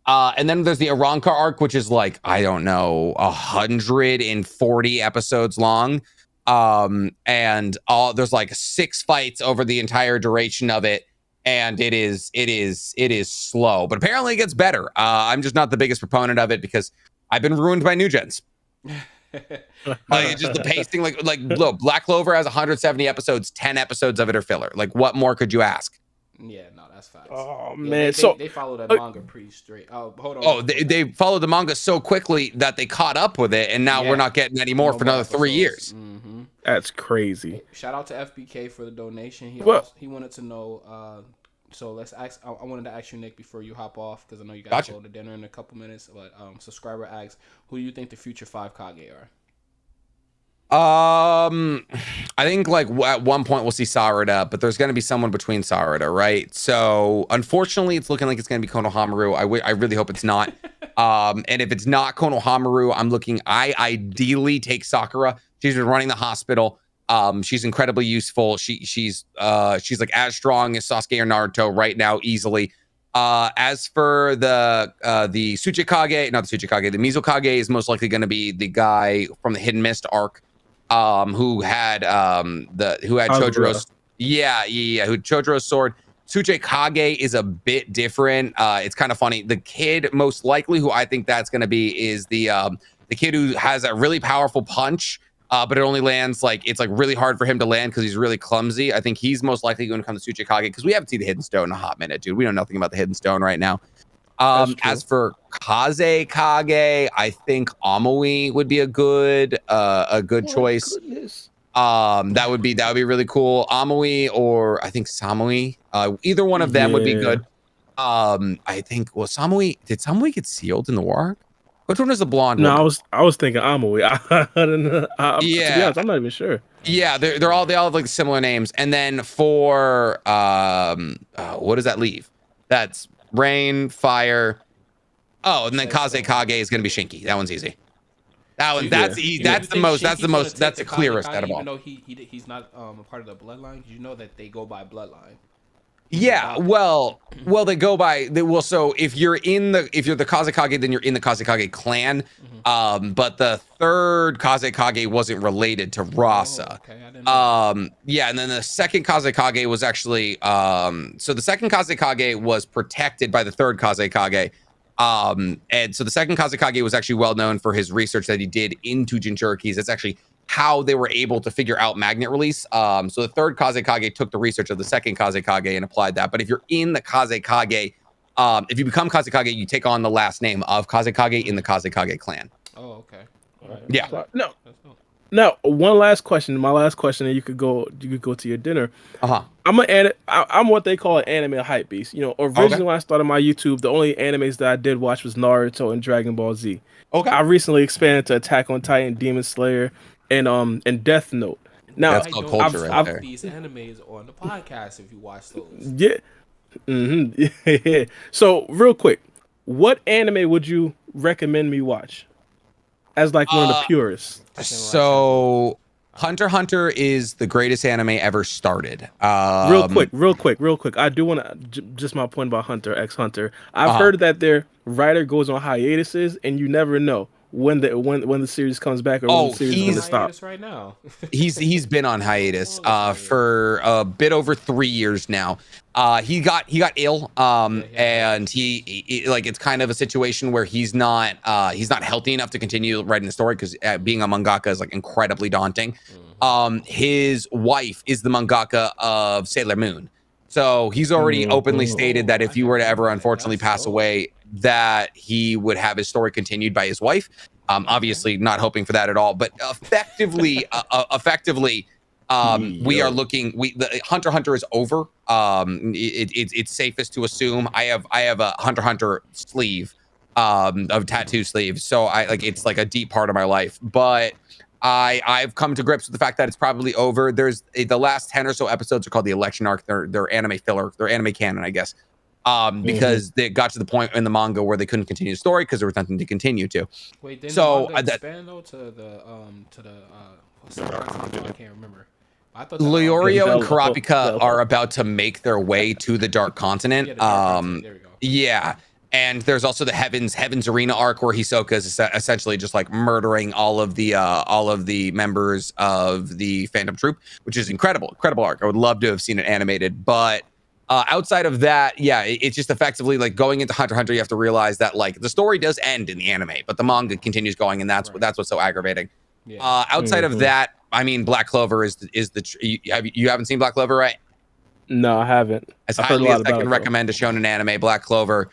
And then there's the Arankar arc, which is like, I don't know, 140 episodes long. And there's like 6 fights over the entire duration of it. And it is slow, but apparently it gets better. I'm just not the biggest proponent of it because I've been ruined by new gens. Like just the pacing, like look, Black Clover has 170 episodes, 10 episodes of it are filler. Like what more could you ask? Yeah, no, that's facts. Oh yeah, man, they follow that manga pretty straight. Oh, hold on. Oh, they followed the manga so quickly that they caught up with it, and now we're not getting any more for another 3 years. Mm-hmm. That's crazy. Shout out to FBK for the donation. He wanted to know. So let's ask. I wanted to ask you, Nick, before you hop off, because I know you got to go to dinner in a couple minutes. But subscriber asks, who do you think the future 5 Kage are? I think like at one point we'll see Sarada, but there's going to be someone between Sarada, right? So unfortunately, it's looking like it's going to be Konohamaru. I really hope it's not. And if it's not Konohamaru, I ideally take Sakura. She's been running the hospital. She's incredibly useful. She's like as strong as Sasuke or Naruto right now, easily. As for the Tsuchikage, not the Tsuchikage, the Mizukage is most likely going to be the guy from the Hidden Mist arc. Who had Chojiro's Chojiro's sword. Tsuchikage is a bit different. It's kind of funny. The kid most likely who I think that's going to be is the the kid who has a really powerful punch, but it only lands like it's like really hard for him to land because he's really clumsy. I think he's most likely going to come to Tsuchikage because we haven't seen the Hidden Stone in a hot minute, dude. We know nothing about the Hidden Stone right now. As for Kaze Kage, I think Amui would be a good choice. Goodness. That would be really cool. Amui or I think Samui. Either one of them would be good. I think Samui, did Samui get sealed in the war arc? Which one is the blonde one? No, I was thinking Amui. I don't know. To be Yeah. honest, I'm not even sure. Yeah, they all have like similar names. And then for what does that leave? That's Rain, Fire. Oh, and then Kaze Kage is gonna be Shinki. That one's easy. That one, that's easy. That's the clearest out of all. Even though he's not a part of the bloodline, you know that they go by bloodline. Yeah, well, they go by. So if you're the Kazekage, then you're in the Kazekage clan. But the third Kazekage wasn't related to Rasa. Oh, okay. I didn't know. Yeah, and then the second Kazekage was actually so the second Kazekage was protected by the third Kazekage. And so the second Kazekage was actually well known for his research that he did into Jinchurikis. That's actually how they were able to figure out magnet release. So the third Kazekage took the research of the second Kazekage and applied that. But if you're in the Kazekage, if you become Kazekage, you take on the last name of Kazekage in the Kazekage clan. Oh, okay. All right. Yeah. No. Now, one last question. My last question, and you could go to your dinner. I'm what they call an anime hype beast. You know, originally when I started my YouTube, the only animes that I did watch was Naruto and Dragon Ball Z. Okay. I recently expanded to Attack on Titan, Demon Slayer, and Death Note. Now, That's called culture right there. These animes on the podcast if you watch those. Yeah. Yeah. So, real quick, what anime would you recommend me watch as like one of the purists? So Hunter x Hunter is the greatest anime ever started. Real quick. I do want to just my point about Hunter x Hunter. I've heard that their writer goes on hiatuses, and you never know when the series comes back or when the series is going to stop. Right now. he's been on hiatus for a bit over 3 years now. He got ill, and he like it's kind of a situation where he's not healthy enough to continue writing the story because being a mangaka is like incredibly daunting. His wife is the mangaka of Sailor Moon, so he's already openly stated that if he were to ever unfortunately pass away, that he would have his story continued by his wife. Obviously not hoping for that at all, but effectively, we are looking. The Hunter x Hunter is over. It's safest to assume. I have a Hunter x Hunter sleeve, of tattoo sleeves, so it's like a deep part of my life. But I've come to grips with the fact that it's probably over. There's the last 10 or so episodes are called the election arc. They're anime filler. They're anime canon, I guess. Because they got to the point in the manga where they couldn't continue the story because there was nothing to continue to. Wait, didn't so the manga expand though to the what's the I can't remember. I thought Leorio and Kurapika are about to make their way to the Dark Continent. Yeah, the Dark Continent. There we go. Yeah. And there's also the Heavens Arena arc where Hisoka is essentially just like murdering all of the members of the Phantom Troop, which is incredible arc. I would love to have seen it animated, but outside of that, yeah, it's just effectively like going into Hunter x Hunter. You have to realize that like the story does end in the anime, but the manga continues going, and that's what's so aggravating. Yeah. Outside of that, I mean, Black Clover you haven't seen Black Clover, right? No, I haven't. As highly as I can recommend a shonen anime, Black Clover.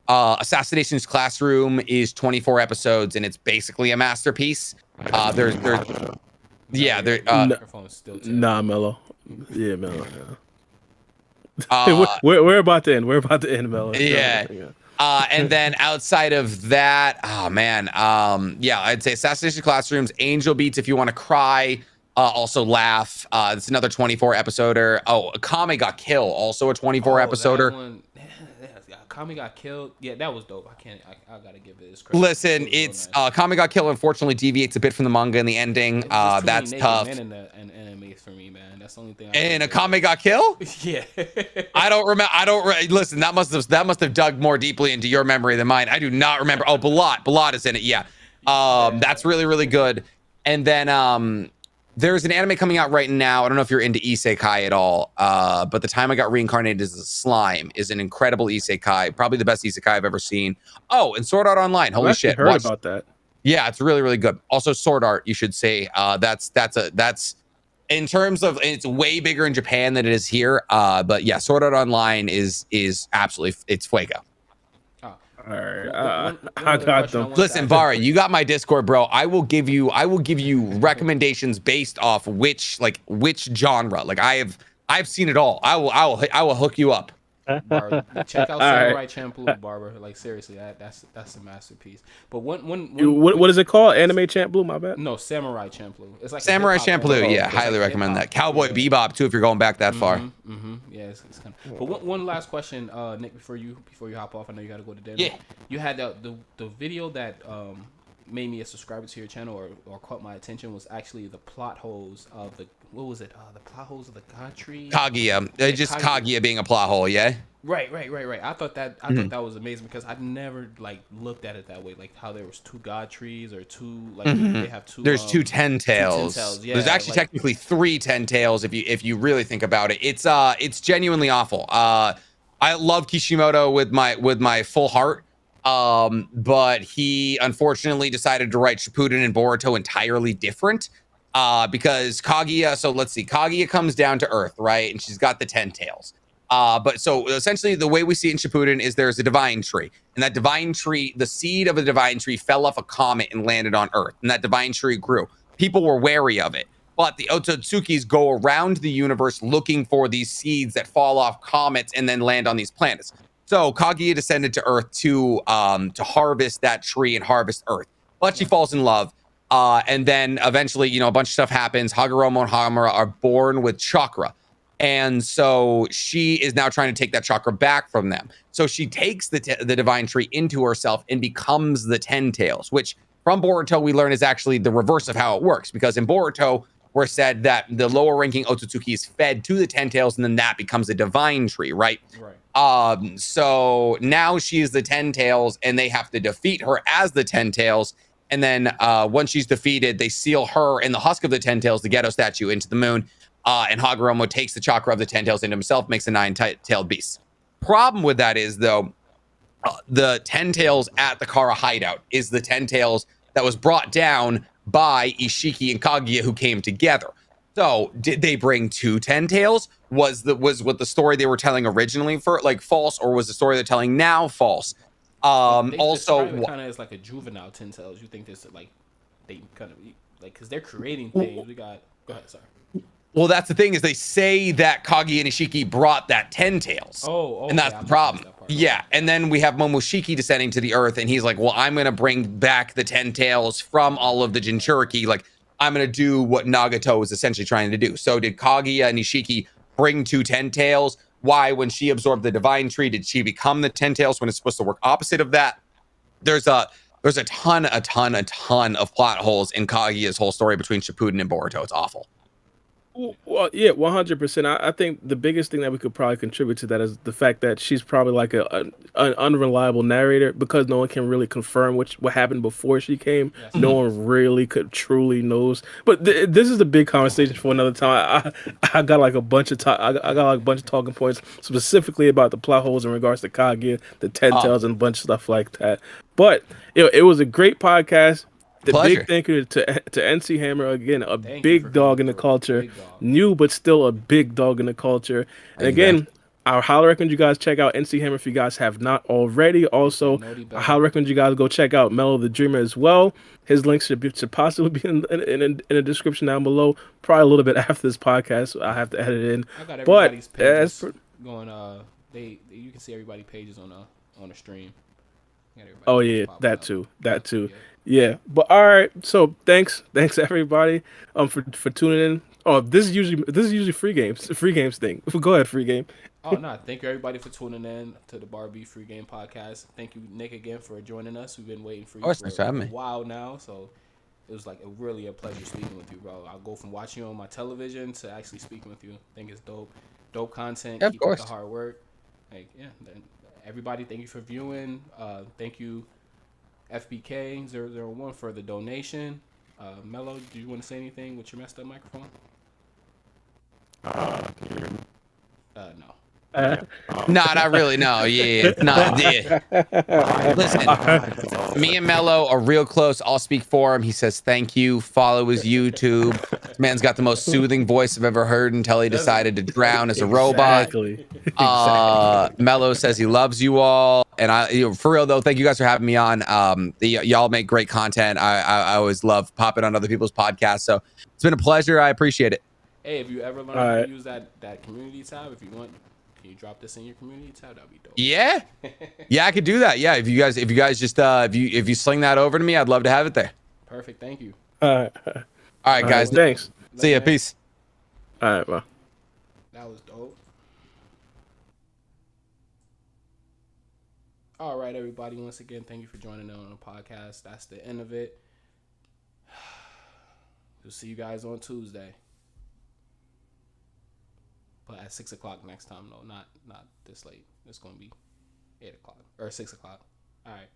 Assassination's Classroom is 24 episodes, and it's basically a masterpiece. Nah, Mello. Yeah, Mello. Yeah. We're about to end. Mello. Yeah. And then outside of that, I'd say Assassination Classrooms, Angel Beats if you want to cry, also laugh. It's another 24 episoder. Oh, Kame Got Kill, also a 24 episoder. Kame Got Killed. Yeah, that was dope. I gotta give it his credit. Listen, it's nice. Kame Got Killed unfortunately deviates a bit from the manga in the ending. That's tough. And anime for me, man. That's the only thing. And a Kame Got Killed? Yeah. I don't remember. Listen. That must have dug more deeply into your memory than mine. I do not remember. Oh, Balad is in it. Yeah. That's really, really good. And then there's an anime coming out right now. I don't know if you're into isekai at all, but The Time I Got Reincarnated as a Slime is an incredible isekai, probably the best isekai I've ever seen. Oh, and Sword Art Online. Holy shit! Heard about that. Yeah, it's really, really good. Also, Sword Art, you should say. That's in terms of, it's way bigger in Japan than it is here. But yeah, Sword Art Online is absolutely, it's fuego. Oh. All right, One I other got question I them. wanted to Listen, ask Bara, you. you got my Discord, bro. I will give you recommendations based off which genre. Like I've seen it all. I will hook you up. Barber, check out All right. Samurai Champloo, Barber. Like seriously, that's a masterpiece. But What is it called? Anime Champ Blue. My bad. No, Samurai Champloo. It's like Samurai a hip-hop Champloo, anime. yeah, It's highly like recommend hip-hop, that. Cowboy yeah. Bebop too, if you're going back that far. Yeah, it's kind of. But one last question, Nick, before you hop off, I know you got to go to dinner. Yeah. You had the video that made me a subscriber to your channel or caught my attention was actually the plot holes of the the plot holes of the God Tree. Kaguya, just Kaguya being a plot hole, yeah. Right. I thought that was amazing because I never like looked at it that way, like how there was two God trees or two like they have two. There's two ten tails. Yeah, There's actually technically 3 10 tails if you really think about it. It's genuinely awful. I love Kishimoto with my full heart. But he unfortunately decided to write Shippuden and Boruto entirely different. Because Kaguya, so let's see, Kaguya comes down to Earth, right? And she's got the 10 tails. But so essentially the way we see it in Shippuden is there's a divine tree. And that divine tree, the seed of a divine tree fell off a comet and landed on Earth. And that divine tree grew. People were wary of it. But the Otsutsukis go around the universe looking for these seeds that fall off comets and then land on these planets. So Kaguya descended to Earth to harvest that tree and harvest Earth. But she falls in love. And then eventually, a bunch of stuff happens. Hagoromo and Hamura are born with chakra. And so she is now trying to take that chakra back from them. So she takes the divine tree into herself and becomes the 10 tails, which from Boruto we learn is actually the reverse of how it works. Because in Boruto, we're said that the lower ranking Otsutsuki is fed to the 10 tails and then that becomes a divine tree, right? Right. So now she is the 10 tails and they have to defeat her as the 10 tails. And then once she's defeated, they seal her and the husk of the 10 tails, the Ghetto statue, into the moon. And Hagoromo takes the chakra of the 10 tails into himself, makes a 9-tailed beast. Problem with that is, though, the 10 tails at the Kara hideout is the 10 tails that was brought down by Ishiki and Kaguya, who came together. So did they bring 2 10 tails? Was what the story they were telling originally for false, or was the story they're telling now false? Also, kind of is like a juvenile 10 tails. You think this they kind of because they're creating things. We got go ahead, sorry. Well, that's the thing is they say that Kaguya and Ishiki brought that 10 tails. Oh, and that's the problem. Yeah, and then we have Momoshiki descending to the earth, and he's like, well, I'm going to bring back the 10 tails from all of the Jinchuriki. Like, I'm going to do what Nagato was essentially trying to do. So did Kaguya and Ishiki bring 2 10 tails? Why, when she absorbed the divine tree, did she become the 10 tails when it's supposed to work opposite of that? There's a ton of plot holes in Kaguya's whole story between Shippuden and Boruto. It's awful. Well, yeah, 100%. I think the biggest thing that we could probably contribute to that is the fact that she's probably like an unreliable narrator because no one can really confirm what happened before she came. Yes. No one really could truly knows. But this is a big conversation for another time. I got like a bunch of I got like a bunch of talking points specifically about the plot holes in regards to Kaguya, the 10 tails, and a bunch of stuff like that. But it was a great podcast. The Pleasure. big thank you to NcHammer again, a big dog in the culture, new but still a big dog in the culture. And again, I highly recommend you guys check out NcHammer if you guys have not already. Also, I highly recommend you guys go check out Mellow the Dreamer as well. His links should possibly be in the description down below. Probably a little bit after this podcast, I have to edit it in. I got everybody's pages going. You can see everybody's pages on the stream. Oh yeah, that too. Yeah, but all right. So thanks everybody for tuning in. Oh, this is usually free games thing. Go ahead, free game. Oh no, thank you everybody for tuning in to the Barbie Free Game Podcast. Thank you, Nick, again for joining us. We've been waiting for you for a while now, so it was really a pleasure speaking with you, bro. I'll go from watching you on my television to actually speaking with you. I think it's dope content. Yeah, keep up the hard work. Everybody, thank you for viewing. Thank you, FBK001 for the donation. Mello, do you want to say anything with your messed up microphone? No. No, not really. No, yeah, it's not. Yeah. Listen. Me and Mello are real close. I'll speak for him. He says thank you. Follow his YouTube. This man's got the most soothing voice I've ever heard until he decided to drown as a robot. Exactly. Mello says he loves you all, and for real though, thank you guys for having me on. Y'all make great content. I always love popping on other people's podcasts, so it's been a pleasure. I appreciate it. Hey, if you ever learn how to use that community tab, if you want, can you drop this in your community tab? That'd be dope. Yeah, yeah, I could do that. Yeah, if you guys just if you sling that over to me, I'd love to have it there. Perfect. Thank you. All right, guys. Thanks. See ya. Peace. All right, bro. That was dope. All right, everybody. Once again, thank you for joining in on the podcast. That's the end of it. We'll see you guys on Tuesday. But at 6 o'clock next time, though. Not this late. It's going to be 8 o'clock or 6 o'clock. All right.